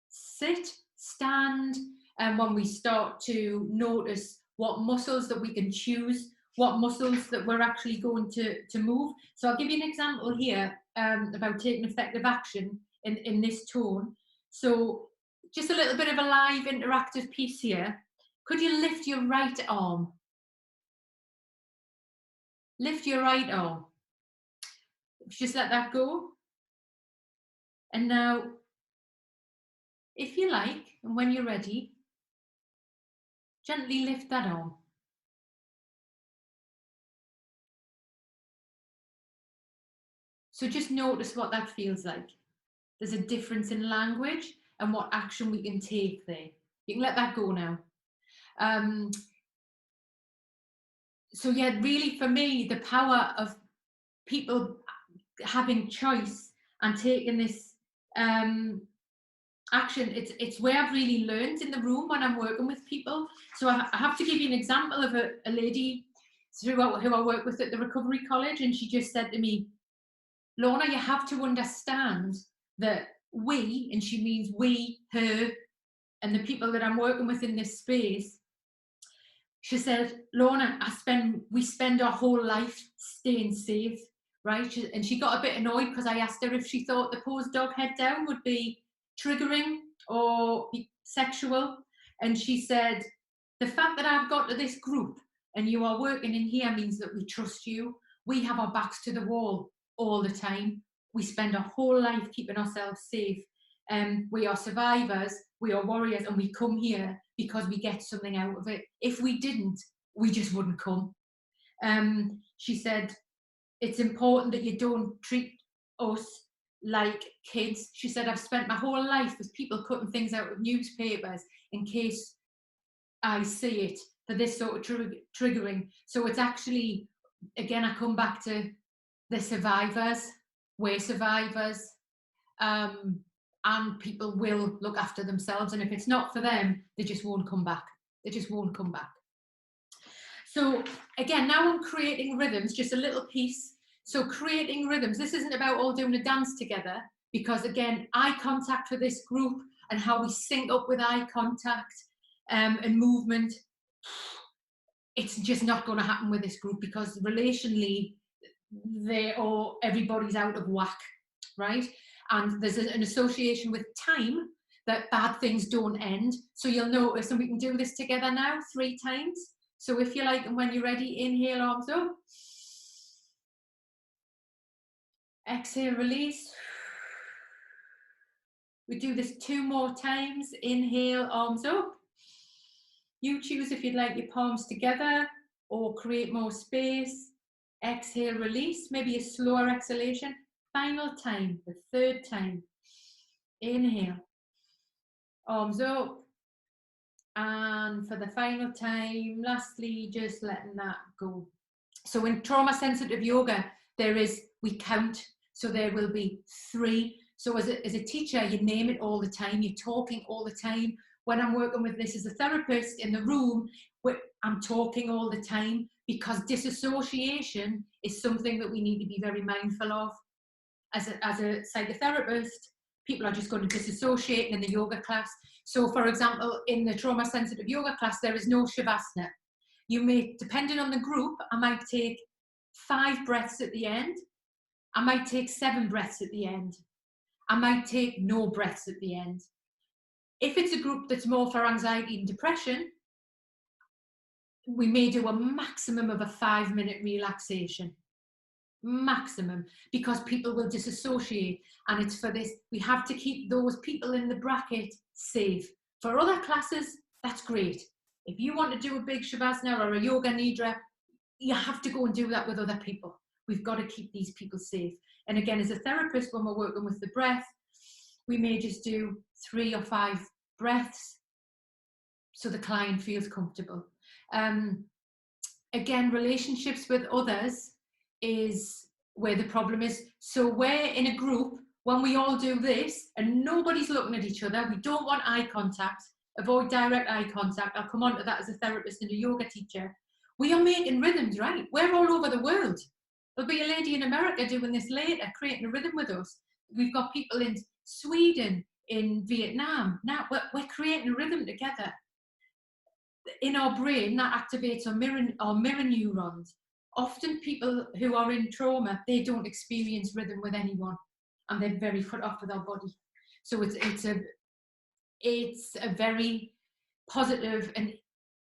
sit, stand, and when we start to notice what muscles that we can choose, what muscles that we're actually going to move. So I'll give you an example here about taking effective action in this tone. So just a little bit of a live interactive piece here. Could you lift your right arm? Lift your right arm. Just let that go. And now, if you like, and when you're ready, gently lift that arm. So just notice what that feels like. There's a difference in language and what action we can take there. You can let that go now. So yeah, really for me, the power of people having choice and taking this action, it's where I've really learned in the room when I'm working with people. So I have to give you an example of a lady who I work with at the Recovery College, and she just said to me, Lorna, you have to understand that we, and she means we, her, and the people that I'm working with in this space, she said, Lorna, we spend our whole life staying safe, right? And she got a bit annoyed because I asked her if she thought the pose dog head down would be triggering or be sexual. And she said, the fact that I've got to this group and you are working in here means that we trust you. We have our backs to the wall all the time. We spend our whole life keeping ourselves safe. We are survivors, we are warriors, and we come here because we get something out of it. If we didn't, we just wouldn't come. She said, it's important that you don't treat us like kids. She said, I've spent my whole life with people cutting things out of newspapers in case I see it, for this sort of triggering. So it's actually, again, I come back to the survivors, we're survivors, and people will look after themselves. And if it's not for them, they just won't come back. They just won't come back. So again, now I'm creating rhythms, just a little piece. So creating rhythms, this isn't about all doing a dance together, because again, eye contact for this group and how we sync up with eye contact and movement, it's just not going to happen with this group, because relationally, everybody's out of whack, right? And there's an association with time that bad things don't end. So you'll notice, and we can do this together now 3 times. So if you like, and when you're ready, inhale, arms up. Exhale, release. We do this 2 more times. Inhale, arms up. You choose if you'd like your palms together or create more space. Exhale, release. Maybe a slower exhalation. Final time, the 3rd time. Inhale. Arms up. And for the final time, lastly, just letting that go. So in trauma sensitive yoga, we count. So there will be 3. So as a teacher, you name it all the time. You're talking all the time. When I'm working with this as a therapist in the room, I'm talking all the time, because disassociation is something that we need to be very mindful of. As a psychotherapist, people are just going to disassociate in the yoga class. So for example, in the trauma sensitive yoga class, there is no shavasana. You may, depending on the group, I might take 5 breaths at the end. I might take 7 breaths at the end. I might take no breaths at the end. If it's a group that's more for anxiety and depression, we may do a maximum of a 5-minute relaxation. Maximum, because people will disassociate, and it's for this, we have to keep those people in the bracket safe. For other classes, that's great. If you want to do a big shavasana or a yoga nidra, you have to go and do that with other people. We've got to keep these people safe. And again, as a therapist, when we're working with the breath, we may just do 3 or 5 breaths so the client feels comfortable. Again, relationships with others is where the problem is. So we're in a group, when we all do this and nobody's looking at each other, we don't want eye contact, avoid direct eye contact. I'll come on to that as a therapist and a yoga teacher. We are making rhythms, right? We're all over the world. There'll be a lady in America doing this later, creating a rhythm with us. We've got people in Sweden, in Vietnam. Now we're creating a rhythm together. In our brain, that activates our mirror neurons. Often people who are in trauma, they don't experience rhythm with anyone, and they're very cut off with our body. So it's a very positive and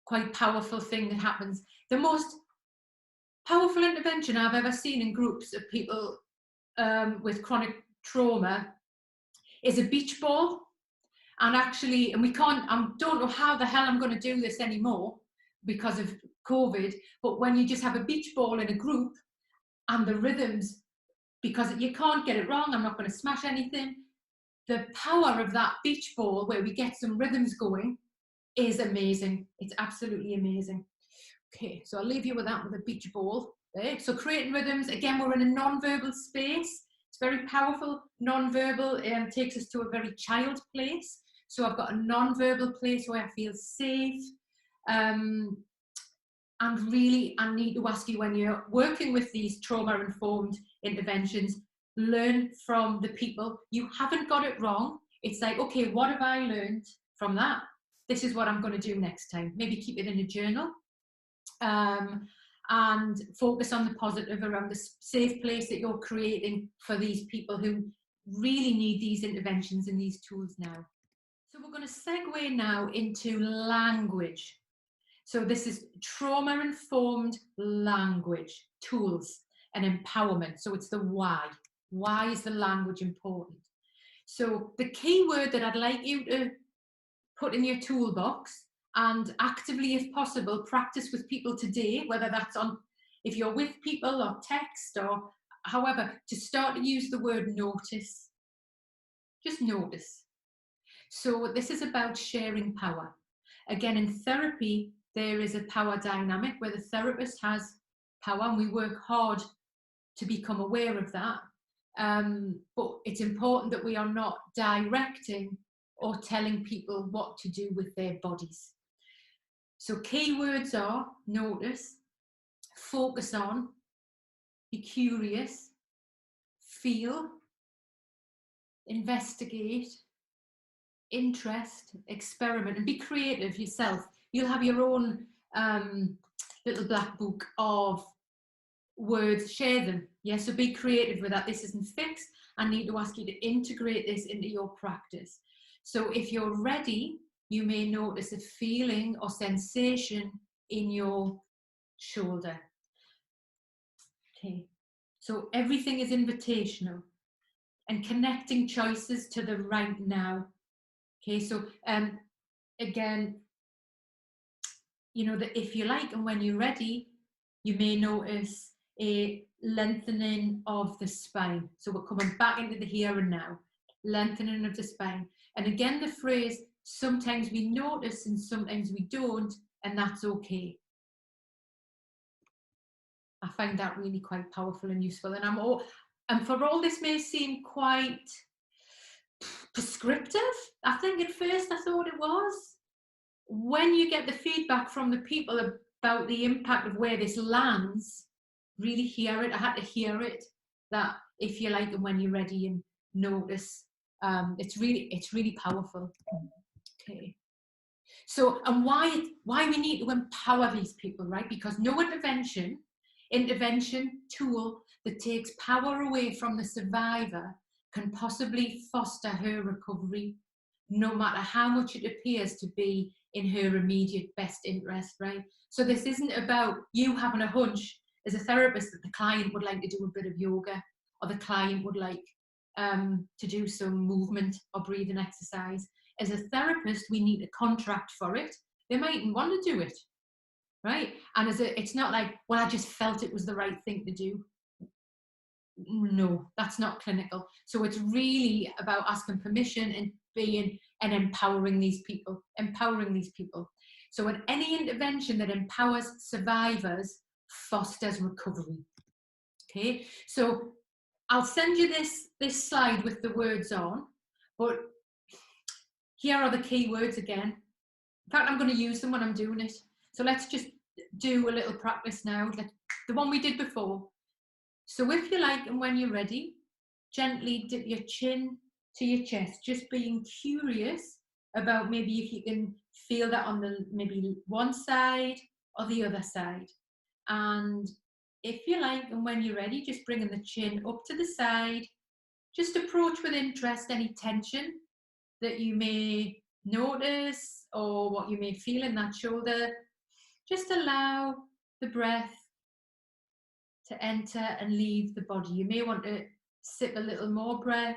quite powerful thing that happens. The most powerful intervention I've ever seen in groups of people with chronic trauma is a beach ball. And actually, and I don't know how the hell I'm going to do this anymore because of COVID, but when you just have a beach ball in a group and the rhythms, because you can't get it wrong, I'm not going to smash anything, the power of that beach ball where we get some rhythms going is amazing. It's absolutely amazing. Okay, so I'll leave you with that, with a beach ball. Okay, so creating rhythms, again, we're in a non-verbal space. It's very powerful. Non-verbal takes us to a very child place. So I've got a non-verbal place where I feel safe. And really, I need to ask you, when you're working with these trauma-informed interventions, learn from the people. You haven't got it wrong. It's like, okay, what have I learned from that? This is what I'm going to do next time. Maybe keep it in a journal. And focus on the positive around the safe place that you're creating for these people who really need these interventions and these tools now. So we're going to segue now into language. So this is trauma-informed language, tools and empowerment. So it's the why. Why is the language important? So the key word that I'd like you to put in your toolbox and actively, if possible, practice with people today, whether that's on, if you're with people or text or however, to start to use the word notice. Just notice. So this is about sharing power. Again, in therapy, there is a power dynamic where the therapist has power, and we work hard to become aware of that. But it's important that we are not directing or telling people what to do with their bodies. So keywords are notice, focus on, be curious, feel, investigate, interest, experiment, and be creative yourself. You'll have your own little black book of words, share them. Yeah, so be creative with that. This isn't fixed. I need to ask you to integrate this into your practice. So if you're ready, you may notice a feeling or sensation in your shoulder. Okay, so everything is invitational and connecting choices to the right now. Okay, so again, you know, that if you like and when you're ready, you may notice a lengthening of the spine. So we're coming back into the here and now, lengthening of the spine. And again, the phrase, sometimes we notice and sometimes we don't, and that's okay. I find that really quite powerful and useful. And for all this may seem quite prescriptive, I think at first I thought it was. When you get the feedback from the people about the impact of where this lands, really hear it. I had to hear it, that if you like and when you're ready and notice, it's really powerful. Okay. So, and why we need to empower these people, right? Because no intervention tool that takes power away from the survivor can possibly foster her recovery, no matter how much it appears to be in her immediate best interest, right? So this isn't about you having a hunch as a therapist that the client would like to do a bit of yoga, or the client would like to do some movement or breathing exercise. As a therapist, we need a contract for it. They mightn't want to do it, right? And it's not like, well, I just felt it was the right thing to do. No, that's not clinical. So it's really about asking permission and being and empowering these people. So at any intervention that empowers survivors fosters recovery. Okay, so I'll send you this slide with the words on, but here are the key words again. In fact, I'm going to use them when I'm doing it. So let's just do a little practice now, the one we did before. So if you like and when you're ready, gently dip your chin to your chest, just being curious about maybe if you can feel that on the maybe one side or the other side. And if you like and when you're ready, just bringing the chin up to the side, just approach with interest any tension that you may notice or what you may feel in that shoulder. Just allow the breath to enter and leave the body. You may want to sip a little more breath.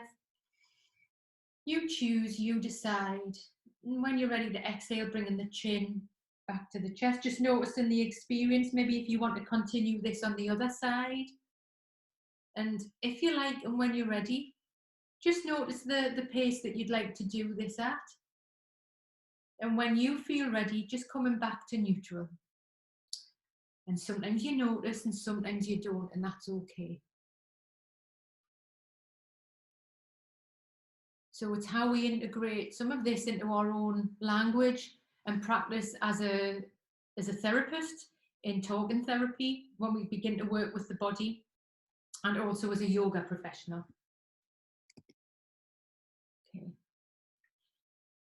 You choose, you decide. And when you're ready to exhale, bringing the chin back to the chest, just noticing the experience. Maybe if you want to continue this on the other side. And if you like and when you're ready, just notice the pace that you'd like to do this at. And when you feel ready, just coming back to neutral. And sometimes you notice and sometimes you don't, and that's okay. So it's how we integrate some of this into our own language and practice as a therapist in talking therapy when we begin to work with the body, and also as a yoga professional. Okay.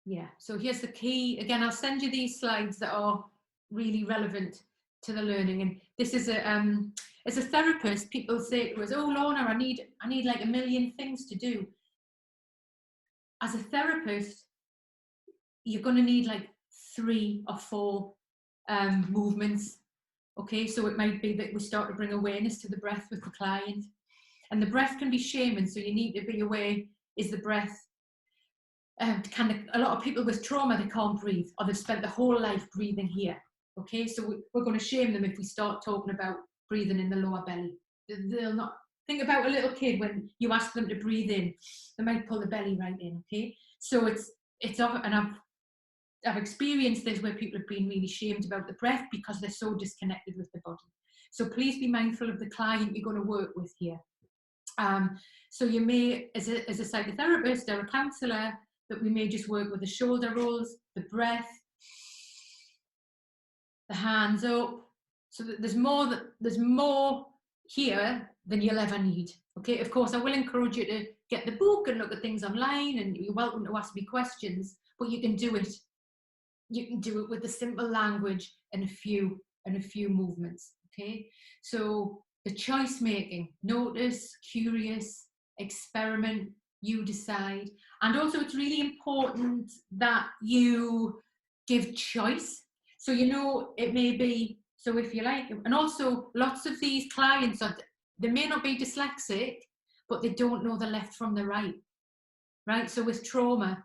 Yeah, so here's the key. Again, I'll send you these slides that are really relevant to the learning. And this is as a therapist, people say to us, oh, Lorna, I need like a million things to do. As a therapist, you're going to need like 3 or 4 movements. Okay, so it might be that we start to bring awareness to the breath with the client. And the breath can be shaming, so you need to be aware, is the breath, a lot of people with trauma, they can't breathe, or they've spent their whole life breathing here. Okay, so we're going to shame them if we start talking about breathing in the lower belly. They'll not think about a little kid when you ask them to breathe in, they might pull the belly right in, okay? So it's often, and I've experienced this where people have been really shamed about the breath because they're so disconnected with the body. So please be mindful of the client you're going to work with here. So you may, as a psychotherapist or a counsellor, that we may just work with the shoulder rolls, the breath, the hands up, so that there's more here than you'll ever need. Okay, of course, I will encourage you to get the book and look at things online, and you're welcome to ask me questions, but you can do it. You can do it with the simple language and a few movements. Okay, so the choice making, notice, curious, experiment, you decide. And also it's really important that you give choice. So, you know, it may be, so if you like, and also lots of these clients they may not be dyslexic, but they don't know the left from the right, right? So with trauma,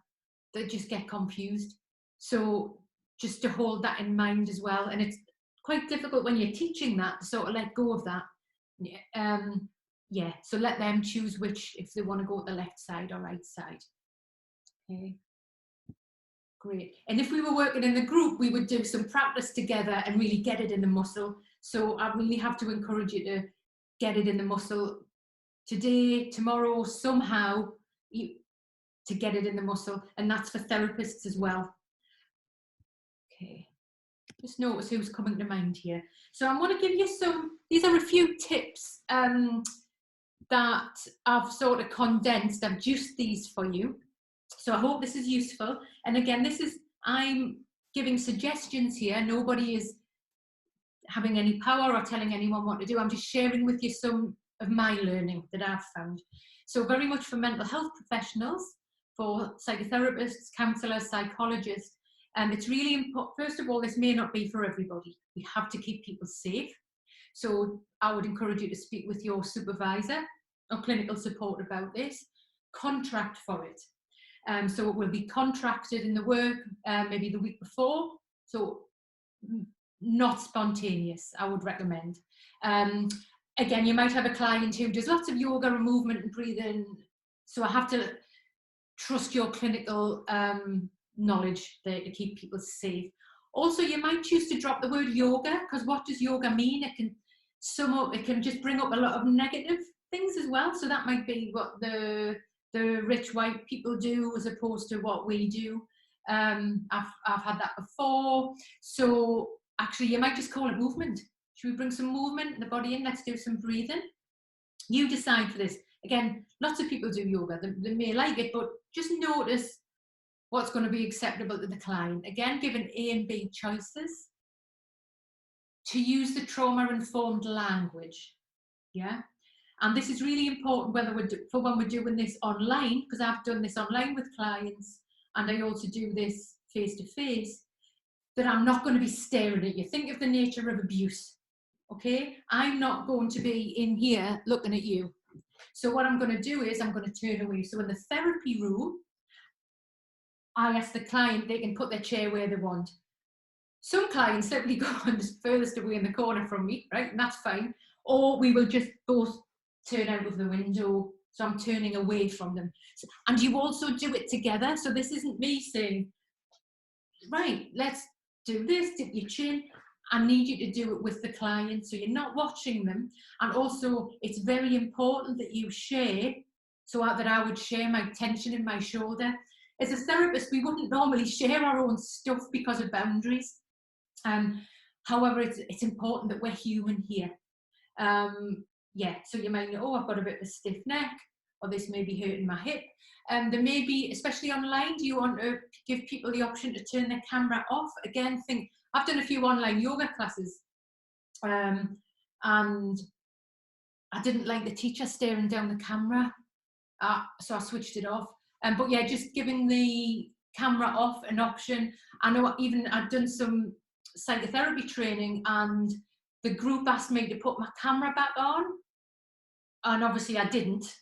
they just get confused. So just to hold that in mind as well. And it's quite difficult when you're teaching that to sort of let go of that. Yeah, so let them choose which, if they want to go to the left side or right side. Okay, great. And if we were working in the group, we would do some practice together and really get it in the muscle. So I really have to encourage you to get it in the muscle today, tomorrow, somehow, to get it in the muscle. And that's for therapists as well. Okay, just notice who's coming to mind here. So I'm going to give you these are a few tips that I've sort of condensed. I've juiced these for you. So I hope this is useful. And again, I'm giving suggestions here. Nobody is having any power or telling anyone what to do. I'm just sharing with you some of my learning that I've found. So very much for mental health professionals, for psychotherapists, counsellors, psychologists. It's really important. First of all, this may not be for everybody. We have to keep people safe. So I would encourage you to speak with your supervisor or clinical support about this. Contract for it. So it will be contracted in the work maybe the week before. So not spontaneous, I would recommend. Again, you might have a client who does lots of yoga and movement and breathing. So I have to trust your clinical knowledge there to keep people safe. Also, you might choose to drop the word yoga, because what does yoga mean? It can sum up, it can just bring up a lot of negative things as well. So that might be what the rich white people do as opposed to what we do. I've had that before. So actually, you might just call it movement. Should we bring some movement in the body in? Let's do some breathing. You decide for this. Again, lots of people do yoga. They may like it, but just notice what's going to be acceptable to the client. Again, given A and B choices. To use the trauma-informed language. Yeah. And this is really important whether when we're doing this online, because I've done this online with clients, and I also do this face-to-face, that I'm not going to be staring at you. Think of the nature of abuse, okay? I'm not going to be in here looking at you. So what I'm going to do is I'm going to turn away. So in the therapy room, I ask the client, they can put their chair where they want. Some clients simply go on the furthest away in the corner from me, right? And that's fine. Or we will just both turn out of the window. So I'm turning away from them. And you also do it together. So this isn't me saying, right, let's do this, dip your chin. I need you to do it with the client. So you're not watching them. And also it's very important that you share, so that I would share my tension in my shoulder. As a therapist, we wouldn't normally share our own stuff because of boundaries. However, it's important that we're human here. Yeah, so you might know, oh, I've got a bit of a stiff neck, or this may be hurting my hip. There may be, especially online, do you want to give people the option to turn their camera off? Again, I've done a few online yoga classes, and I didn't like the teacher staring down the camera, so I switched it off. But yeah, just giving the camera off an option. I know even I'd done some psychotherapy training, and the group asked me to put my camera back on, and obviously I didn't.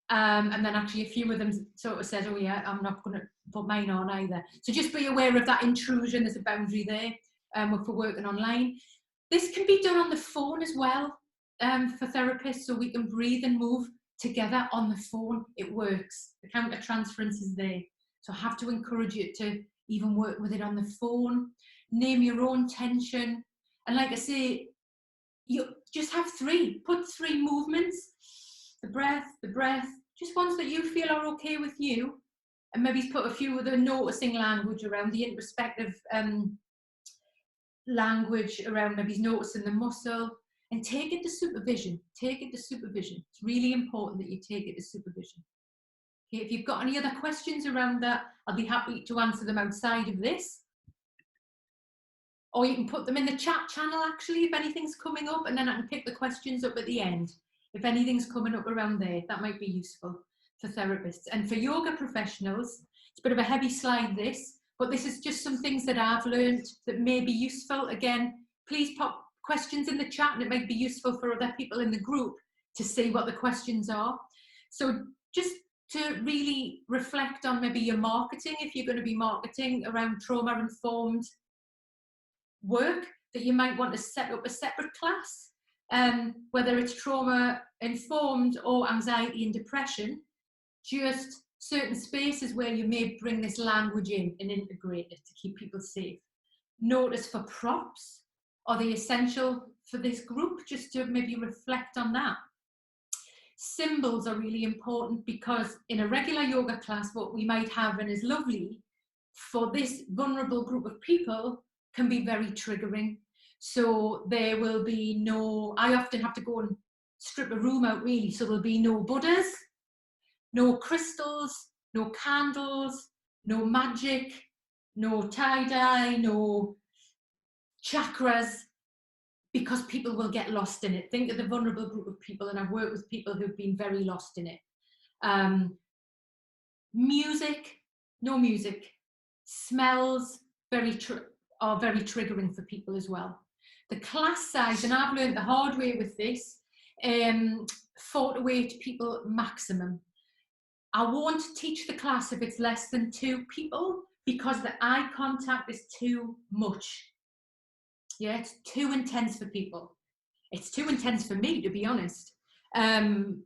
And then actually a few of them sort of said, oh yeah, I'm not going to put mine on either. So just be aware of that intrusion. There's a boundary there for working online. This can be done on the phone as well. for therapists, so we can breathe and move together on the phone. It works. The counter-transference is there. So I have to encourage you to even work with it on the phone. Name your own tension. And like I say, you just have 3. Put 3 movements. The breath, just ones that you feel are okay with you. And maybe put a few of the noticing language around the introspective language around, maybe noticing the muscle, and take it to supervision. Take it to supervision. It's really important that you take it to supervision. Okay, if you've got any other questions around that, I'll be happy to answer them outside of this. Or you can put them in the chat channel, actually, if anything's coming up, and then I can pick the questions up at the end. If anything's coming up around there, that might be useful for therapists. And for yoga professionals, it's a bit of a heavy slide, this, but this is just some things that I've learned that may be useful. Again, please pop questions in the chat, and it might be useful for other people in the group to see what the questions are. So just to really reflect on maybe your marketing, if you're going to be marketing around trauma-informed work, that you might want to set up a separate class, whether it's trauma-informed or anxiety and depression, just certain spaces where you may bring this language in and integrate it to keep people safe. Notice for props, are they essential for this group? Just to maybe reflect on that. Symbols are really important, because in a regular yoga class, what we might have, and is lovely for this vulnerable group of people, can be very triggering. So there will be no, I often have to go and strip a room out really, so there'll be no Buddhas, no crystals, no candles, no magic, no tie-dye, no chakras, because people will get lost in it. Think of the vulnerable group of people, and I've worked with people who've been very lost in it. Music, no music. Smells are very triggering for people as well. The class size, and I've learned the hard way with this, 4 to 8 people maximum. I won't teach the class if it's less than 2 people, because the eye contact is too much. Yeah, it's too intense for people. It's too intense for me, to be honest. And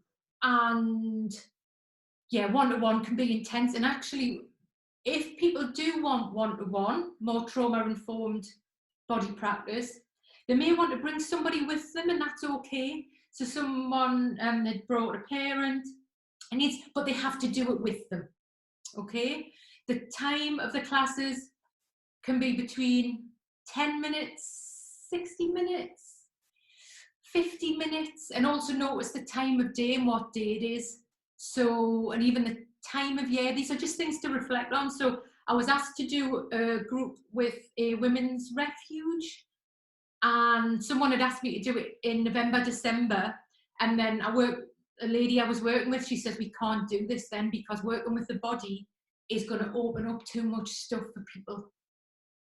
yeah, one-to-one can be intense. And actually, if people do want one-to-one, more trauma-informed body practice, they may want to bring somebody with them, and that's okay. So someone had brought a parent, but they have to do it with them. Okay? The time of the classes can be between 10 minutes, 60 minutes, 50 minutes, and also notice the time of day and what day it is. So, and even the time of year, these are just things to reflect on. So I was asked to do a group with a women's refuge, and someone had asked me to do it in November, December, and then a lady I was working with, she says, we can't do this then, because working with the body is going to open up too much stuff for people.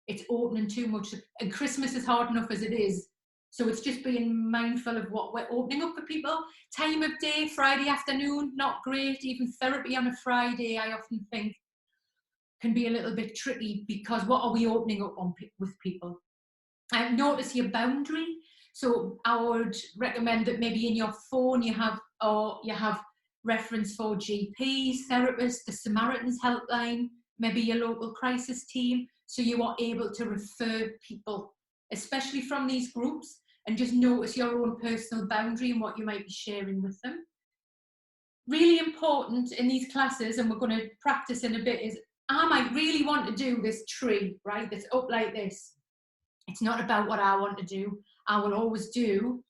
It's opening too much, and Christmas is hard enough as it is. So it's just being mindful of what we're opening up for people. Time of day, Friday afternoon, not great. Even therapy on a Friday, I often think, can be a little bit tricky, because what are we opening up on with people? Notice your boundary. So I would recommend that maybe in your phone you have reference for GPs, therapists, the Samaritan's helpline, maybe your local crisis team, so you are able to refer people, especially from these groups, and just notice your own personal boundary and what you might be sharing with them. Really important in these classes, and we're going to practice in a bit, is I might really want to do this tree, right, that's up like this. It's not about what I want to do. I will always do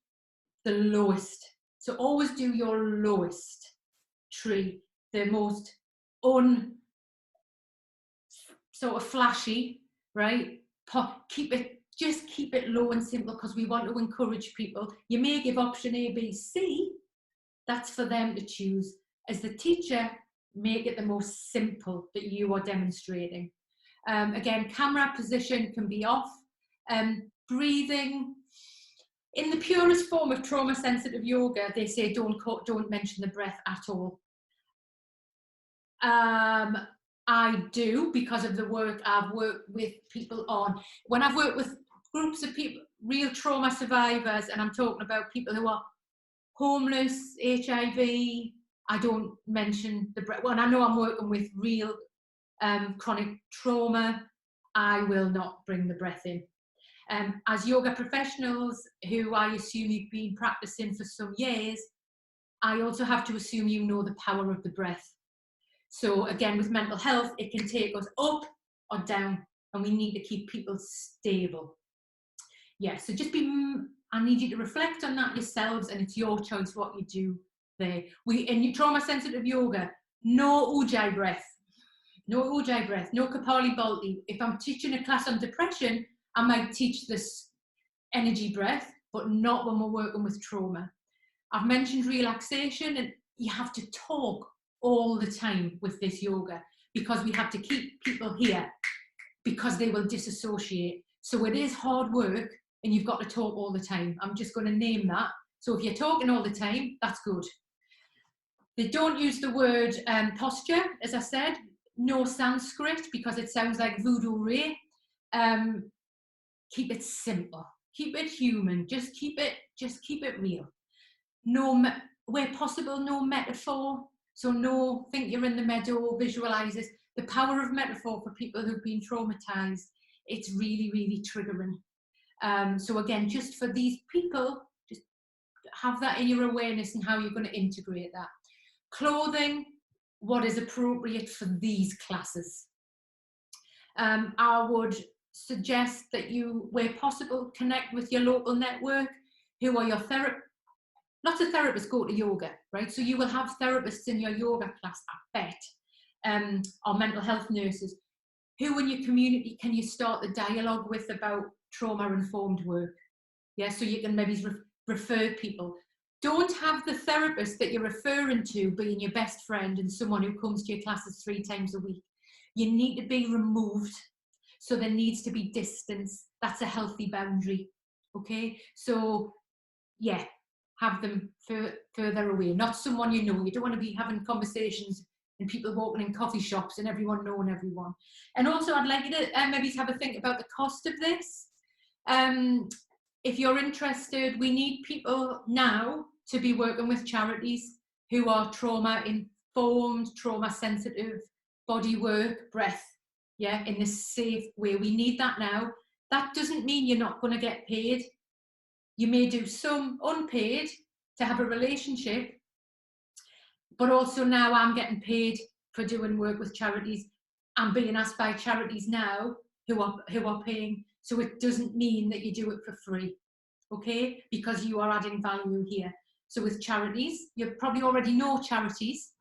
the lowest. So always do your lowest tree, the most sort of flashy, right? Just keep it low and simple, because we want to encourage people. You may give option A, B, C. That's for them to choose. As the teacher, make it the most simple that you are demonstrating. Again, camera position can be off. Breathing. In the purest form of trauma-sensitive yoga, they say don't mention the breath at all. I do, because of the work I've worked with people on. When I've worked with groups of people, real trauma survivors, and I'm talking about people who are homeless, HIV, I don't mention the breath. Well, I know I'm working with real chronic trauma, I will not bring the breath in. As yoga professionals, who I assume you've been practicing for some years, I also have to assume you know the power of the breath. So again, with mental health, it can take us up or down, and we need to keep people stable. Yeah, so just I need you to reflect on that yourselves, and it's your choice what you do there. In trauma sensitive yoga, no ujjayi breath, no ujjayi breath, no kapali bhalti. If I'm teaching a class on depression, I might teach this energy breath, but not when we're working with trauma. I've mentioned relaxation, and you have to talk all the time with this yoga, because we have to keep people here, because they will disassociate. So it is hard work, and you've got to talk all the time. I'm just going to name that. So if you're talking all the time, that's good. They don't use the word posture, as I said. No Sanskrit, because it sounds like voodoo ray. Keep it simple. Keep it human. Just keep it real. No, where possible, no metaphor. So no, think you're in the meadow, visualize this. The power of metaphor for people who've been traumatized, it's really, really triggering. So again, just for these people, just have that in your awareness and how you're going to integrate that. Clothing, what is appropriate for these classes. I would suggest that you, where possible, connect with your local network. Who are your therapists? Lots of therapists go to yoga, right? So you will have therapists in your yoga class, I bet, or mental health nurses. Who in your community can you start the dialogue with about trauma-informed work? Yeah, so you can maybe refer people. Don't have the therapist that you're referring to being your best friend and someone who comes to your classes 3 times a week. You need to be removed. So there needs to be distance. That's a healthy boundary. Okay, so yeah, have them further away, not someone you know. You don't want to be having conversations and people walking in coffee shops and everyone knowing everyone. And also, I'd like you to maybe have a think about the cost of this. If you're interested, we need people now to be working with charities who are trauma-informed, trauma-sensitive, body work, breath, yeah, in this safe way. We need that now. That doesn't mean you're not going to get paid. You may do some unpaid to have a relationship, but also now I'm getting paid for doing work with charities. I'm being asked by charities now who are paying. So it doesn't mean that you do it for free, okay? Because you are adding value here. So with charities, you probably already know charities.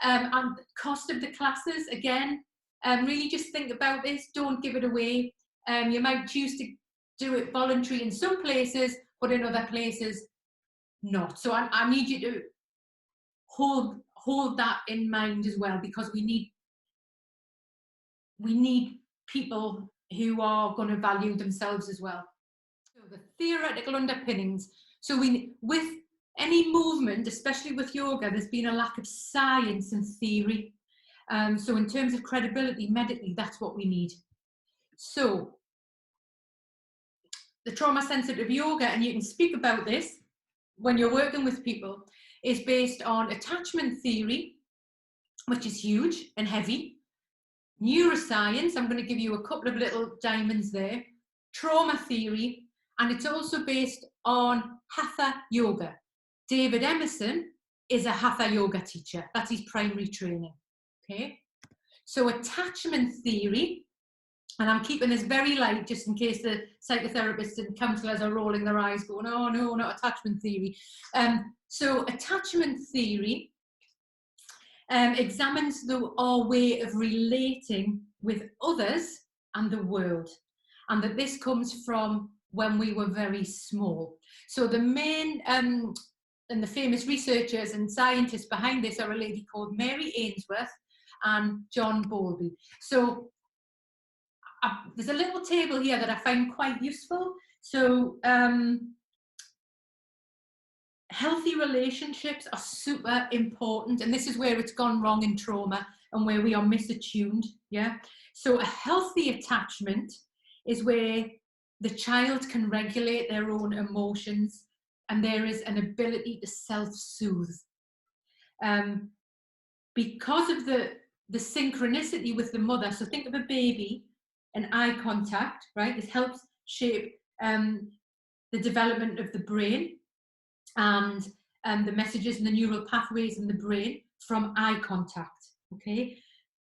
And cost of the classes, again, really just think about this. Don't give it away. You might choose to do it voluntary in some places, but in other places, not. So I need you to hold that in mind as well, because we need people who are going to value themselves as well. So the theoretical underpinnings. So with any movement, especially with yoga, there's been a lack of science and theory. So in terms of credibility medically, that's what we need. So the trauma-sensitive yoga, and you can speak about this when you're working with people, is based on attachment theory, which is huge and heavy. Neuroscience, I'm going to give you a couple of little diamonds there. Trauma theory, and it's also based on Hatha yoga. David Emerson is a Hatha yoga teacher. That's his primary training. Okay, so attachment theory, and I'm keeping this very light just in case the psychotherapists and counsellors are rolling their eyes going, oh no, not attachment theory. So attachment theory examines our way of relating with others and the world, and that this comes from when we were very small. So the main and the famous researchers and scientists behind this are a lady called Mary Ainsworth and John Bowlby. So there's a little table here that I find quite useful. So healthy relationships are super important, and this is where it's gone wrong in trauma and where we are misattuned. Yeah, so a healthy attachment is where the child can regulate their own emotions and there is an ability to self-soothe. Because of the synchronicity with the mother, so think of a baby and eye contact, right? This helps shape the development of the brain and the messages and the neural pathways in the brain from eye contact, okay?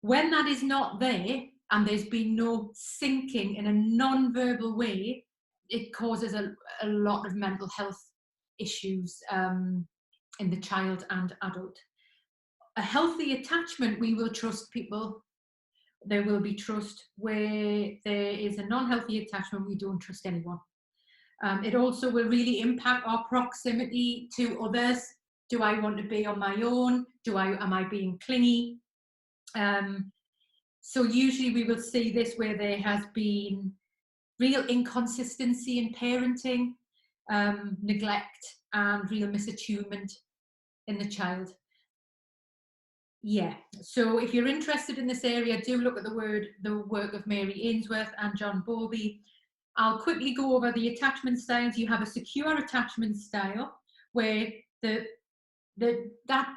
When that is not there and there's been no syncing in a non-verbal way, it causes a lot of mental health issues in the child and adult. A healthy attachment, we will trust people. There will be trust. Where there is a non-healthy attachment, we don't trust anyone. It also will really impact our proximity to others. Do I want to be on my own? Am I being clingy? So usually we will see this where there has been real inconsistency in parenting, neglect, and real misattunement in the child. Yeah, so if you're interested in this area, do look at the work of Mary Ainsworth and John Bowlby. I'll quickly go over the attachment styles. You have a secure attachment style where that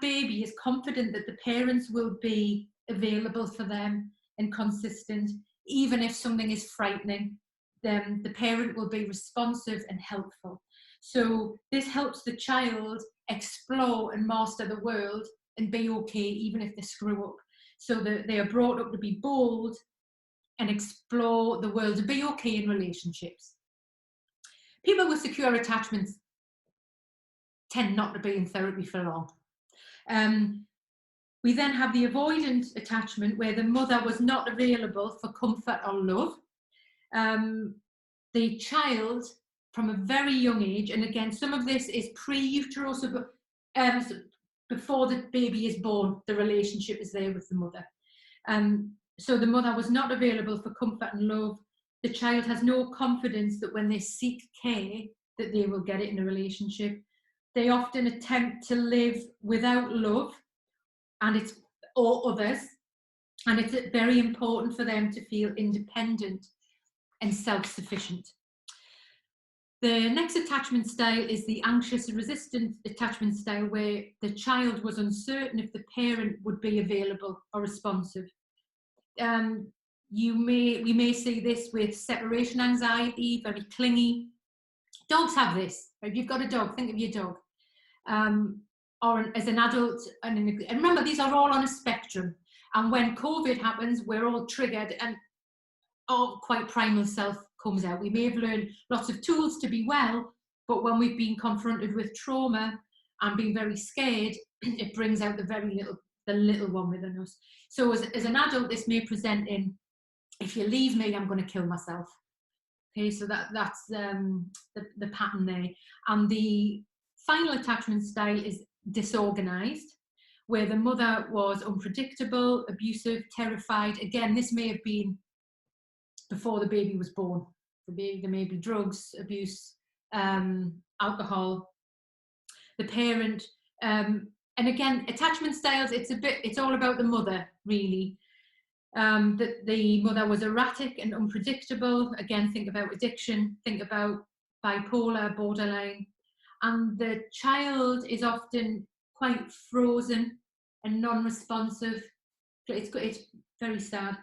baby is confident that the parents will be available for them and consistent, even if something is frightening. Then the parent will be responsive and helpful. So this helps the child explore and master the world and be okay even if they screw up. So they are brought up to be bold and explore the world, to be okay in relationships. People with secure attachments tend not to be in therapy for long. We then have the avoidant attachment where the mother was not available for comfort or love. The child from a very young age, and again, some of this is pre-utero, so before the baby is born, the relationship is there with the mother. So the mother was not available for comfort and love. The child has no confidence that when they seek care, that they will get it in a relationship. They often attempt to live without love or others, and it's very important for them to feel independent and self-sufficient. The next attachment style is the anxious resistant attachment style, where the child was uncertain if the parent would be available or responsive. We may see this with separation anxiety, very clingy. Dogs have this. If you've got a dog, think of your dog. Or as an adult, and remember, these are all on a spectrum. And when COVID happens, we're all triggered and quite primal self comes out. We may have learned lots of tools to be well, but when we've been confronted with trauma and being very scared, it brings out the little one within us. So as an adult, this may present in, if you leave me, I'm going to kill myself. Okay, so that's the pattern there. And the final attachment style is disorganized, where the mother was unpredictable, abusive, terrified. Again, this may have been before the baby was born. There may be drugs, abuse, alcohol. The parent, and again, attachment styles, it's all about the mother, really. That the mother was erratic and unpredictable. Again, think about addiction, think about bipolar, borderline. And the child is often quite frozen and non-responsive. It's very sad.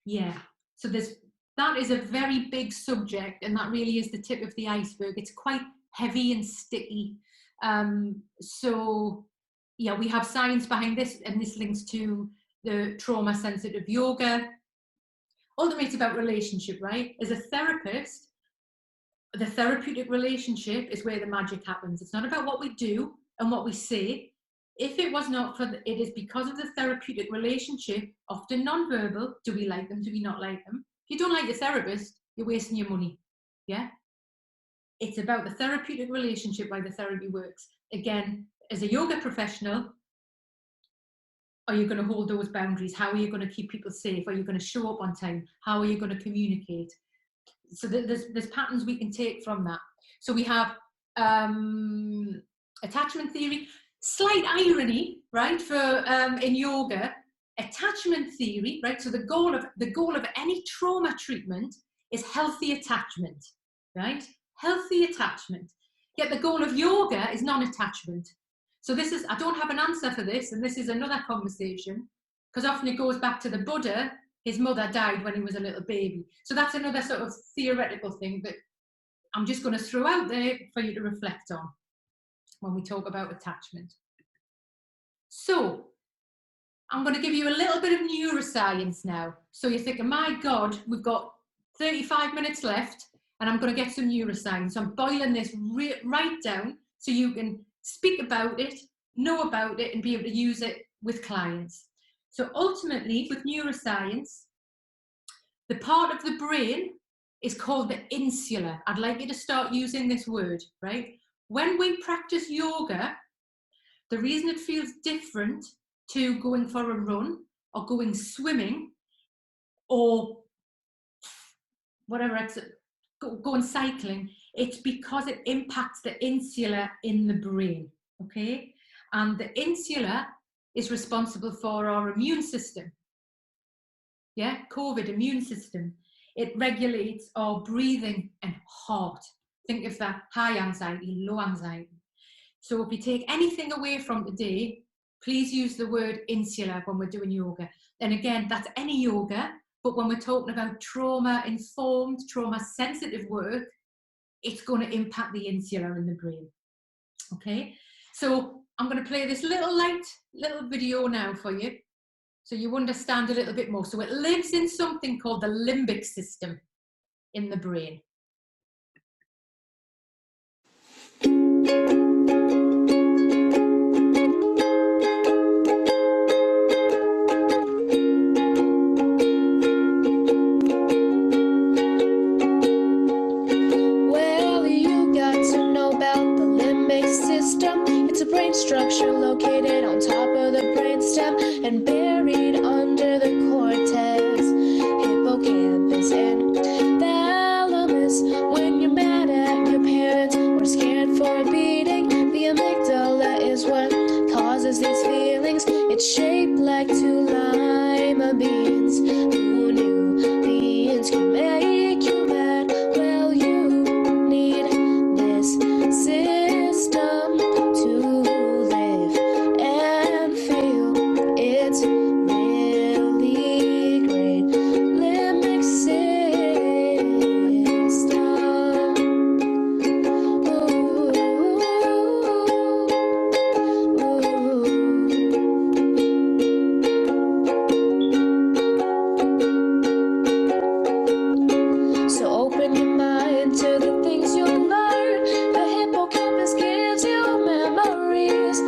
Yeah, so that is a very big subject, and that really is the tip of the iceberg. It's quite heavy and sticky. So yeah, we have science behind this, and this links to the trauma-sensitive yoga. Ultimately, it's about relationship, right? As a therapist, the therapeutic relationship is where the magic happens. It's not about what we do and what we say. If it was not for it is because of the therapeutic relationship, often non-verbal. Do we like them? Do we not like them? If you don't like your therapist, you're wasting your money. Yeah? It's about the therapeutic relationship, why the therapy works. Again, as a yoga professional, are you going to hold those boundaries? How are you going to keep people safe? Are you going to show up on time? How are you going to communicate? So there's patterns we can take from that. So we have attachment theory. Slight irony, right? For in yoga, attachment theory, right? So the goal of any trauma treatment is healthy attachment, right? healthy attachment. Yet the goal of yoga is non-attachment. So this is, I don't have an answer for this, and this is another conversation, because often it goes back to the Buddha. His mother died when he was a little baby. So that's another sort of theoretical thing that I'm just going to throw out there for you to reflect on when we talk about attachment. So I'm going to give you a little bit of neuroscience now. So you're thinking, my God, we've got 35 minutes left and I'm going to get some neuroscience. So I'm boiling this right down so you can speak about it, know about it, and be able to use it with clients. So ultimately, with neuroscience, the part of the brain is called the insula. I'd like you to start using this word, right? When we practice yoga, the reason it feels different to going for a run or going swimming or whatever, going cycling, it's because it impacts the insula in the brain, okay? And the insula is responsible for our immune system. Yeah, COVID, immune system. It regulates our breathing and heart. Think of that, high anxiety, low anxiety. So if you take anything away from today, please use the word insula when we're doing yoga. And again, that's any yoga, but when we're talking about trauma-informed, trauma-sensitive work, it's going to impact the insula in the brain. Okay, so I'm going to play this little video now for you, so you understand a little bit more. So it lives in something called the limbic system in the brain. Well, you got to know about the limbic system. It's a brain structure located on top of the brainstem and buried under the cortex, hippocampus, and thalamus. When you're mad at your parents or scared for a beating, the amygdala is what causes these feelings. It's shaped like two lima beans. Who knew beans could make you mad? Well, you need this system to live and feel. It's really great. Limbic system. Ooh, So open your mind to the things you'll learn. The hippocampus gives you memories,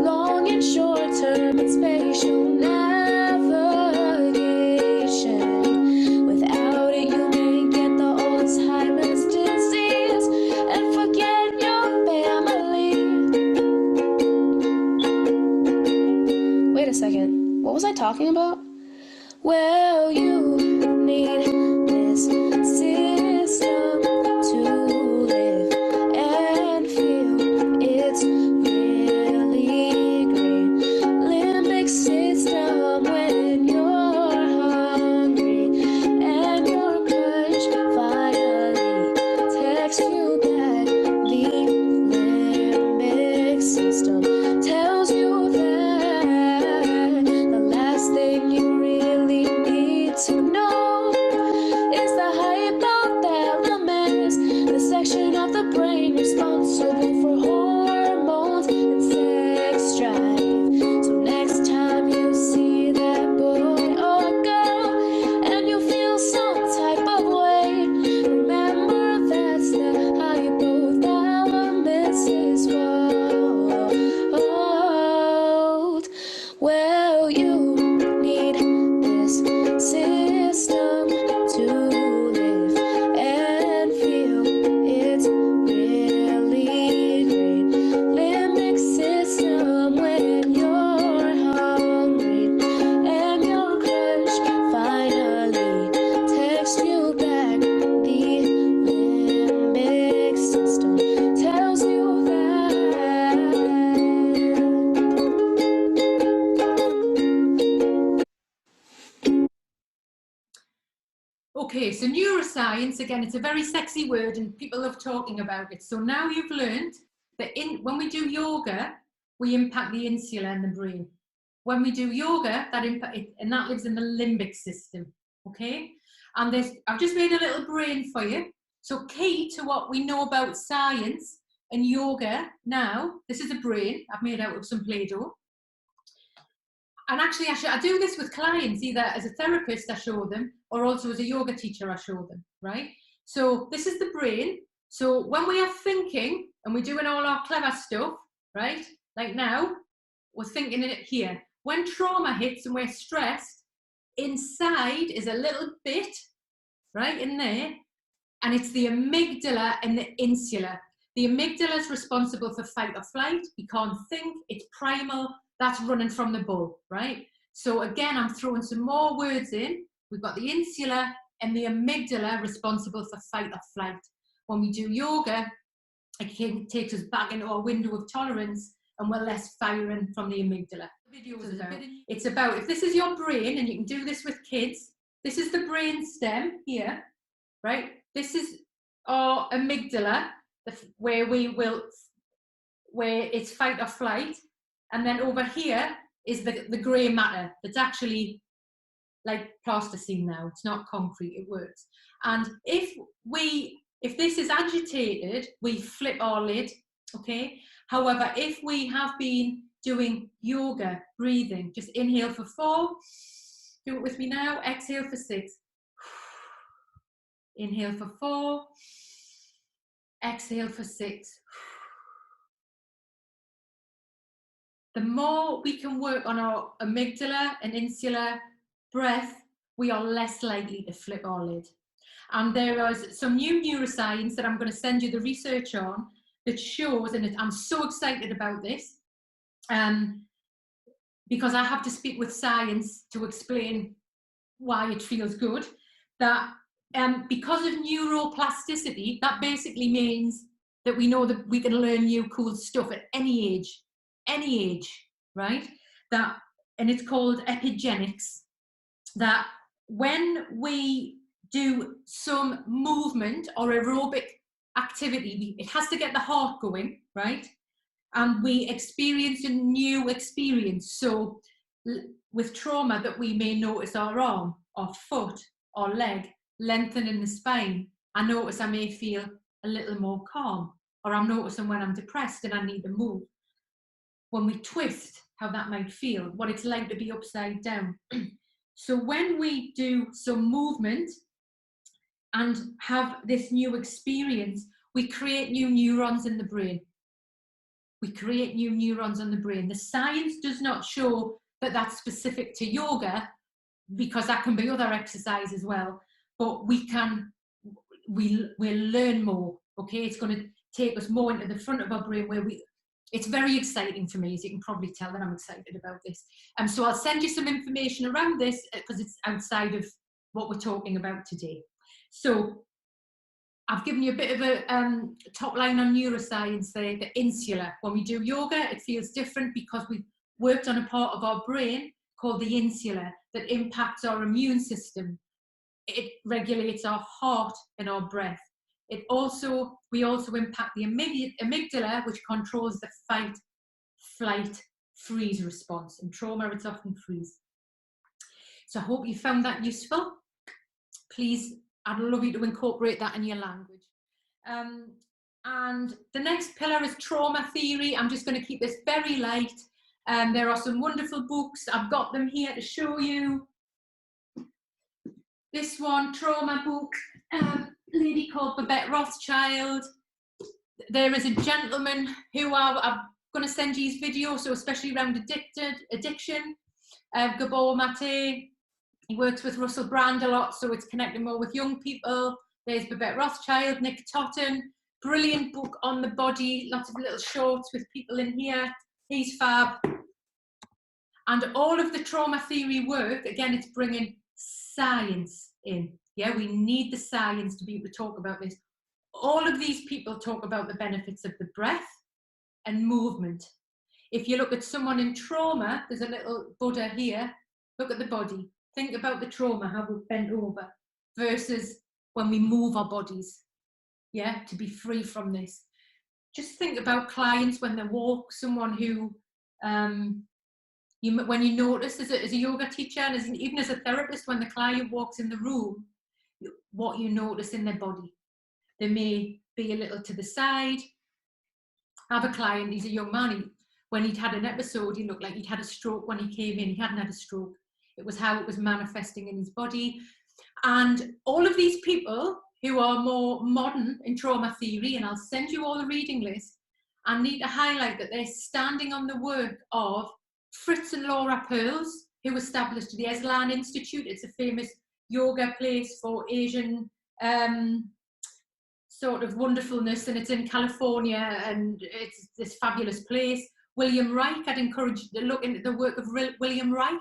long and short term and spatial navigation. Without it, you may get the Alzheimer's disease and forget your family. Wait a second, what was I talking about? Well, you need this system to live and feel. It's really great. Limbic system when you're hungry and your crush finally texts you back. The limbic system tells you that the last thing you really need Okay, so neuroscience, again, it's a very sexy word and people love talking about it. So now you've learned that when we do yoga, we impact the insula in the brain. When we do yoga, that lives in the limbic system, okay? And I've just made a little brain for you. So key to what we know about science and yoga now, this is a brain I've made out of some Play-Doh. And actually, I do this with clients, either as a therapist, I show them, or also as a yoga teacher, I show them, right? So this is the brain. So when we are thinking and we're doing all our clever stuff, right? Like now, we're thinking it here. When trauma hits and we're stressed, inside is a little bit, right, in there, and it's the amygdala and the insula. The amygdala is responsible for fight or flight. We can't think, it's primal. That's running from the bull, right? So again, I'm throwing some more words in. We've got the insula and the amygdala responsible for fight or flight. When we do yoga, it takes us back into our window of tolerance and we're less firing from the amygdala. It's about, if this is your brain, and you can do this with kids, this is the brain stem here, right? This is our amygdala, where it's fight or flight. And then over here is the grey matter that's actually like plasticine now. It's not concrete, it works. And if this is agitated, we flip our lid, okay? However, if we have been doing yoga, breathing, just inhale for 4, do it with me now, exhale for 6. Inhale for 4, exhale for 6. The more we can work on our amygdala and insular breath, we are less likely to flip our lid. And there is some new neuroscience that I'm going to send you the research on that shows, and I'm so excited about this, because I have to speak with science to explain why it feels good, that because of neuroplasticity, that basically means that we know that we can learn new cool stuff at any age, right? And it's called epigenetics, that when we do some movement or aerobic activity, it has to get the heart going, right? And we experience a new experience. So with trauma, that we may notice our arm, our foot, our leg lengthen in the spine. I notice I may feel a little more calm, or I'm noticing when I'm depressed and I need to move. When we twist, how that might feel, what it's like to be upside down. So when we do some movement and have this new experience, we create new neurons in the brain. We create new neurons in the brain. The science does not show that that's specific to yoga, because that can be other exercise as well. But we'll learn more, okay? It's going to take us more into the front of our brain, where it's very exciting for me, as you can probably tell that I'm excited about this. So I'll send you some information around this, because it's outside of what we're talking about today. So I've given you a bit of a top line on neuroscience there, the insula. When we do yoga, it feels different because we've worked on a part of our brain called the insula that impacts our immune system. It regulates our heart and our breath. We also impact the amygdala, which controls the fight, flight, freeze response. In trauma, it's often freeze. So I hope you found that useful. Please, I'd love you to incorporate that in your language. And the next pillar is trauma theory. I'm just going to keep this very light. There are some wonderful books. I've got them here to show you. This one, trauma book, lady called Babette Rothschild. There is a gentleman who I'm going to send you his video, so especially around addiction, Gabor Mate. He works with Russell Brand a lot, so it's connecting more with young people. There's Babette Rothschild, Nick Totten, brilliant book on the body, lots of little shorts with people in here. He's fab. And all of the trauma theory work, again, it's bringing science in. Yeah, we need the science to be able to talk about this. All of these people talk about the benefits of the breath and movement. If you look at someone in trauma, there's a little Buddha here. Look at the body. Think about the trauma, how we've bent over. versus when we move our bodies, yeah, to be free from this. Just think about clients when they walk, someone who, when you notice as a yoga teacher and even as a therapist, when the client walks in the room, what you notice in their body. They may be a little to the side. I have a client, he's a young man, when he'd had an episode, he looked like he'd had a stroke when he came in. He hadn't had a stroke. It was how it was manifesting in his body. And all of these people who are more modern in trauma theory, and I'll send you all the reading list, I need to highlight that they're standing on the work of Fritz and Laura Pearls, who established the Esalen Institute. It's a famous yoga place for Asian sort of wonderfulness, and it's in California, and it's this fabulous place. William Reich, I'd encourage you to look into the work of William Reich,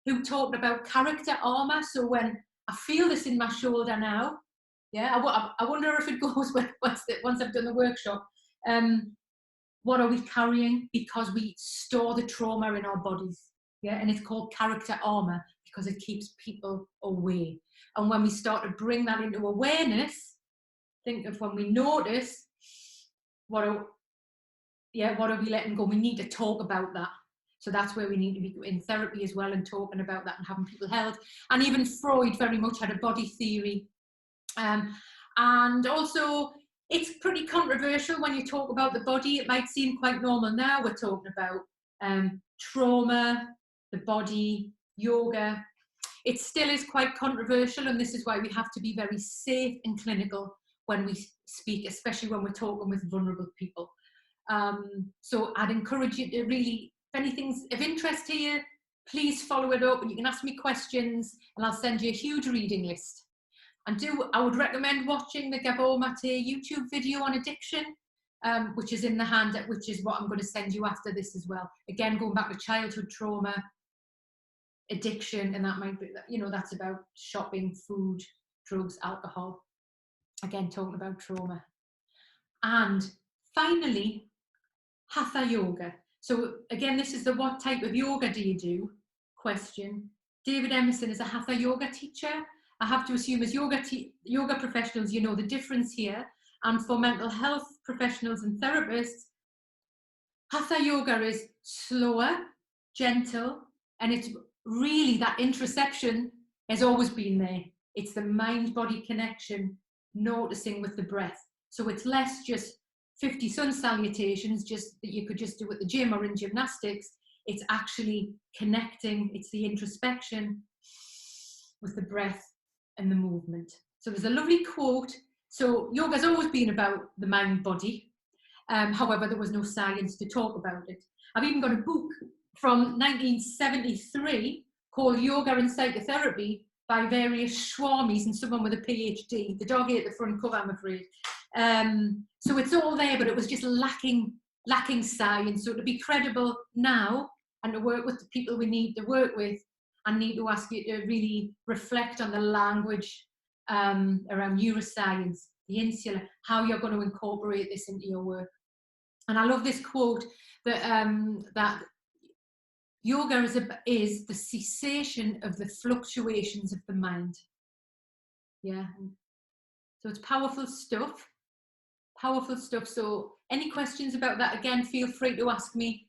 who talked about character armor. So when I feel this in my shoulder now, yeah, I wonder if it goes once I've done the workshop. What are we carrying? Because we store the trauma in our bodies, yeah, and it's called character armor because it keeps people away. And when we start to bring that into awareness, think of when we notice, what are we letting go? We need to talk about that. So that's where we need to be in therapy as well, and talking about that and having people held. And even Freud very much had a body theory. And also, it's pretty controversial when you talk about the body. It might seem quite normal now. We're talking about trauma, the body, yoga. It still is quite controversial, and this is why we have to be very safe and clinical when we speak, especially when we're talking with vulnerable people. So I'd encourage you to really, if anything's of interest to you, please follow it up, and you can ask me questions, and I'll send you a huge reading list. And I would recommend watching the Gabor Mate YouTube video on addiction, which is in the handout, which is what I'm going to send you after this as well. Again, going back to childhood trauma, addiction, and that might be, that's about shopping, food, drugs, alcohol. Again, talking about trauma. And finally, Hatha yoga. So again, this is the what type of yoga do you do question. David Emerson is a Hatha yoga teacher. I have to assume as yoga professionals, you know the difference here. And for mental health professionals and therapists, Hatha yoga is slower, gentle, and it's really that introspection has always been there. It's the mind-body connection, noticing with the breath. So it's less just 50 sun salutations, just that you could just do at the gym or in gymnastics. It's actually connecting. It's the introspection with the breath and the movement. So there's a lovely quote. So yoga's always been about the mind-body. However, there was no science to talk about it. I've even got a book from 1973 called Yoga and Psychotherapy by various Swamis and someone with a PhD. The dog ate the front cover, I'm afraid. So it's all there, but it was just lacking science. So to be credible now and to work with the people we need to work with, I need to ask you to really reflect on the language around neuroscience, the insula, how you're going to incorporate this into your work. And I love this quote that yoga is the cessation of the fluctuations of the mind. Yeah. So it's powerful stuff. Powerful stuff. So any questions about that, again, feel free to ask me.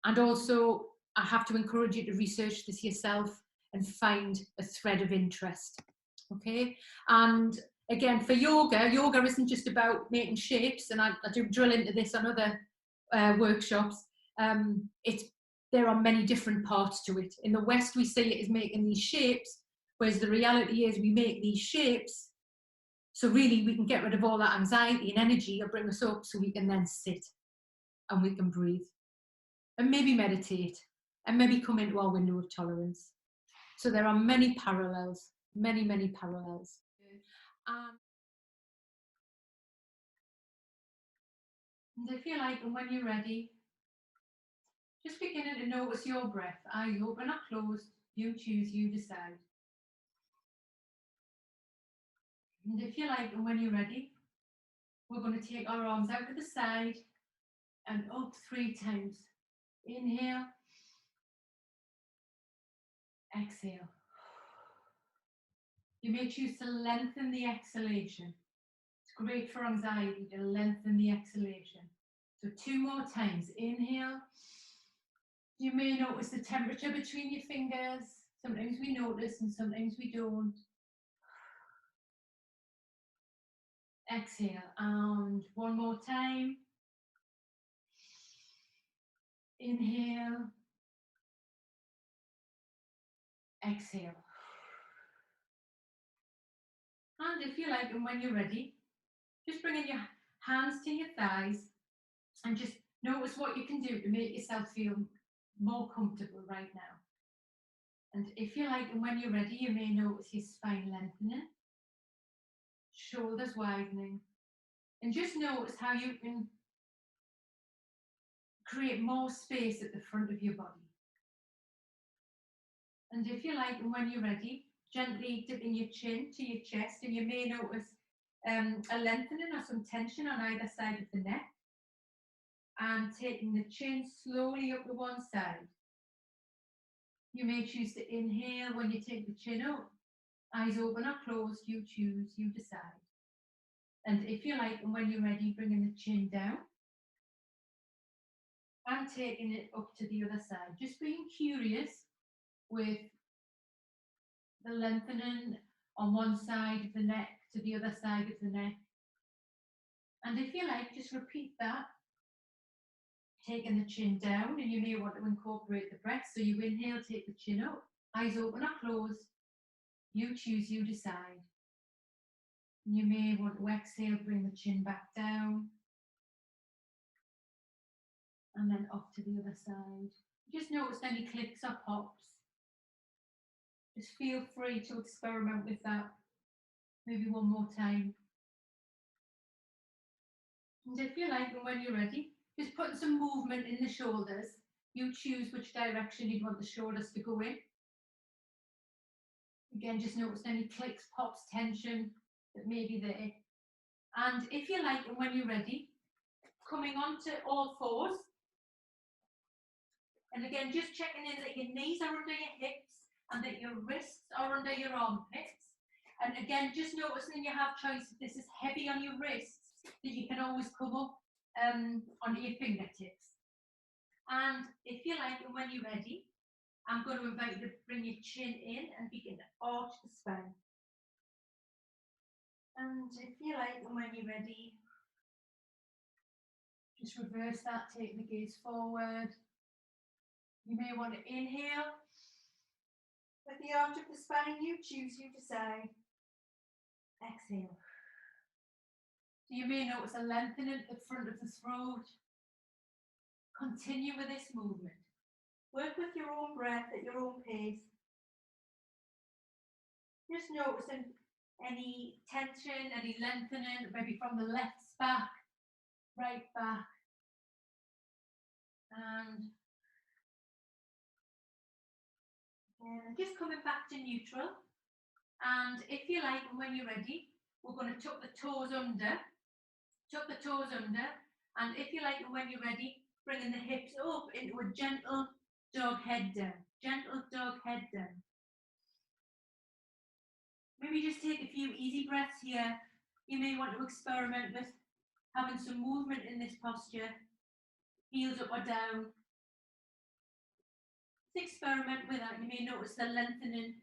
And also, I have to encourage you to research this yourself and find a thread of interest. Okay. And again, for yoga isn't just about making shapes, and I do drill into this on other workshops. There are many different parts to it. In the West, we see it as making these shapes, whereas the reality is we make these shapes so really we can get rid of all that anxiety and energy, or bring us up so we can then sit and we can breathe and maybe meditate and maybe come into our window of tolerance. So there are many parallels, many parallels. And if you like, and when you're ready, just beginning to notice your breath. Eyes open or closed, you choose, you decide. And if you like, and when you're ready, we're going to take our arms out to the side and up 3 times. Inhale, exhale. You may choose to lengthen the exhalation. It's great for anxiety to lengthen the exhalation. So 2 more times. Inhale. You may notice the temperature between your fingers. Sometimes we notice and sometimes we don't. Exhale. And 1 more time. Inhale. Exhale. And if you like, and when you're ready, just bringing your hands to your thighs and just notice what you can do to make yourself feel more comfortable right now. And if you like, and when you're ready, you may notice your spine lengthening, shoulders widening, and just notice how you can create more space at the front of your body. And if you like, and when you're ready, gently dipping your chin to your chest, and you may notice a lengthening or some tension on either side of the neck, and taking the chin slowly up to one side. You may choose to inhale when you take the chin up. Eyes open or closed, you choose, you decide. And if you like, and when you're ready, bringing the chin down and taking it up to the other side. Just being curious with the lengthening on one side of the neck to the other side of the neck. And if you like, just repeat that. Taking the chin down, and you may want to incorporate the breath. So you inhale, take the chin up, eyes open or closed. You choose, you decide. You may want to exhale, bring the chin back down. And then up to the other side. Just notice any clicks or pops. Just feel free to experiment with that. Maybe 1 more time. And if you like, and when you're ready, just putting some movement in the shoulders. You choose which direction you want the shoulders to go in. Again, just notice any clicks, pops, tension that may be there. And if you like, and when you're ready, coming onto all fours. And again, just checking in that your knees are under your hips and that your wrists are under your armpits. And again, just noticing you have choice if this is heavy on your wrists, that you can always come up onto your fingertips. And if you like, and when you're ready, I'm going to invite you to bring your chin in and begin to arch the spine. And if you like, and when you're ready, just reverse that, take the gaze forward. You may want to inhale. With the arch of the spine, you choose, you decide. Exhale. So you may notice a lengthening at the front of the throat. Continue with this movement. Work with your own breath at your own pace. Just noticing any tension, any lengthening, maybe from the left back, right back. And just coming back to neutral. And if you like, and when you're ready, we're going to tuck the toes under. Tuck the toes under. And if you like, and when you're ready, bringing the hips up into a gentle dog head down. Gentle dog head down. Maybe just take a few easy breaths here. You may want to experiment with having some movement in this posture. Heels up or down. Just experiment with that. You may notice the lengthening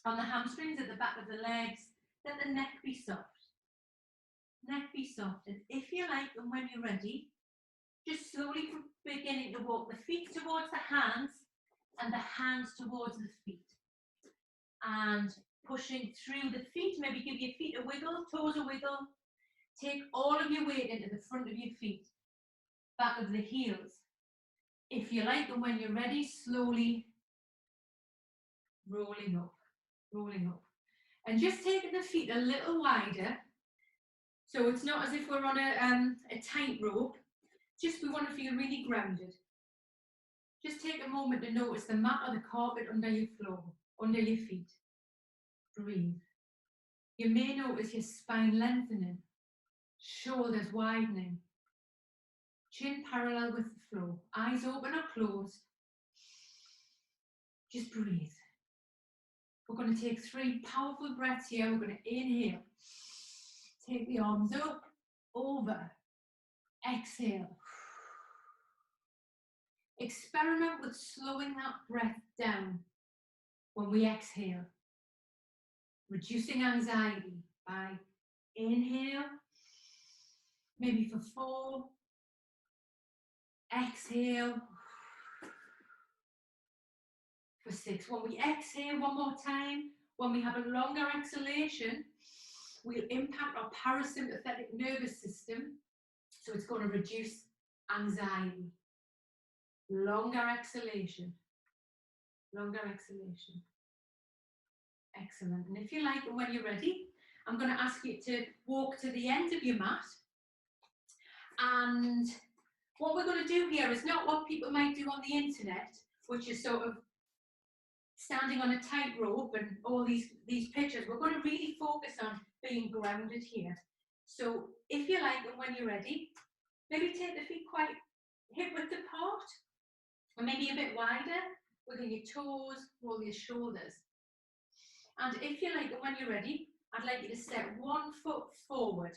on the hamstrings at the back of the legs. Let the neck be soft. Neck be soft. And if you like, and when you're ready, just slowly beginning to walk the feet towards the hands and the hands towards the feet. And pushing through the feet, maybe give your feet a wiggle, toes a wiggle. Take all of your weight into the front of your feet, back of the heels. If you like, and when you're ready, slowly rolling up, rolling up. And just taking the feet a little wider. So it's not as if we're on a tightrope. Just we want to feel really grounded. Just take a moment to notice the mat or the carpet under your floor, under your feet. Breathe. You may notice your spine lengthening, shoulders widening, chin parallel with the floor, eyes open or closed. Just breathe. We're going to take 3 powerful breaths here. We're going to inhale. Take the arms up, over. Exhale. Experiment with slowing that breath down when we exhale. Reducing anxiety by inhale, maybe for 4. Exhale for 6. When we exhale one more time, when we have a longer exhalation, we'll impact our parasympathetic nervous system, so it's going to reduce anxiety. Longer exhalation. Longer exhalation. Excellent. And if you like, and when you're ready, I'm going to ask you to walk to the end of your mat. And what we're going to do here is not what people might do on the internet, which is sort of standing on a tightrope and all these pictures. We're going to really focus on being grounded here. So if you like, and when you're ready, maybe take the feet quite hip width apart, or maybe a bit wider, wiggle your toes, roll your shoulders. And if you like, and when you're ready, I'd like you to step 1 foot forward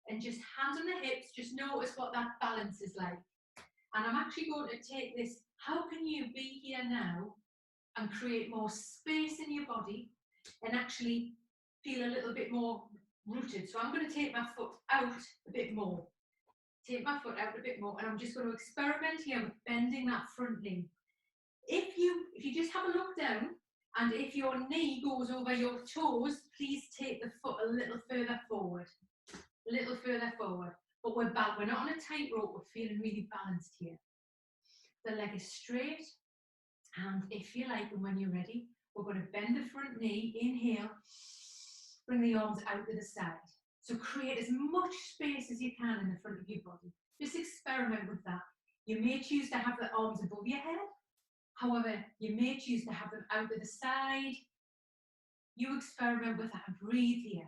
and just hands on the hips, just notice what that balance is like. And I'm actually going to take this, how can you be here now and create more space in your body and actually feel a little bit more rooted. So I'm going to take my foot out a bit more. Take my foot out a bit more, and I'm just going to experiment here with bending that front knee. If you just have a look down, and if your knee goes over your toes, please take the foot a little further forward. A little further forward. But we're back. We're not on a tightrope. We're feeling really balanced here. The leg is straight. And if you like, and when you're ready, we're going to bend the front knee. Inhale. Bring the arms out to the side. So create as much space as you can in the front of your body. Just experiment with that. You may choose to have the arms above your head. However, you may choose to have them out to the side. You experiment with that and breathe here.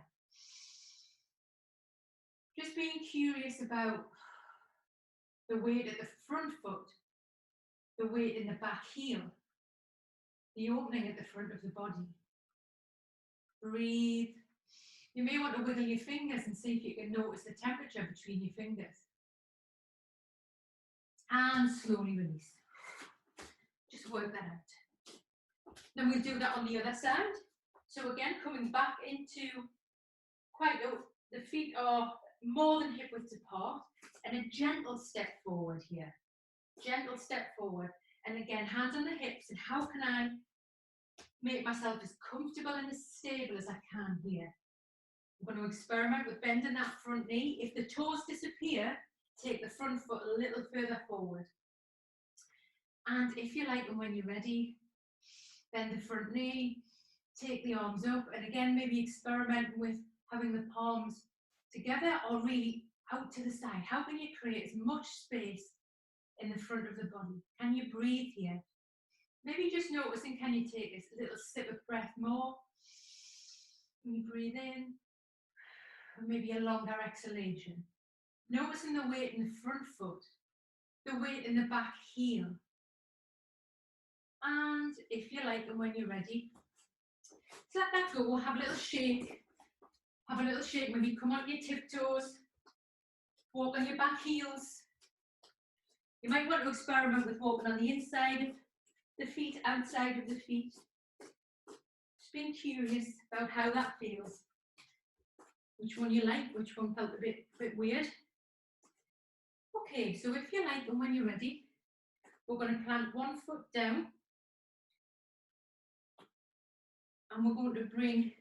Just being curious about the weight at the front foot, the weight in the back heel, the opening at the front of the body. Breathe. You may want to wiggle your fingers and see if you can notice the temperature between your fingers. And slowly release. Just work that out. Then we'll do that on the other side. So again, coming back into quite the feet are more than hip width apart, and a gentle step forward here. Gentle step forward. And again, hands on the hips, and how can I make myself as comfortable and as stable as I can here? I'm going to experiment with bending that front knee. If the toes disappear, take the front foot a little further forward. And if you like, and when you're ready, bend the front knee, take the arms up, and again, maybe experiment with having the palms together or really out to the side. How can you create as much space in the front of the body? Can you breathe here? Maybe just noticing, can you take this little sip of breath more? Can you breathe in? And maybe a longer exhalation. Noticing the weight in the front foot, the weight in the back heel. And if you like, and when you're ready, let that go. We'll have a little shake. Have a little shake. Maybe come on your tiptoes. Walk on your back heels. You might want to experiment with walking on the inside of the feet, outside of the feet. Just being curious about how that feels. Which one you like, which one felt a bit weird. Okay, so if you like, and when you're ready, we're going to plant one foot down. And we're going to bring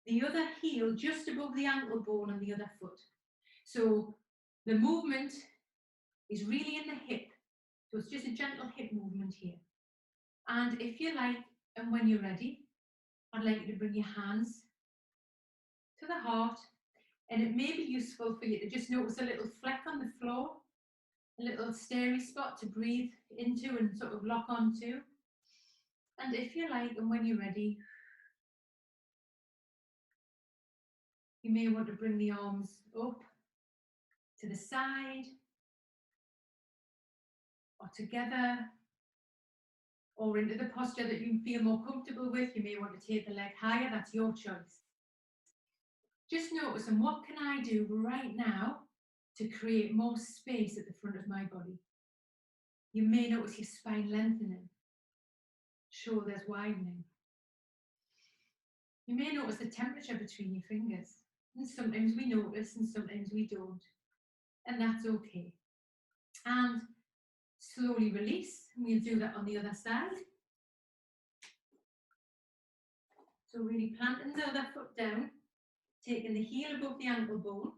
the other heel just above the ankle bone on the other foot. So the movement is really in the hip. So it's just a gentle hip movement here. And if you like, and when you're ready, I'd like you to bring your hands to the heart. And it may be useful for you to just notice a little fleck on the floor, a little starey spot to breathe into and sort of lock onto. And if you like, and when you're ready, you may want to bring the arms up to the side, or together, or into the posture that you feel more comfortable with. You may want to take the leg higher, that's your choice. Just noticing, what can I do right now to create more space at the front of my body? You may notice your spine lengthening, shoulders widening. You may notice the temperature between your fingers. And sometimes we notice and sometimes we don't. And that's okay. And slowly release. We'll do that on the other side. So really planting the other foot down, taking the heel above the ankle bone.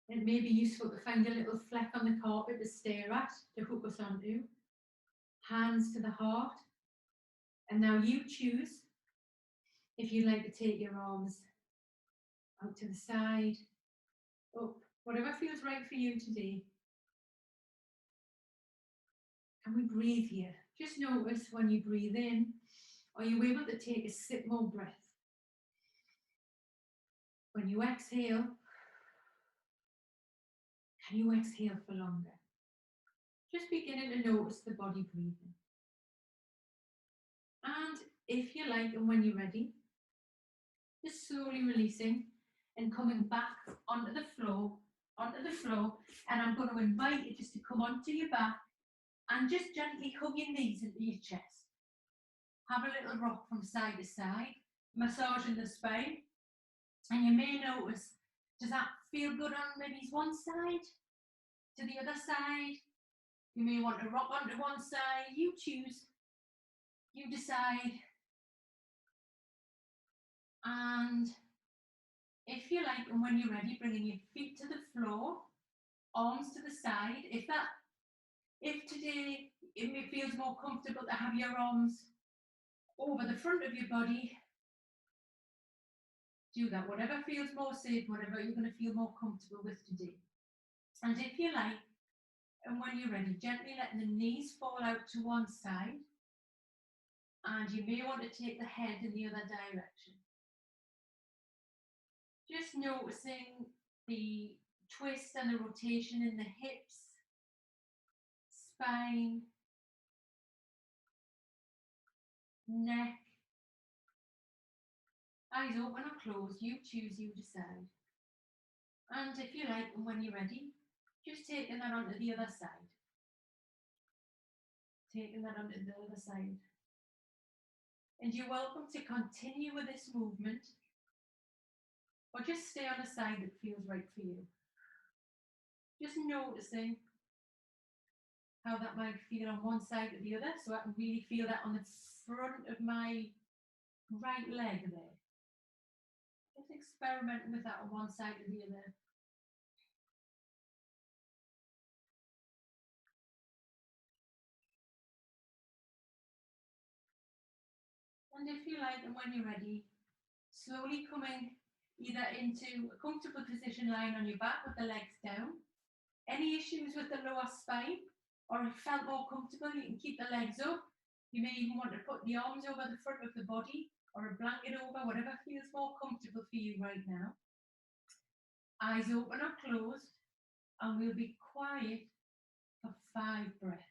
It may be useful to find a little fleck on the carpet to stare at, to hook us onto. Hands to the heart. And now you choose if you'd like to take your arms out to the side, up, whatever feels right for you today. And we breathe here. Just notice when you breathe in, are you able to take a sip more breath? When you exhale, can you exhale for longer? Just beginning to notice the body breathing. And if you like, and when you're ready, just slowly releasing and coming back onto the floor, and I'm going to invite you just to come onto your back and just gently hug your knees into your chest. Have a little rock from side to side, massaging the spine, and you may notice, does that feel good on maybe one side, to the other side? You may want to rock onto one side, you choose, you decide. And if you like, and when you're ready, bringing your feet to the floor, arms to the side. If today it feels more comfortable to have your arms over the front of your body, do that. Whatever feels more safe, whatever you're going to feel more comfortable with today. And if you like, and when you're ready, gently letting the knees fall out to one side, and you may want to take the head in the other direction. Just noticing the twist and the rotation in the hips, spine, neck. Eyes open or closed, you choose, you decide. And if you like, and when you're ready, just taking that onto the other side. Taking that onto the other side. And you're welcome to continue with this movement, or just stay on a side that feels right for you. Just noticing how that might feel on one side or the other, so I can really feel that on the front of my right leg there. Just experimenting with that on one side or the other. And if you like, and when you're ready, slowly coming either into a comfortable position lying on your back with the legs down. Any issues with the lower spine, or if you felt more comfortable, you can keep the legs up. You may even want to put the arms over the front of the body, or a blanket over, whatever feels more comfortable for you right now. Eyes open or closed, and we'll be quiet for 5 breaths.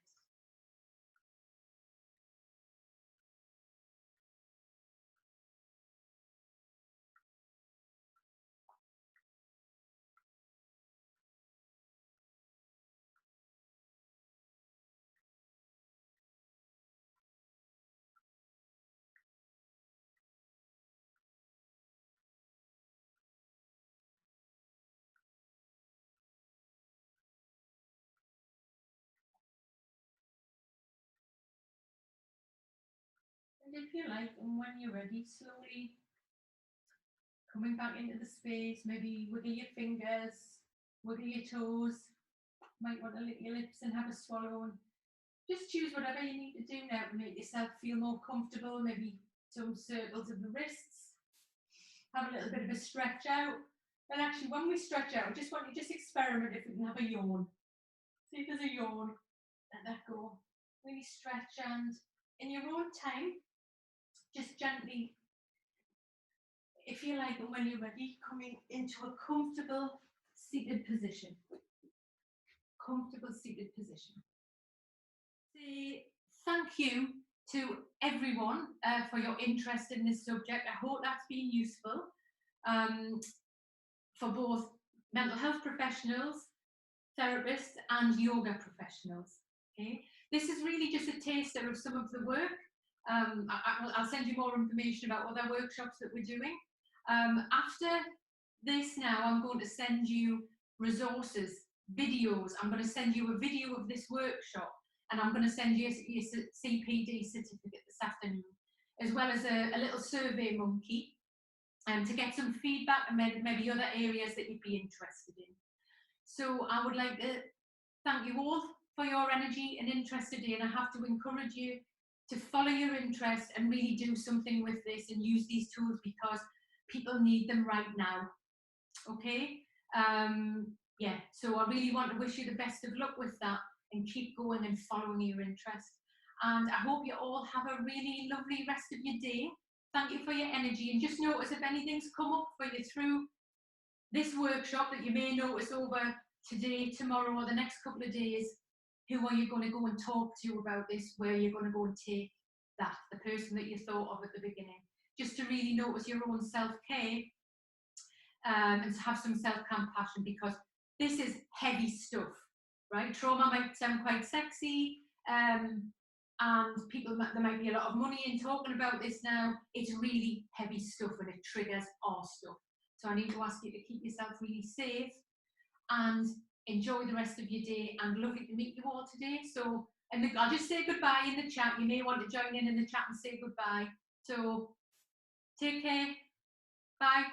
And if you like, and when you're ready, slowly coming back into the space, maybe wiggle your fingers, wiggle your toes. Might want to lick your lips and have a swallow. And just choose whatever you need to do now to make yourself feel more comfortable. Maybe some circles of the wrists. Have a little bit of a stretch out. And actually, when we stretch out, I just want you to just experiment if we can have a yawn. See if there's a yawn. Let that go. Really stretch, and in your own time, just gently, if you like, and when you're ready, coming into a comfortable seated position. Comfortable seated position. say thank you to everyone for your interest in this subject. I hope that's been useful for both mental health professionals, therapists, and yoga professionals. Okay, this is really just a taster of some of the work. I'll send you more information about other workshops that we're doing. After this now, I'm going to send you resources, videos. I'm going to send you a video of this workshop, and I'm going to send you your CPD certificate this afternoon, as well as a little survey monkey to get some feedback and maybe other areas that you'd be interested in. So I would like to thank you all for your energy and interest today, and I have to encourage you to follow your interest and really do something with this and use these tools because people need them right now. Okay? Yeah, so I really want to wish you the best of luck with that and keep going and following your interest. And I hope you all have a really lovely rest of your day. Thank you for your energy, and just notice if anything's come up for you through this workshop that you may notice over today, tomorrow, or the next couple of days. Who are you going to go and talk to about this? Where you're going to go and take that, the person that you thought of at the beginning, just to really notice your own self-care and to have some self-compassion, because this is heavy stuff, right? Trauma might sound quite sexy, and people, there might be a lot of money in talking about this now. It's really heavy stuff and it triggers our stuff. So I need to ask you to keep yourself really safe and enjoy the rest of your day, and lovely to meet you all today. So, and I'll just say goodbye in the chat. You may want to join in the chat and say goodbye. So take care. Bye.